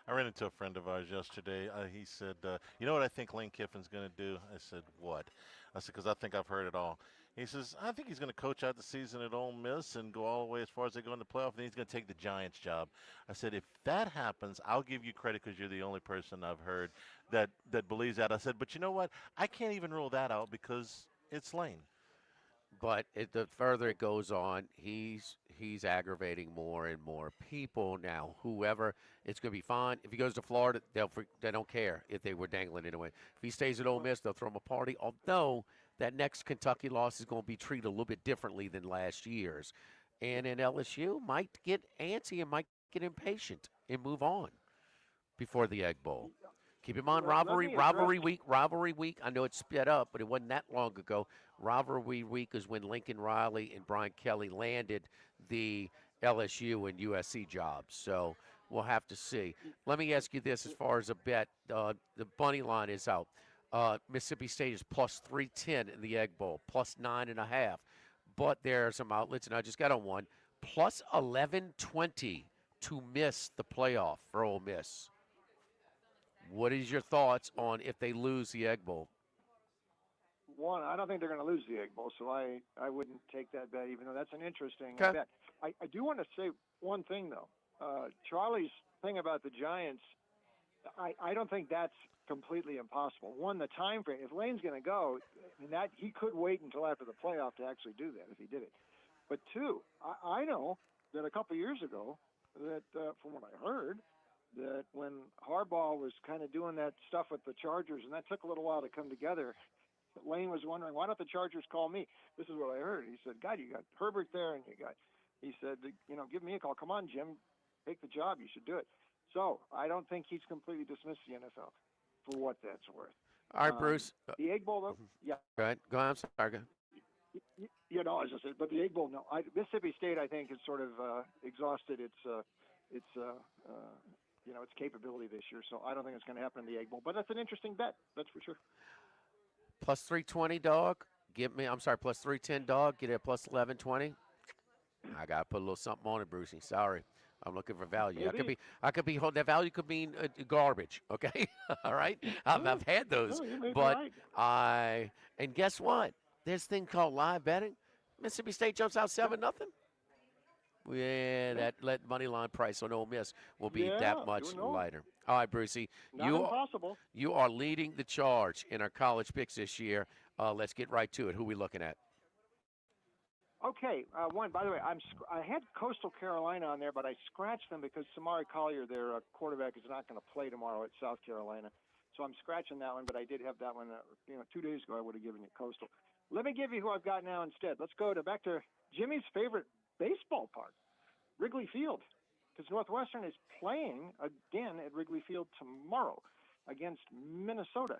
I ran into a friend of ours yesterday. He said, you know what I think Lane Kiffin's going to do? I said, what? I said, because I think I've heard it all. He says, I think he's going to coach out the season at Ole Miss and go all the way as far as they go in the playoff, and then he's going to take the Giants job. I said, if that happens, I'll give you credit because you're the only person I've heard that believes that. I said, but you know what? I can't even rule that out because it's Lane. But the further it goes on, he's aggravating more and more people now. Whoever, it's going to be fine. If he goes to Florida, they don't care if they were dangling it away. If he stays at Ole Miss, they'll throw him a party. Although that next Kentucky loss is going to be treated a little bit differently than last year's. And then LSU might get antsy and might get impatient and move on before the Egg Bowl. Keep in mind, rivalry week. I know it's sped up, but it wasn't that long ago. Rivalry week is when Lincoln Riley and Brian Kelly landed the LSU and USC jobs. So we'll have to see. Let me ask you this as far as a bet. The money line is out. Mississippi State is plus 310 in the Egg Bowl, plus 9.5. But there are some outlets, and I just got on one, plus 1120 to miss the playoff for Ole Miss. What is your thoughts on if they lose the Egg Bowl? One, I don't think they're going to lose the Egg Bowl, so I wouldn't take that bet, even though that's an interesting bet. I do want to say one thing, though. Charlie's thing about the Giants, I don't think that's completely impossible. One, the time frame. If Lane's going to go, that he could wait until after the playoff to actually do that if he did it. But two, I know that a couple years ago, that from what I heard, that when Harbaugh was kind of doing that stuff with the Chargers, and that took a little while to come together, Lane was wondering, why don't the Chargers call me? This is what I heard. He said, God, you got Herbert there, and he said, give me a call. Come on, Jim, take the job. You should do it. So I don't think he's completely dismissed the NFL for what that's worth. All right, Bruce. The Egg Bowl, though, yeah. Go ahead. Go on. I'm sorry. Go ahead. As I said, but the Egg Bowl, no. Mississippi State, I think, has sort of exhausted its capability this year. So I don't think it's going to happen in the Egg Bowl. But that's an interesting bet. That's for sure. Plus 320, dog. Plus 310, dog. Get it plus 1120. I got to put a little something on it, Brucey. Sorry. I'm looking for value. I could be that value could mean garbage. Okay. All right. I've had those, but and guess what? This thing called live betting. Mississippi State jumps out 7-0. Yeah, that money line price on Ole Miss will be Yeah, that much you know. lighter. All right, Brucey, Not impossible. you are leading the charge in our college picks this year. Let's get right to it. Who we looking at? Okay, one. By the way, I had Coastal Carolina on there, but I scratched them because Samari Collier, their quarterback, is not going to play tomorrow at South Carolina. So I'm scratching that one, but I did have that one. 2 days ago, I would have given you Coastal. Let me give you who I've got now instead. Let's go back to Jimmy's favorite baseball park, Wrigley Field, because Northwestern is playing again at Wrigley Field tomorrow against Minnesota,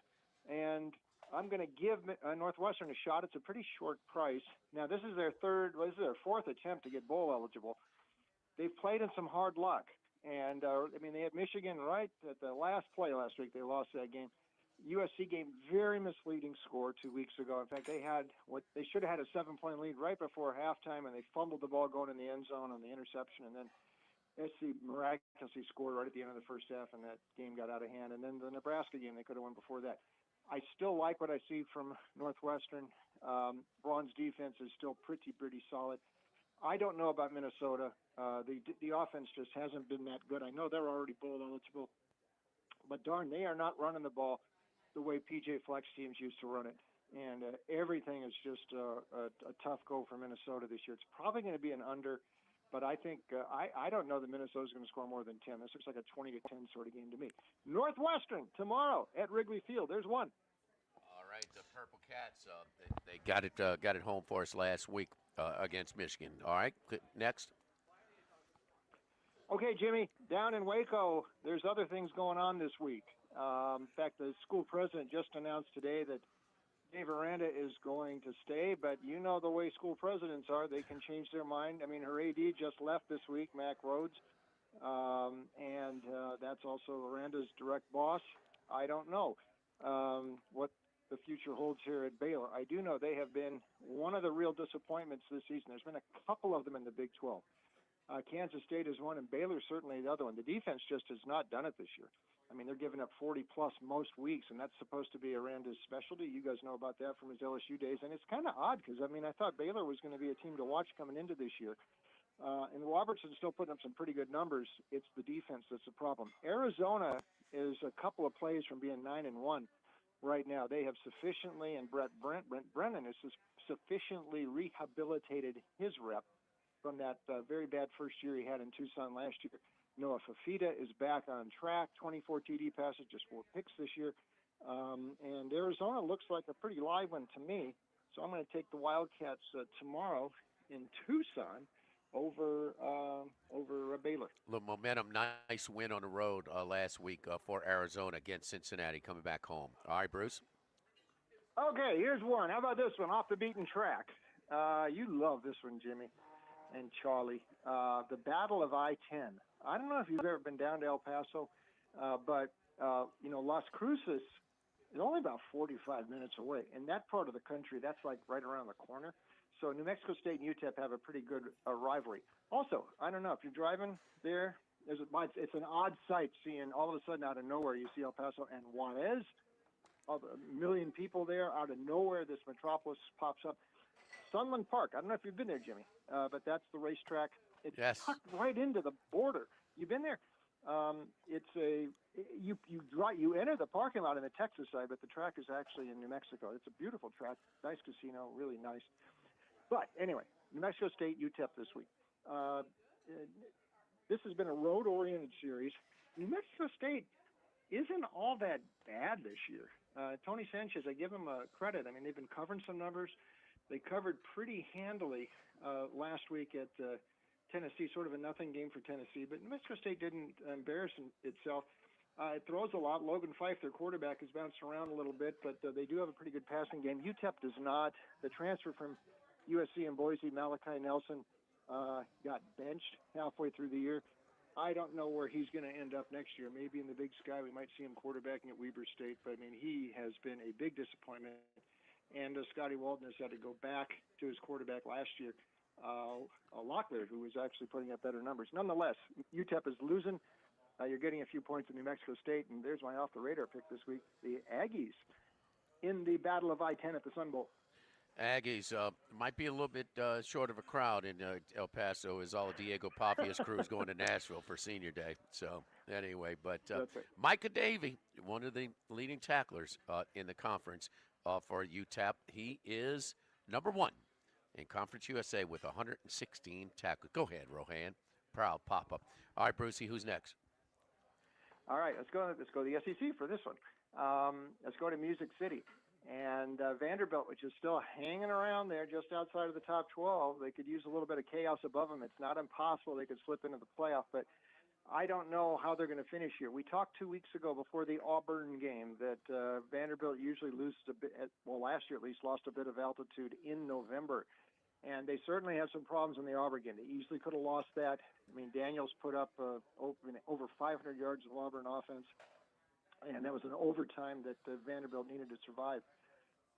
and I'm going to give Northwestern a shot. It's a pretty short price. Now, this is their fourth attempt to get bowl eligible. They've played in some hard luck. And, they had Michigan right at the last play last week. They lost that game. USC game, very misleading score 2 weeks ago. In fact, they should have had a 7-point lead right before halftime, and they fumbled the ball going in the end zone on the interception. And then SC miraculously scored right at the end of the first half, and that game got out of hand. And then the Nebraska game, they could have won before that. I still like what I see from Northwestern. Braun's defense is still pretty solid. I don't know about Minnesota. The offense just hasn't been that good. I know they're already bowl eligible, but darn, they are not running the ball the way PJ Flex teams used to run it. And everything is just a tough go for Minnesota this year. It's probably going to be an under, but I think I don't know that Minnesota's going to score more than 10. This looks like a 20-10 sort of game to me. Northwestern tomorrow at Wrigley Field. There's one. All right, the Purple Cats. They got it home for us last week against Michigan. All right, next. Okay, Jimmy, down in Waco, there's other things going on this week. In fact, the school president just announced today that Dave Aranda is going to stay, but you know the way school presidents are. They can change their mind. Her AD just left this week, Mac Rhodes, and that's also Aranda's direct boss. I don't know what the future holds here at Baylor. I do know they have been one of the real disappointments this season. There's been a couple of them in the Big 12. Kansas State is one, and Baylor certainly the other one. The defense just has not done it this year. They're giving up 40-plus most weeks, and that's supposed to be Aranda's specialty. You guys know about that from his LSU days, and it's kind of odd because, I thought Baylor was going to be a team to watch coming into this year. And Robertson's still putting up some pretty good numbers. It's the defense that's the problem. Arizona is a couple of plays from being 9-1 right now. They have sufficiently, and Brent Brennan has sufficiently rehabilitated his rep from that very bad first year he had in Tucson last year. Noah Fafita is back on track, 24 TD passes, just 4 picks this year. And Arizona looks like a pretty live one to me. So I'm going to take the Wildcats tomorrow in Tucson over Baylor. The momentum, nice win on the road last week for Arizona against Cincinnati, coming back home. All right, Bruce. Okay, here's one. How about this one, off the beaten track? You love this one, Jimmy and Charlie. The Battle of I-10. I don't know if you've ever been down to El Paso, but Las Cruces is only about 45 minutes away. In that part of the country, that's like right around the corner. So New Mexico State and UTEP have a pretty good rivalry. Also, I don't know, if you're driving there, it's an odd sight seeing all of a sudden out of nowhere you see El Paso and Juarez. A million people there. Out of nowhere, this metropolis pops up. Sunland Park. I don't know if you've been there, Jimmy, but that's the racetrack. It's tucked right into the border. You've been there. You enter the parking lot on the Texas side, but the track is actually in New Mexico. It's a beautiful track, nice casino, really nice. But anyway, New Mexico State, UTEP this week. This has been a road-oriented series. New Mexico State isn't all that bad this year. Tony Sanchez, I give him credit. They've been covering some numbers. They covered pretty handily last week at Tennessee, sort of a nothing game for Tennessee. But New Mexico State didn't embarrass itself. It throws a lot. Logan Fife, their quarterback, has bounced around a little bit, but they do have a pretty good passing game. UTEP does not. The transfer from USC and Boise, Malachi Nelson, got benched halfway through the year. I don't know where he's going to end up next year. Maybe in the Big Sky. We might see him quarterbacking at Weber State, but he has been a big disappointment. And Scotty Walden has had to go back to his quarterback last year, Locklear, who was actually putting up better numbers. Nonetheless, UTEP is losing. You're getting a few points in New Mexico State, and there's my off-the-radar pick this week, the Aggies in the Battle of I-10 at the Sun Bowl. Aggies might be a little bit short of a crowd in El Paso as all of Diego Papia's crew is going to Nashville for Senior Day. So anyway, but Micah Davey, one of the leading tacklers in the conference for UTEP, he is number 1 in Conference USA with 116 tackles. Go ahead, Rohan. Proud pop-up. All right, Brucey, who's next? All right, let's go to the SEC for this one. Let's go to Music City. And Vanderbilt, which is still hanging around there just outside of the top 12, they could use a little bit of chaos above them. It's not impossible they could slip into the playoff, but I don't know how they're going to finish here. We talked 2 weeks ago before the Auburn game that Vanderbilt usually loses a bit, well, last year at least, lost a bit of altitude in November. And they certainly had some problems in the Auburn game. They easily could have lost that. I mean, Daniels put up over 500 yards of Auburn offense, and that was an overtime that Vanderbilt needed to survive.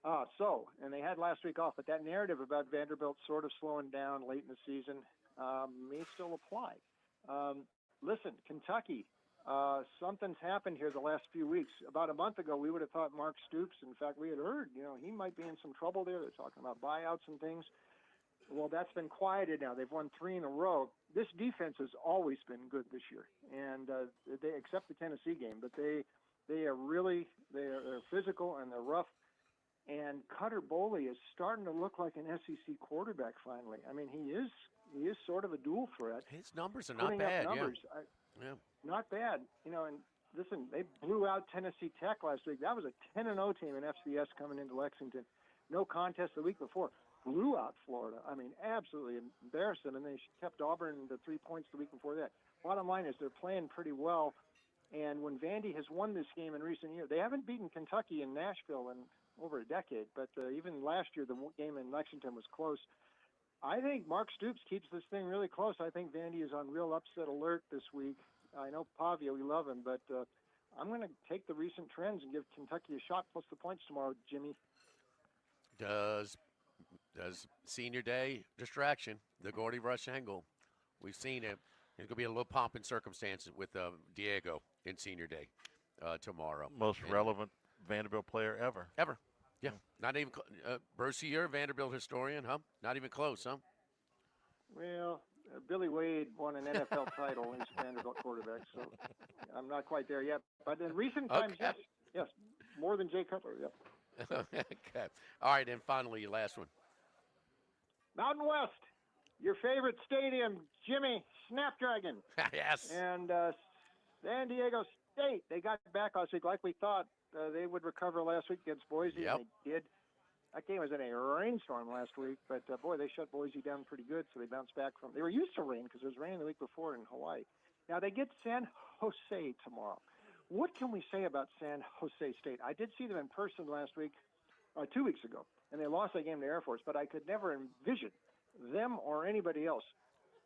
And they had last week off, but that narrative about Vanderbilt sort of slowing down late in the season may still apply. Listen, Kentucky, something's happened here the last few weeks. About a month ago, we would have thought Mark Stoops, in fact, we had heard, he might be in some trouble there. They're talking about buyouts and things. Well, that's been quieted now. They've won 3 in a row. This defense has always been good this year, and they except the Tennessee game, but they are really they're physical and they're rough. And Cutter Boley is starting to look like an SEC quarterback finally. I mean, he is sort of a dual threat. His numbers are not bad. Yeah. Not bad. And listen, they blew out Tennessee Tech last week. That was a 10-0 team in FCS coming into Lexington. No contest the week before. Blew out Florida. I mean, absolutely embarrassed them, and they kept Auburn to 3 points the week before that. Bottom line is they're playing pretty well. And when Vandy has won this game in recent years, they haven't beaten Kentucky in Nashville in over a decade, but even last year, the game in Lexington was close. I think Mark Stoops keeps this thing really close. I think Vandy is on real upset alert this week. I know Pavia, we love him, but I'm going to take the recent trends and give Kentucky a shot plus the points tomorrow, Jimmy. Does Senior Day distraction, the Gordy Rush angle. We've seen it. There's going to be a little pomp and circumstances with Diego in Senior Day tomorrow. Most relevant Vanderbilt player ever. Ever. Yeah. Not even Brucey, you're a Vanderbilt historian, huh? Not even close, huh? Well, Billy Wade won an NFL title. He's a Vanderbilt quarterback, so I'm not quite there yet. But in recent times, yes, more than Jay Cutler, yep. Okay. All right, and finally, your last one. Mountain West, your favorite stadium, Jimmy, Snapdragon. Yes. And San Diego State, they got back last week like we thought they would recover last week against Boise, and they did. That game was in a rainstorm last week, but boy, they shut Boise down pretty good, so they bounced back from. They were used to rain because it was raining the week before in Hawaii. Now they get San Jose tomorrow. What can we say about San Jose State? I did see them in person last week, 2 weeks ago, and they lost that game to Air Force, but I could never envision them or anybody else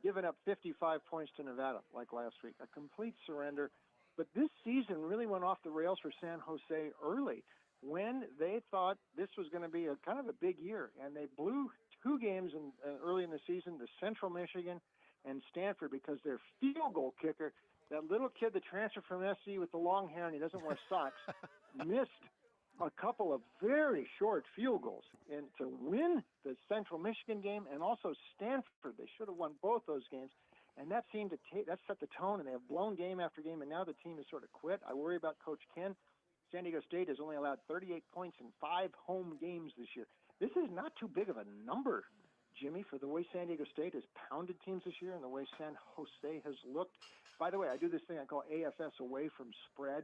giving up 55 points to Nevada like last week. A complete surrender. But this season really went off the rails for San Jose early when they thought this was going to be a kind of a big year, and they blew 2 games early in the season to Central Michigan and Stanford because their field goal kicker, that little kid that transferred from SC with the long hair and he doesn't wear socks, missed a couple of very short field goals and to win the Central Michigan game and also Stanford. They should have won both those games. And that seemed to that set the tone, and they have blown game after game, and now the team has sort of quit. I worry about Coach Ken. San Diego State has only allowed 38 points in 5 home games this year. This is not too big of a number, Jimmy, for the way San Diego State has pounded teams this year and the way San Jose has looked. By the way, I do this thing I call AFS away from spread.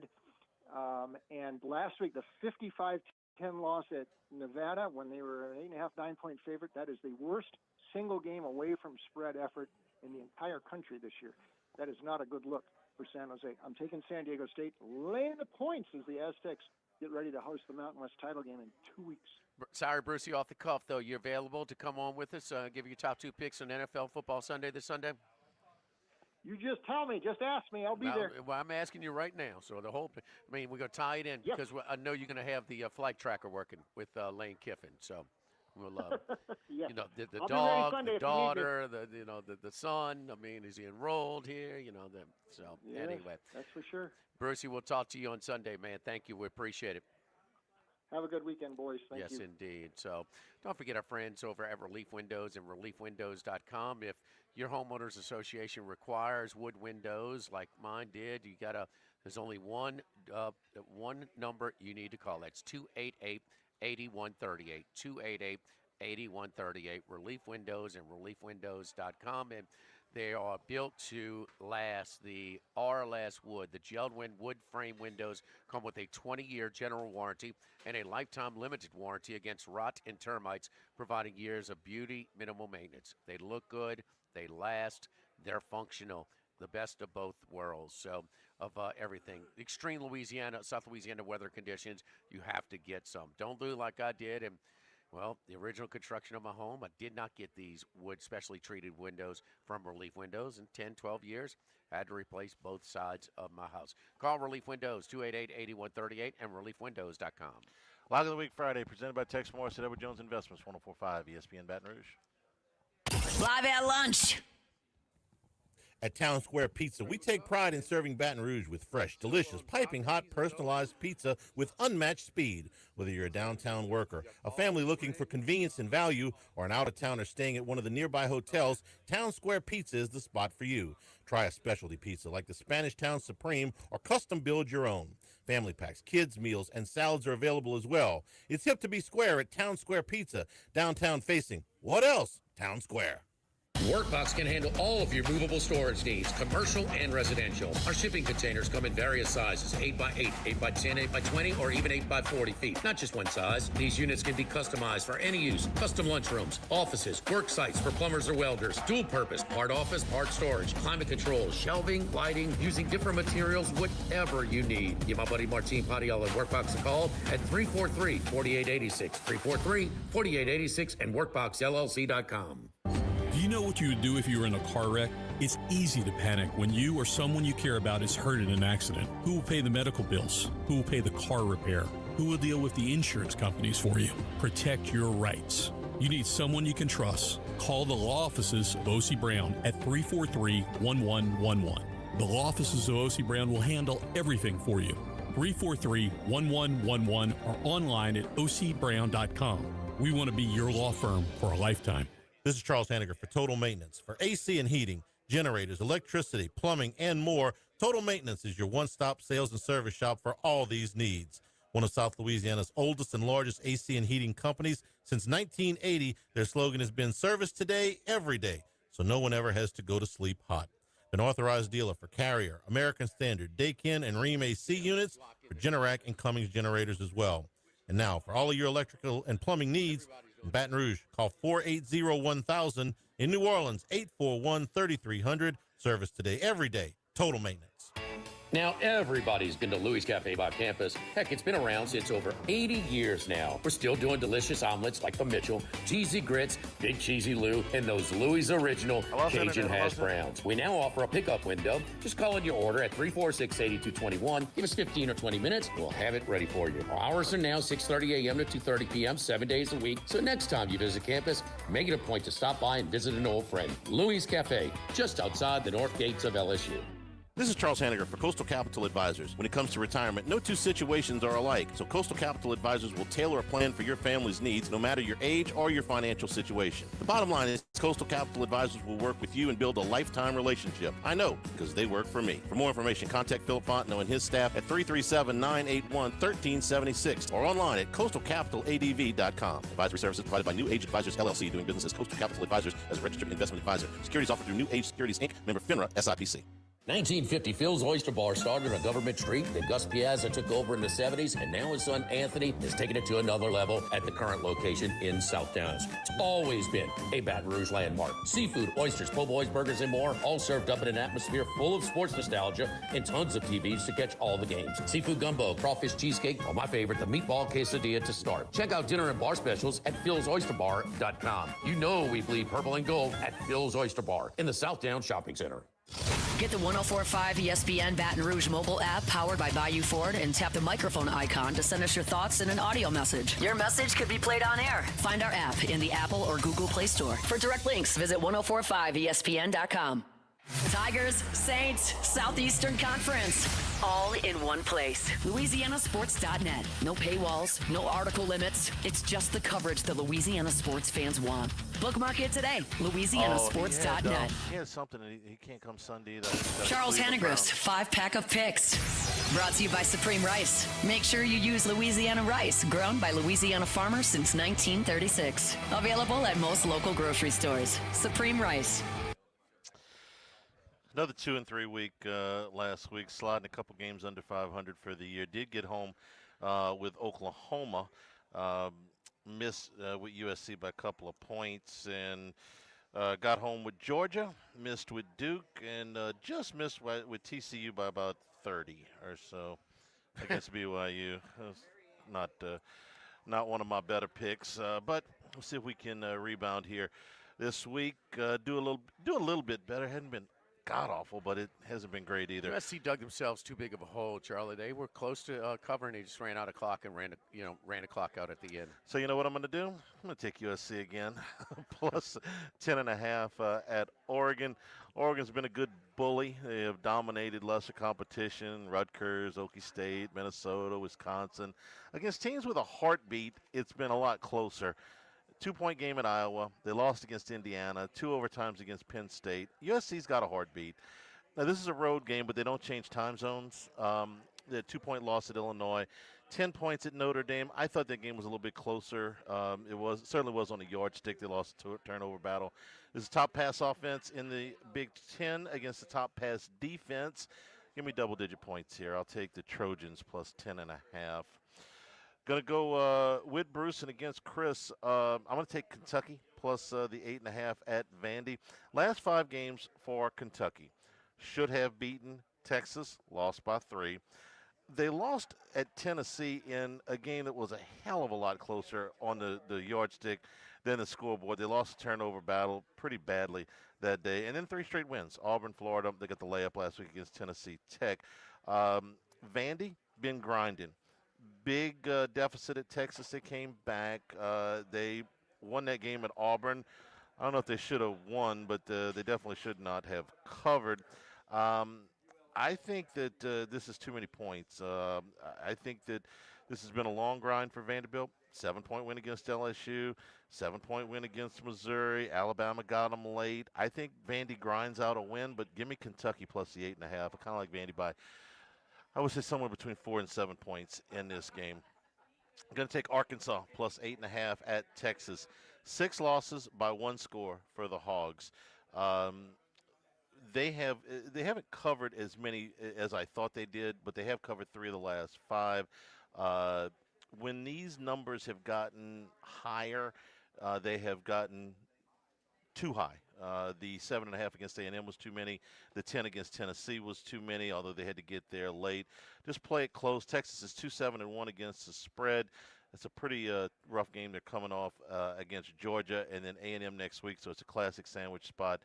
And last week, the 55-10 loss at Nevada when they were an 8.5, 9-point favorite, that is the worst single game away from spread effort in the entire country this year. That is not a good look for San Jose. I'm taking San Diego State, laying the points as the Aztecs get ready to host the Mountain West title game in 2 weeks. Sorry, Brucey, off the cuff, though. You're available to come on with us, give you your top 2 picks on NFL Football Sunday this Sunday? You just tell me. Just ask me. I'll be there. Well, I'm asking you right now. So the whole, I mean, we're going to tie it in because I know you're going to have the flight tracker working with Lane Kiffin. So we'll, yes. you know, the I'll dog, Sunday the daughter, the son. I mean, is he enrolled here? You know, so yes, anyway. That's for sure. Brucey, we'll talk to you on Sunday, man. Thank you. We appreciate it. Have a good weekend, boys. Thank you. Yes, indeed. So don't forget our friends over at Relief Windows and reliefwindows.com. If your homeowners association requires wood windows like mine did, there's only one number you need to call. That's 288-8138. 288-8138. Relief Windows and reliefwindows.com. And they are built to last. The RLS wood, the gelled-wind wood frame windows come with a 20-year general warranty and a lifetime limited warranty against rot and termites, providing years of beauty, minimal maintenance. They look good, they last, they're functional. The best of both worlds. So of everything. Extreme Louisiana, South Louisiana weather conditions, you have to get some. Don't do like I did. And, well, the original construction of my home, I did not get these wood specially treated windows from Relief Windows. In 10, 12 years, I had to replace both sides of my house. Call Relief Windows, 288-8138, and reliefwindows.com. Log of the Week Friday, presented by Tex Morris at Edward Jones Investments, 104.5 ESPN Baton Rouge. Live at lunch. At Town Square Pizza, we take pride in serving Baton Rouge with fresh, delicious, piping hot, personalized pizza with unmatched speed. Whether you're a downtown worker, a family looking for convenience and value, or an out-of-towner staying at one of the nearby hotels, Town Square Pizza is the spot for you. Try a specialty pizza like the Spanish Town Supreme or custom build your own. Family packs, kids' meals, and salads are available as well. It's hip to be square at Town Square Pizza, downtown facing. What else? Town Square. Workbox can handle all of your movable storage needs, commercial and residential. Our shipping containers come in various sizes, 8x8, 8x10, 8x20, or even 8x40 feet. Not just one size. These units can be customized for any use. Custom lunchrooms, offices, work sites for plumbers or welders, dual purpose, part office, part storage, climate control, shelving, lighting, using different materials, whatever you need. Give my buddy Martin Padial at Workbox a call at 343-4886, 343-4886, and workboxllc.com. Do you know what you would do if you were in a car wreck? It's easy to panic when you or someone you care about is hurt in an accident. Who will pay the medical bills? Who will pay the car repair? Who will deal with the insurance companies for you? Protect your rights. You need someone you can trust. Call the law offices of O.C. Brown at 343-1111. The law offices of O.C. Brown will handle everything for you. 343-1111 or online at ocbrown.com. We want to be your law firm for a lifetime. This is Charles Hanniger for Total Maintenance. For AC and heating, generators, electricity, plumbing, and more, Total Maintenance is your one-stop sales and service shop for all these needs. One of South Louisiana's oldest and largest AC and heating companies. Since 1980, their slogan has been service today, every day, so no one ever has to go to sleep hot. An authorized dealer for Carrier, American Standard, Daikin, and Rheem AC units, for Generac and Cummins generators as well. And now, for all of your electrical and plumbing needs, in Baton Rouge, call 480-1000. In New Orleans, 841-3300. Service today, every day. Total Maintenance. Now, everybody's been to Louis Cafe by campus. Heck, it's been around since over 80 years now. We're still doing delicious omelets like the Mitchell, cheesy grits, big cheesy Lou, and those Louis original Cajun hash browns. We now offer a pickup window. Just call in your order at 346-8221. Give us 15 or 20 minutes, and we'll have it ready for you. Our hours are now 6:30 a.m. to 2:30 p.m., 7 days a week. So next time you visit campus, make it a point to stop by and visit an old friend. Louis Cafe, just outside the north gates of LSU. This is Charles Hanniger for Coastal Capital Advisors. When it comes to retirement, no two situations are alike, so Coastal Capital Advisors will tailor a plan for your family's needs, no matter your age or your financial situation. The bottom line is Coastal Capital Advisors will work with you and build a lifetime relationship. I know, because they work for me. For more information, contact Philip Fontenot and his staff at 337-981-1376 or online at coastalcapitaladv.com. Advisory services provided by New Age Advisors, LLC, doing business as Coastal Capital Advisors as a registered investment advisor. Securities offered through New Age Securities, Inc., member FINRA, SIPC. 1950, Phil's Oyster Bar started on Government Street. Then Gus Piazza took over in the 70s, and now his son Anthony is taking it to another level at the current location in South Downs. It's always been a Baton Rouge landmark. Seafood, oysters, po' boys, burgers, and more, all served up in an atmosphere full of sports nostalgia and tons of TVs to catch all the games. Seafood gumbo, crawfish cheesecake, or my favorite, the meatball quesadilla to start. Check out dinner and bar specials at philsoysterbar.com. You know we bleed purple and gold at Phil's Oyster Bar in the South Downs Shopping Center. Get the 104.5 ESPN Baton Rouge mobile app powered by Bayou Ford and tap the microphone icon to send us your thoughts in an audio message. Your message could be played on air. Find our app in the Apple or Google Play Store. For direct links, visit 1045ESPN.com. Tigers, Saints, Southeastern Conference. All in one place. LouisianaSports.net. No paywalls, no article limits. It's just the coverage the Louisiana sports fans want. Bookmark it today. LouisianaSports.net. He had something. He can't come Sunday. Charles Hannegriff's 5-pack of picks. Brought to you by Supreme Rice. Make sure you use Louisiana rice, grown by Louisiana farmers since 1936. Available at most local grocery stores. Supreme Rice. Another 2-3 week last week, sliding a couple games under 500 for the year. Did get home with Oklahoma, missed with USC by a couple of points, and got home with Georgia, missed with Duke, and just missed with TCU by about 30 or so against BYU. Not one of my better picks, but we'll see if we can rebound here this week. Do a little bit better. Hadn't been god awful, but it hasn't been great either. USC dug themselves too big of a hole, Charlie. They were close to covering. They just ran out of clock and ran the clock out at the end. So you know what I'm going to do? I'm going to take USC again, plus 10.5 at Oregon. Oregon's been a good bully. They have dominated lesser competition: Rutgers, Okie State, Minnesota, Wisconsin. Against teams with a heartbeat, it's been a lot closer. 2-point game at Iowa. They lost against Indiana. 2 overtimes against Penn State. USC's got a heartbeat. Now, this is a road game, but they don't change time zones. The 2-point loss at Illinois. 10 points at Notre Dame. I thought that game was a little bit closer. It certainly was on a yardstick. They lost a turnover battle. This is top pass offense in the Big Ten against the top pass defense. Give me double-digit points here. I'll take the Trojans plus 10.5. Going to go with Bruce and against Chris. I'm going to take Kentucky plus the 8.5 at Vandy. Last 5 games for Kentucky. Should have beaten Texas, lost by 3. They lost at Tennessee in a game that was a hell of a lot closer on the yardstick than the scoreboard. They lost the turnover battle pretty badly that day. And then 3 straight wins. Auburn, Florida, they got the layup last week against Tennessee Tech. Vandy, been grinding. Big deficit at Texas. They came back. They won that game at Auburn. I don't know if they should have won, but they definitely should not have covered. I think that this is too many points. I think that this has been a long grind for Vanderbilt. 7-point win against LSU, 7-point win against Missouri. Alabama got them late. I think Vandy grinds out a win, but give me Kentucky plus the 8.5. I kind of like Vandy by, I would say, somewhere between 4 and 7 points in this game. I'm going to take Arkansas plus 8.5 at Texas. 6 losses by 1 score for the Hogs. They haven't covered as many as I thought they did, but they have covered 3 of the last 5. When these numbers have gotten higher, they have gotten too high. The 7.5 against A&M was too many. The 10 against Tennessee was too many, although they had to get there late. Just play it close. Texas is 2-7-1 against the spread. It's a pretty rough game. They're coming off against Georgia and then A&M next week, so it's a classic sandwich spot.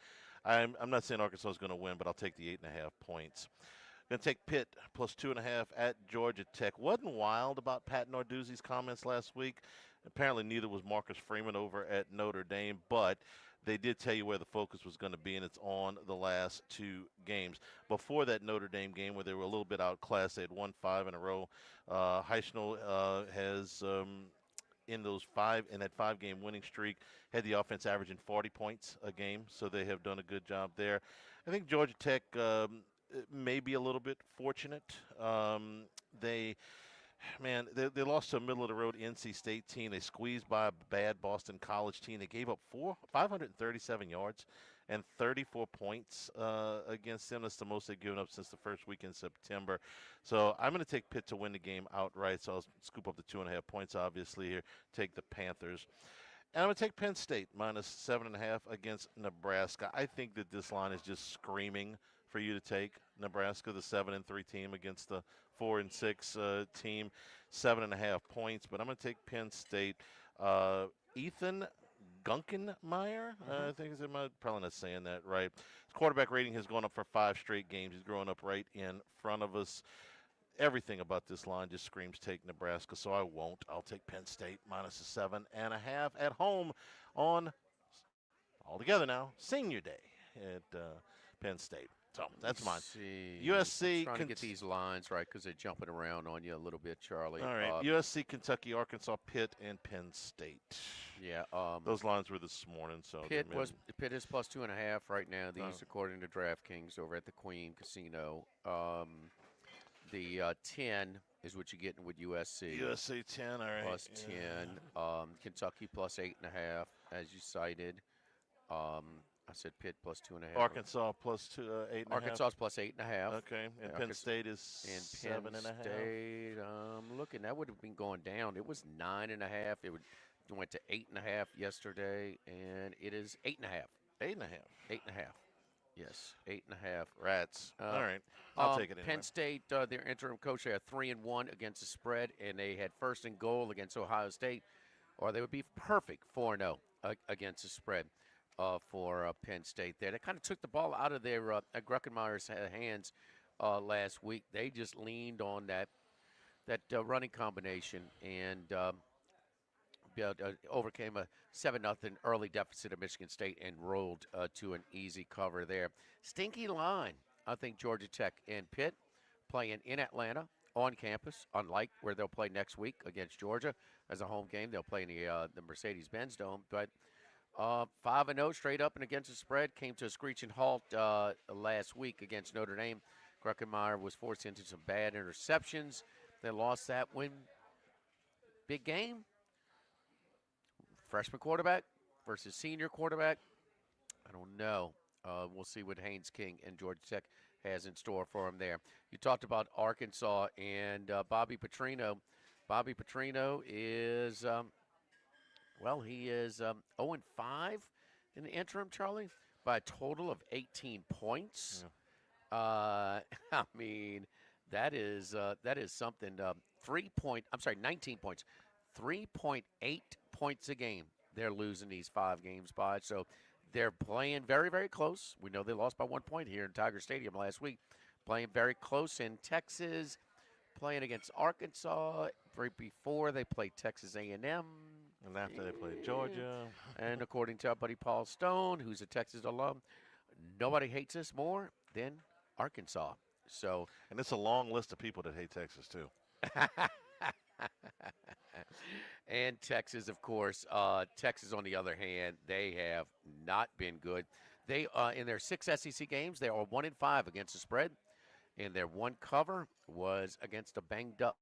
I'm not saying Arkansas is going to win, but I'll take the 8.5 points. Going to take Pitt plus 2.5 at Georgia Tech. Wasn't wild about Pat Narduzzi's comments last week. Apparently neither was Marcus Freeman over at Notre Dame, but they did tell you where the focus was going to be, and it's on the last 2 games. Before that Notre Dame game where they were a little bit outclassed, they had won 5 in a row. Heishnell has in that 5-game winning streak, had the offense averaging 40 points a game, so they have done a good job there. I think Georgia Tech may be a little bit fortunate. They lost to a middle-of-the-road NC State team. They squeezed by a bad Boston College team. They gave up 537 yards and 34 points against them. That's the most they've given up since the first week in September. So I'm going to take Pitt to win the game outright. So I'll scoop up the 2.5 points, obviously, here. Take the Panthers. And I'm going to take Penn State minus 7.5 against Nebraska. I think that this line is just screaming for you to take Nebraska, the 7-3 team against the 4-6 team, 7.5 points. But I'm going to take Penn State. Ethan Gunkenmeyer, I think I'm probably not saying that right. His quarterback rating has gone up for 5 straight games. He's growing up right in front of us. Everything about this line just screams take Nebraska, so I won't. I'll take Penn State minus a 7.5 at home on, altogether now, Senior Day at Penn State. So that's mine. See, USC. I'm trying to get these lines right because they're jumping around on you a little bit, Charlie. All right. USC, Kentucky, Arkansas, Pitt, and Penn State. Yeah. Those lines were this morning. So Pitt is plus 2.5 right now. These according to DraftKings over at the Queen Casino. The 10 is what you're getting with USC. USC 10, all right. Plus 10. Kentucky plus 8.5, as you cited. I said Pitt plus 2.5. Arkansas plus 8.5. Arkansas plus 8.5. Okay, and Penn State is 7.5. State, looking, that would have been going down. It was 9.5. It went to 8.5 yesterday, and it is 8.5. 8.5. 8.5. Yes, 8.5. Rats. All right, I'll take it anyway. Penn State, their interim coach, they are 3-1 against the spread, and they had first and goal against Ohio State, or they would be perfect 4-0 against the spread for Penn State. There, they kind of took the ball out of their Gruckenmeyer's hands last week. They just leaned on that running combination and overcame a 7-0 early deficit of Michigan State and rolled to an easy cover there. Stinky line, I think Georgia Tech and Pitt playing in Atlanta on campus, unlike where they'll play next week against Georgia as a home game. They'll play in the Mercedes-Benz Dome. But 5-0 straight up and against the spread, came to a screeching halt last week against Notre Dame. Gruckenmeyer was forced into some bad interceptions. They lost that one. Big game. Freshman quarterback versus senior quarterback. I don't know. We'll see what Haynes King and Georgia Tech has in store for him there. You talked about Arkansas and Bobby Petrino. Bobby Petrino is, he is 0-5 in the interim, Charlie, by a total of 18 points. Yeah. I mean, that is something. 19 points. 3.8 points a game they're losing these 5 games by. So they're playing very, very close. We know they lost by 1 point here in Tiger Stadium last week. Playing very close in Texas, playing against Arkansas. Right before they played Texas A&M. And after they played Georgia. And according to our buddy Paul Stone, who's a Texas alum, nobody hates us more than Arkansas. So, and it's a long list of people that hate Texas, too. And Texas, of course. Texas, on the other hand, they have not been good. They in their 6 SEC games, they are 1-5 against the spread, and their one cover was against a banged-up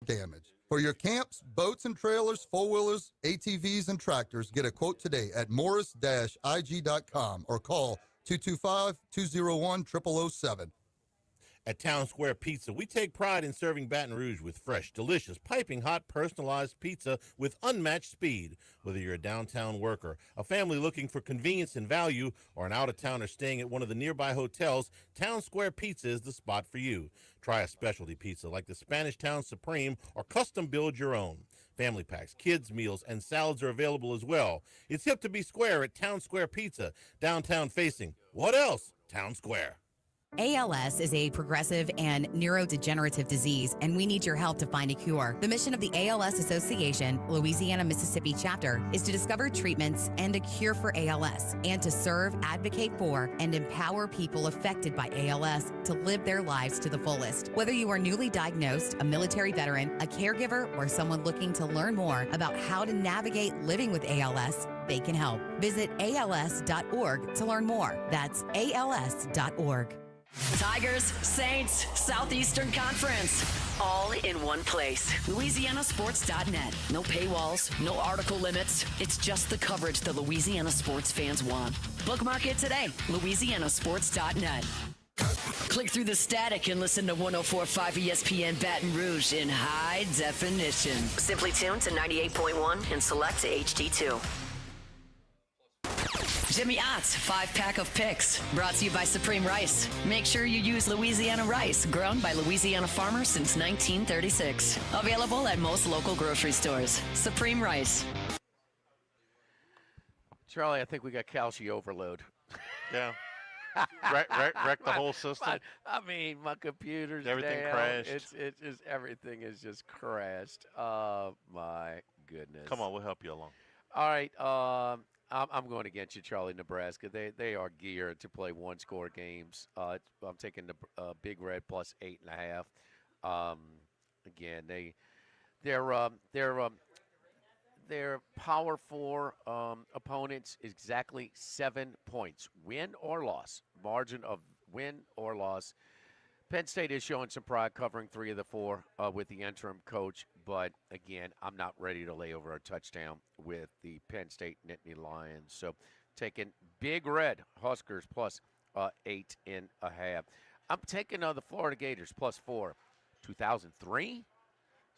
damage. For your camps, boats and trailers, four-wheelers, ATVs, and tractors, get a quote today at morris-ig.com or call 225-201-0007. At Town Square Pizza, we take pride in serving Baton Rouge with fresh, delicious, piping hot, personalized pizza with unmatched speed. Whether you're a downtown worker, a family looking for convenience and value, or an out-of-towner staying at one of the nearby hotels, Town Square Pizza is the spot for you. Try a specialty pizza like the Spanish Town Supreme or custom build your own. Family packs, kids' meals, and salads are available as well. It's hip to be square at Town Square Pizza, downtown facing. What else? Town Square. ALS is a progressive and neurodegenerative disease, and we need your help to find a cure. The mission of the ALS Association, Louisiana-Mississippi chapter, is to discover treatments and a cure for ALS, and to serve, advocate for, and empower people affected by ALS to live their lives to the fullest. Whether you are newly diagnosed, a military veteran, a caregiver, or someone looking to learn more about how to navigate living with ALS, they can help. Visit als.org to learn more. That's als.org. Tigers, Saints, Southeastern Conference, all in one place. LouisianaSports.net. No paywalls, no article limits. It's just the coverage the Louisiana sports fans want. Bookmark it today. LouisianaSports.net. Click through the static and listen to 104.5 ESPN Baton Rouge in high definition. Simply tune to 98.1 and select HD2. Jimmy Ott's 5-pack of picks, brought to you by Supreme Rice. Make sure you use Louisiana rice, grown by Louisiana farmers since 1936. Available at most local grocery stores. Supreme Rice. Charlie, I think we got calcium overload. Yeah. Wreck the whole system. I mean, my computer's everything down. crashed. It's just everything is just crashed. Oh my goodness. Come on, we'll help you along. All right. I'm going against you, Charlie. Nebraska. They are geared to play one-score games. I'm taking the Big Red plus 8.5. Again, their Power 4 opponents is exactly 7 points, win or loss. Margin of win or loss. Penn State is showing some pride, covering 3 of the 4 with the interim coach. But, again, I'm not ready to lay over a touchdown with the Penn State Nittany Lions. So, taking Big Red Huskers plus 8.5. I'm taking the Florida Gators plus 4. 2003 is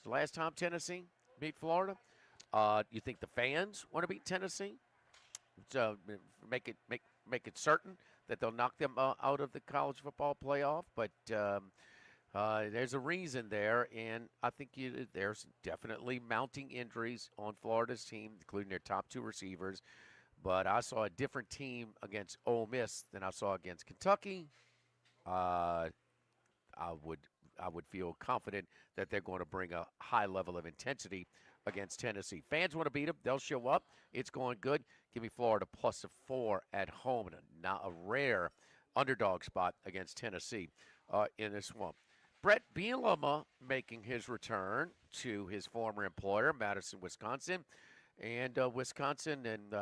the last time Tennessee beat Florida. You think the fans want to beat Tennessee? So, make it certain that they'll knock them out of the college football playoff. But there's a reason there, and I think there's definitely mounting injuries on Florida's team, including their top 2 receivers. But I saw a different team against Ole Miss than I saw against Kentucky. I would feel confident that they're going to bring a high level of intensity against Tennessee. Fans want to beat them. They'll show up. It's going good. Give me Florida plus a 4 at home, and a rare underdog spot against Tennessee in this one. Brett Bielema making his return to his former employer, Madison, Wisconsin. And Wisconsin, and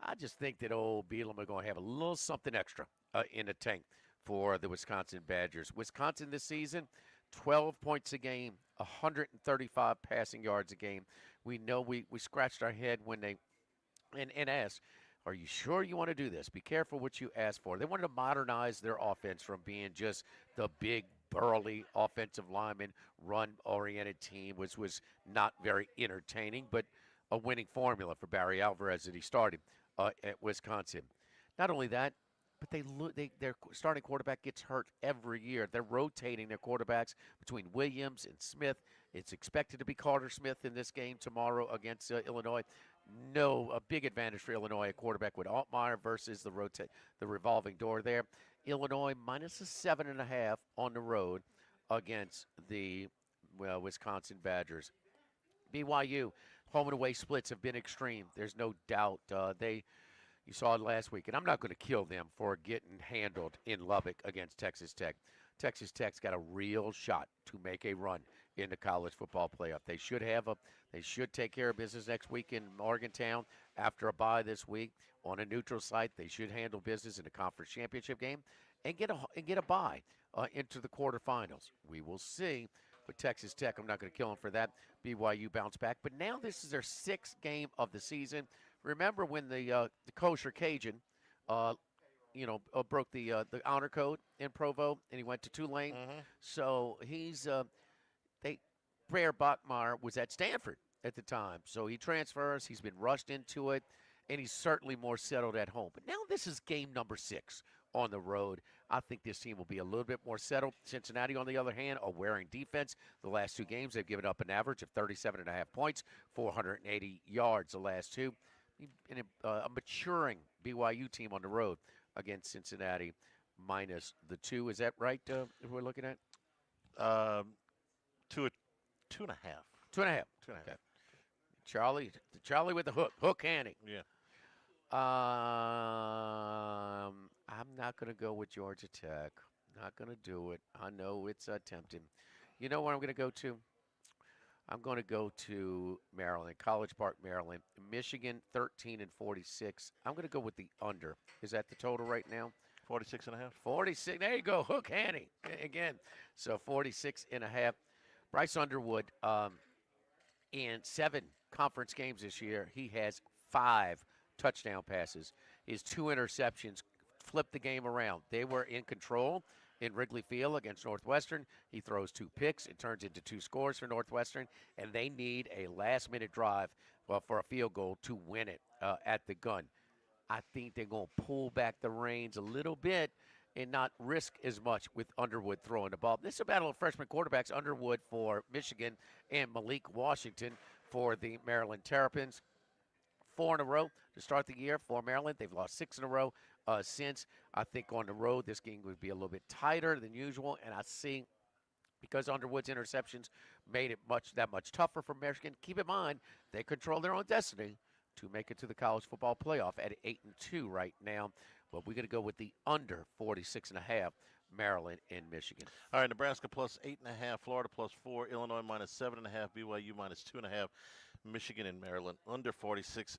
I just think that old Bielema are going to have a little something extra in the tank for the Wisconsin Badgers. Wisconsin this season, 12 points a game, 135 passing yards a game. We know we scratched our head when they and asked, are you sure you want to do this? Be careful what you ask for. They wanted to modernize their offense from being just the big, burly offensive lineman, run-oriented team, which was not very entertaining, but a winning formula for Barry Alvarez that he started at Wisconsin. Not only that, but their starting quarterback gets hurt every year. They're rotating their quarterbacks between Williams and Smith. It's expected to be Carter Smith in this game tomorrow against Illinois. A big advantage for Illinois, a quarterback with Altmaier versus the revolving door there. Illinois minus a 7.5 on the road against the Wisconsin Badgers. BYU, home and away splits have been extreme. There's no doubt. You saw it last week, and I'm not going to kill them for getting handled in Lubbock against Texas Tech. Texas Tech's got a real shot to make a run in the college football playoff. They should take care of business next week in Morgantown after a bye this week on a neutral site. They should handle business in the conference championship game and get a bye into the quarterfinals. We will see. but Texas Tech, I'm not going to kill them for that. BYU bounced back. But now this is their 6th game of the season. Remember when the kosher Cajun, broke the honor code in Provo, and he went to Tulane. So he's Brer Bachmeier was at Stanford at the time. So he transfers. He's been rushed into it, and he's certainly more settled at home. But now this is game number 6 on the road. I think this team will be a little bit more settled. Cincinnati, on the other hand, are wearing defense. The last 2 games, they've given up an average of 37.5 points, 480 yards the last 2. And a maturing BYU team on the road against Cincinnati minus the 2. Is that right, if we're looking at? 2.5. 2.5. 2.5. Okay. Charlie with the hook handing. Yeah. I'm not going to go with Georgia Tech. Not going to do it. I know it's tempting. You know where I'm going to go to? I'm going to go to Maryland, College Park, Maryland. Michigan, 13-46. I'm going to go with the under. Is that the total right now? 46.5. 46. There you go. Hook handing again. So 46.5. Bryce Underwood, in 7 conference games this year, he has 5 touchdown passes. His 2 interceptions flipped the game around. They were in control in Wrigley Field against Northwestern. He throws 2 picks. It turns into 2 scores for Northwestern, and they need a last-minute drive for a field goal to win it at the gun. I think they're going to pull back the reins a little bit and not risk as much with Underwood throwing the ball. This is a battle of freshman quarterbacks, Underwood for Michigan and Malik Washington for the Maryland Terrapins. 4 in a row to start the year for Maryland. They've lost 6 in a row since. I think on the road this game would be a little bit tighter than usual, and I see because Underwood's interceptions made it that much tougher for Michigan. Keep in mind, they control their own destiny to make it to the college football playoff at 8-2 right now. But we're going to go with the under 46.5, Maryland and Michigan. All right, Nebraska plus 8.5, Florida plus 4, Illinois minus 7.5, BYU minus 2.5, Michigan and Maryland under 46.5.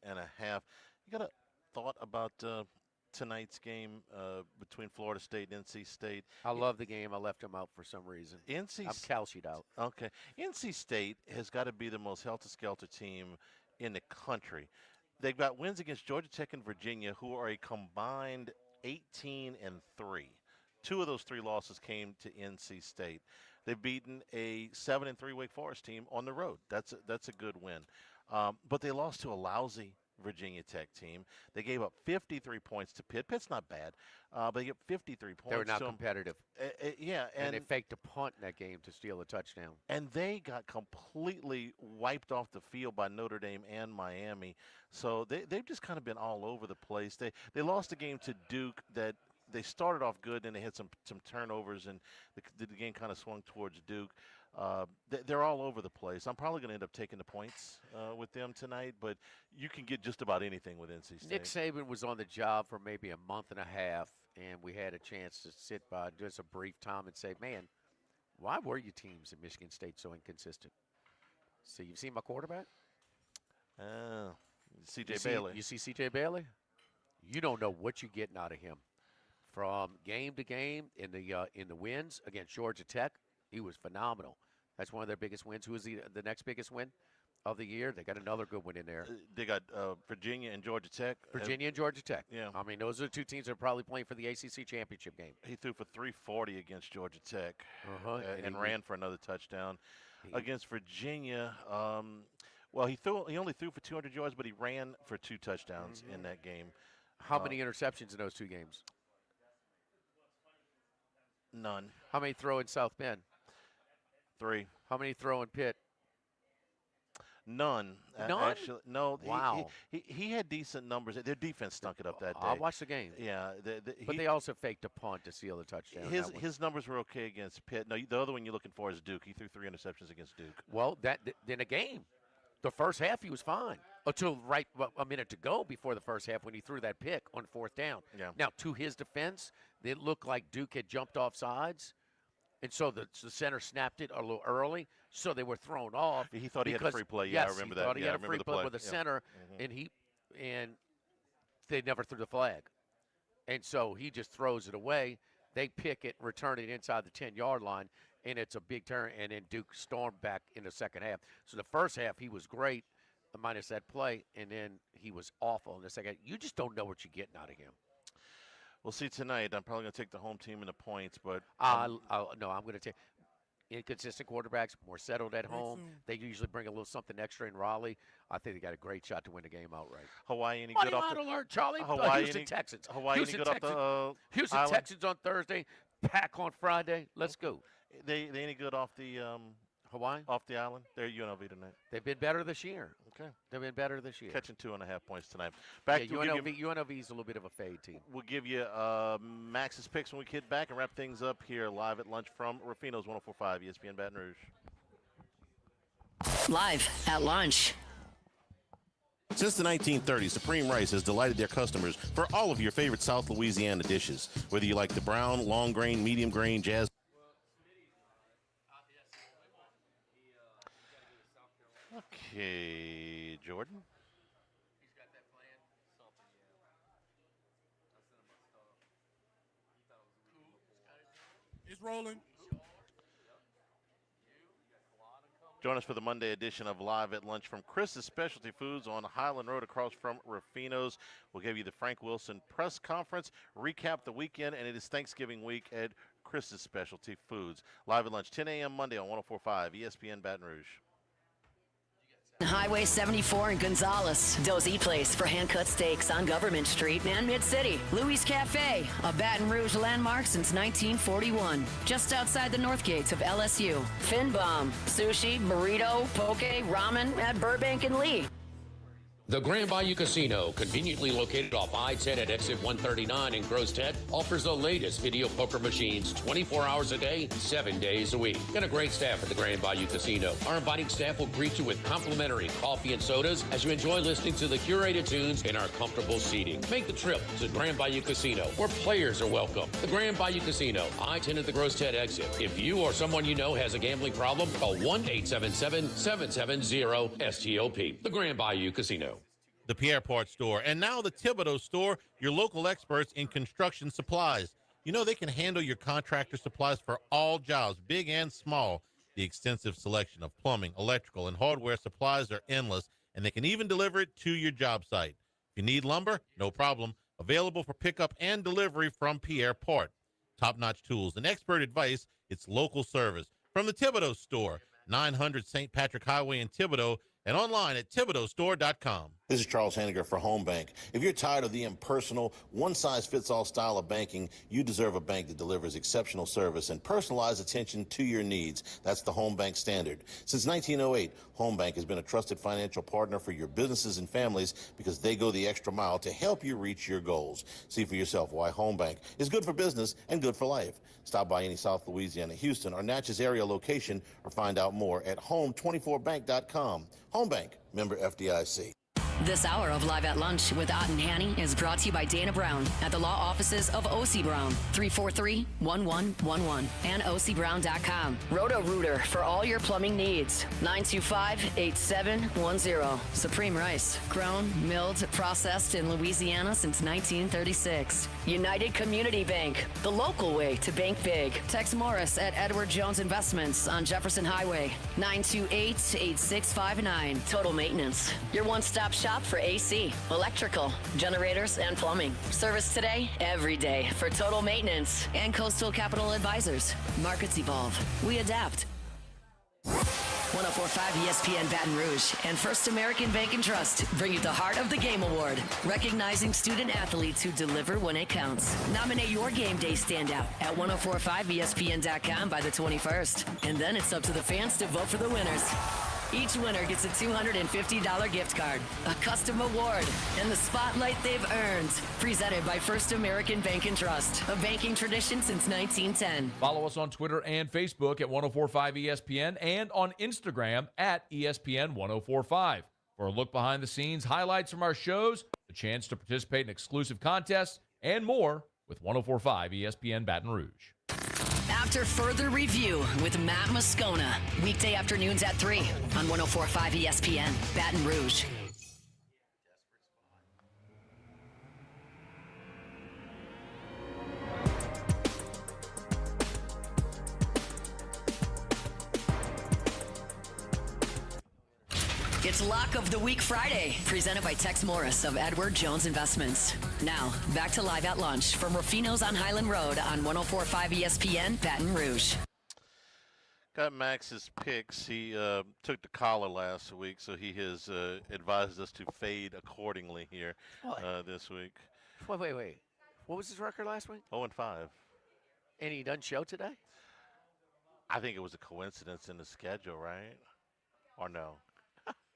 You got a thought about tonight's game between Florida State and NC State? I love the game. I left them out for some reason. I'm calcied out. Okay. NC State has got to be the most helter-skelter team in the country. They've got wins against Georgia Tech and Virginia, who are a combined 18-3. 2 of those 3 losses came to NC State. They've beaten a 7-3 Wake Forest team on the road. That's a good win. But they lost to a lousy Virginia Tech team. They gave up 53 points to Pitt. Pitt's not bad, but they get 53 points. They were not to competitive. Yeah, and they faked a punt in that game to steal a touchdown. And they got completely wiped off the field by Notre Dame and Miami. So they've just kind of been all over the place. They lost a game to Duke that they started off good, and they had some turnovers, and the game kind of swung towards Duke. They're all over the place. I'm probably going to end up taking the points with them tonight, but you can get just about anything with NC State. Nick Saban was on the job for maybe a month and a half, and we had a chance to sit by just a brief time and say, man, why were you teams at Michigan State so inconsistent? So you've seen my quarterback? C.J. Bailey. You see C.J. Bailey? You don't know what you're getting out of him. From game to game in the wins against Georgia Tech, he was phenomenal. That's one of their biggest wins. Who is the next biggest win of the year? They got another good one in there. They got Virginia and Georgia Tech. Virginia and Georgia Tech. Yeah. I mean, those are the 2 teams that are probably playing for the ACC championship game. He threw for 340 against Georgia Tech and he ran for another touchdown. Against Virginia, he only threw for 200 yards, but he ran for 2 touchdowns in that game. How many interceptions in those 2 games? None. How many throw in South Bend? 3. How many throw in Pitt? None. None? Actually, no. Wow. He had decent numbers. Their defense stunk it up that day. I watched the game. Yeah. But they also faked a punt to seal the touchdown. His numbers were okay against Pitt. No, the other one you're looking for is Duke. He threw 3 interceptions against Duke. Well, in a game, the first half he was fine until a minute to go before the first half when he threw that pick on 4th down. Yeah. Now, to his defense, it looked like Duke had jumped off sides. And so the center snapped it a little early, so they were thrown off. He thought he had a free play. Yeah, yes, I remember he that. thought he had a free play with the the center, and they never threw the flag. And so he just throws it away. They pick it, return it inside the 10-yard line, and it's a big turn. And then Duke stormed back in the second half. So the first half, he was great, minus that play, and then he was awful in the second. You just don't know what you're getting out of him. We'll see tonight. I'm probably going to take the home team in the points, but no, I'm going to take inconsistent quarterbacks, more settled at home. They usually bring a little something extra in Raleigh. I think they got a great shot to win the game outright. Hawaii any Money good off line the alert, Charlie. Hawaii Houston any, Texans. Hawaii Houston any good Texans. off the Houston island? Texans on Thursday. Pack on Friday. Let's go. They any good off the Hawaii? Off the island? They're UNLV tonight. They've been better this year. Okay. They've been better this year. Catching 2.5 points tonight. Back to UNLV is a little bit of a fade team. We'll give you Max's picks when we get back and wrap things up here live at lunch from Ruffino's 104.5 ESPN Baton Rouge. Live at lunch. Since the 1930s, Supreme Rice has delighted their customers for all of your favorite South Louisiana dishes. Whether you like the brown, long grain, medium grain, jasmine. Okay, Jordan. It's rolling. Join us for the Monday edition of Live at Lunch from Chris's Specialty Foods on Highland Road across from Ruffino's. We'll give you the Frank Wilson press conference, recap the weekend, and it is Thanksgiving week at Chris's Specialty Foods. Live at Lunch, 10 a.m. Monday on 104.5 ESPN Baton Rouge. Highway 74 in Gonzales. Dozy Place for hand-cut steaks on Government Street and Mid-City. Louis Cafe, a Baton Rouge landmark since 1941. Just outside the north gates of LSU. Finbom, sushi, burrito, poke, ramen at Burbank and Lee. The Grand Bayou Casino, conveniently located off I-10 at exit 139 in Gross-Ted, offers the latest video poker machines 24 hours a day, 7 days a week. And a great staff at the Grand Bayou Casino. Our inviting staff will greet you with complimentary coffee and sodas as you enjoy listening to the curated tunes in our comfortable seating. Make the trip to Grand Bayou Casino, where players are welcome. The Grand Bayou Casino, I-10 at the Gross-Ted exit. If you or someone you know has a gambling problem, call 1-877-770-STOP. The Grand Bayou Casino. The Pierre Part Store, and now the Thibodeau Store, your local experts in construction supplies. You know they can handle your contractor supplies for all jobs, big and small. The extensive selection of plumbing, electrical, and hardware supplies are endless, and they can even deliver it to your job site. If you need lumber, no problem. Available for pickup and delivery from Pierre Part. Top-notch tools and expert advice, it's local service. From the Thibodeau Store, 900 St. Patrick Highway in Thibodeau, and online at ThibodeauStore.com. This is Charles Henniger for Home Bank. If you're tired of the impersonal, one-size-fits-all style of banking, you deserve a bank that delivers exceptional service and personalized attention to your needs. That's the Home Bank standard. Since 1908, Home Bank has been a trusted financial partner for your businesses and families because they go the extra mile to help you reach your goals. See for yourself why Home Bank is good for business and good for life. Stop by any South Louisiana, Houston, or Natchez area location or find out more at home24bank.com. Home Bank, member FDIC. This hour of Live at Lunch with Ott and Hanny is brought to you by Dana Brown at the law offices of O.C. Brown, 343-1111 and ocbrown.com. Roto-Rooter for all your plumbing needs, 925-8710. Supreme Rice, grown, milled, processed in Louisiana since 1936. United Community Bank, the local way to bank big. Tex Morris at Edward Jones Investments on Jefferson Highway, 928-8659. Total Maintenance, your one-stop shop for AC, electrical, generators, and plumbing. Service today, every day for Total Maintenance and Coastal Capital Advisors. Markets evolve. We adapt. 104.5 ESPN Baton Rouge and First American Bank and Trust bring you the Heart of the Game Award, recognizing student athletes who deliver when it counts. Nominate your game day standout at 1045ESPN.com by the 21st. And then it's up to the fans to vote for the winners. Each winner gets a $250 gift card, a custom award, and the spotlight they've earned. Presented by First American Bank and Trust, a banking tradition since 1910. Follow us on Twitter and Facebook at 1045 ESPN and on Instagram at ESPN 1045. For a look behind the scenes, highlights from our shows, the chance to participate in exclusive contests, and more with 1045 ESPN Baton Rouge. After further review with Matt Moscona, weekday afternoons at 3 on 1045 ESPN Baton Rouge. It's Lock of the Week Friday, presented by Tex Morris of Edward Jones Investments. Now, back to Live at Lunch from Ruffino's on Highland Road on 104.5 ESPN, Baton Rouge. Got Max's picks. He took the collar last week, so he has advised us to fade accordingly here this week. Wait. What was his record last week? 0-5. And he doesn't show today? I think it was a coincidence in the schedule, right? Or no?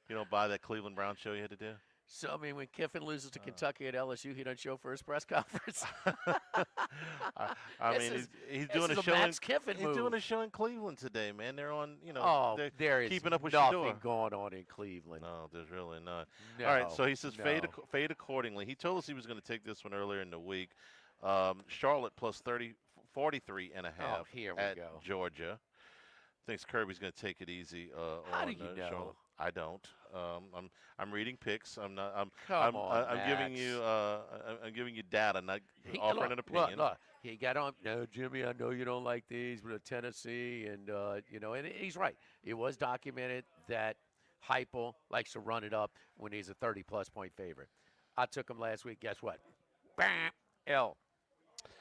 You don't buy that Cleveland Brown show you had to do? So, I mean, when Kiffin loses to Kentucky at LSU, he doesn't show for his press conference. I mean, he's doing a show. He's doing a show in Cleveland today, man. They're on, there is keeping up with nothing Shador. going on in Cleveland. No, there's really not. No, All right, so he says no. fade accordingly. He told us he was going to take this one earlier in the week. Charlotte plus 43.5 here we at go. Georgia. Thinks Kirby's going to take it easy How on do you know? Charlotte. I don't. I'm reading picks. I'm not. I'm giving you. I'm giving you data, not offering an opinion. Look, he got on. No, Jimmy, I know you don't like these, but Tennessee, and and he's right. It was documented that Heupel likes to run it up when he's a 30-plus point favorite. I took him last week. Guess what? Bam, L.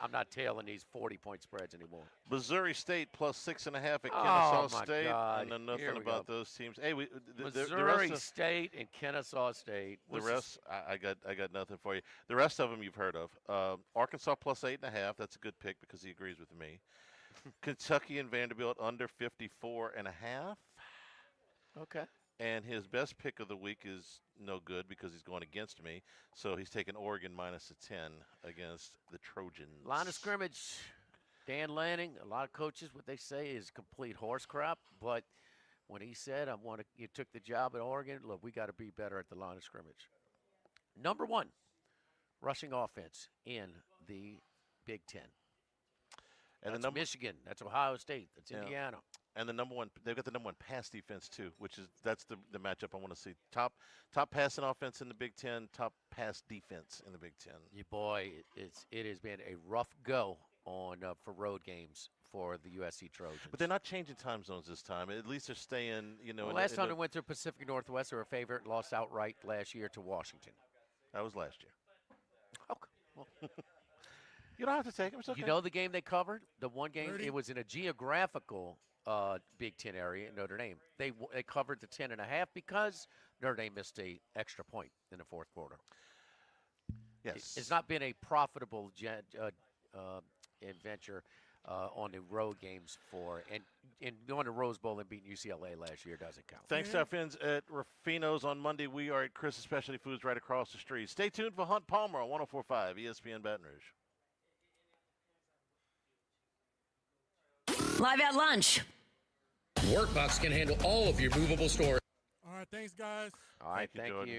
I'm not tailing these 40-point spreads anymore. Missouri State plus 6.5 at Kennesaw State. God. I know nothing Here we about go. those teams. Hey, Missouri State and Kennesaw State. The rest, I got nothing for you. The rest of them you've heard of. Arkansas plus 8.5. That's a good pick because he agrees with me. Kentucky and Vanderbilt under 54.5. Okay. And his best pick of the week is no good because he's going against me. So he's taking Oregon minus a 10 against the Trojans. Line of scrimmage, Dan Lanning, a lot of coaches, what they say is complete horse crap. But when he said, you took the job at Oregon, look, we got to be better at the line of scrimmage. Number one, rushing offense in the Big Ten. And that's Michigan. That's Ohio State. That's Indiana. And they've got the number one pass defense too, that's the matchup I want to see. Top passing offense in the Big Ten, top pass defense in the Big Ten. It has been a rough go on for road games for the USC Trojans. But they're not changing time zones this time. At least they're staying, last time they went to Pacific Northwest, they were a favorite, lost outright last year to Washington. That was last year. Okay. Well, you don't have to take them. It's okay. You know the game they covered? The one game, it was in a geographical Big Ten area in Notre Dame. They covered the 10.5 because Notre Dame missed an extra point in the fourth quarter. Yes. It's not been a profitable adventure on the road games and going to Rose Bowl and beating UCLA last year doesn't count. Thanks to our friends at Ruffino's. On Monday, we are at Chris's Specialty Foods right across the street. Stay tuned for Hunt Palmer on 104.5 ESPN Baton Rouge. Live at Lunch. Workbox can handle all of your movable storage. All right, thanks, guys. All right, Thank you, Jordan.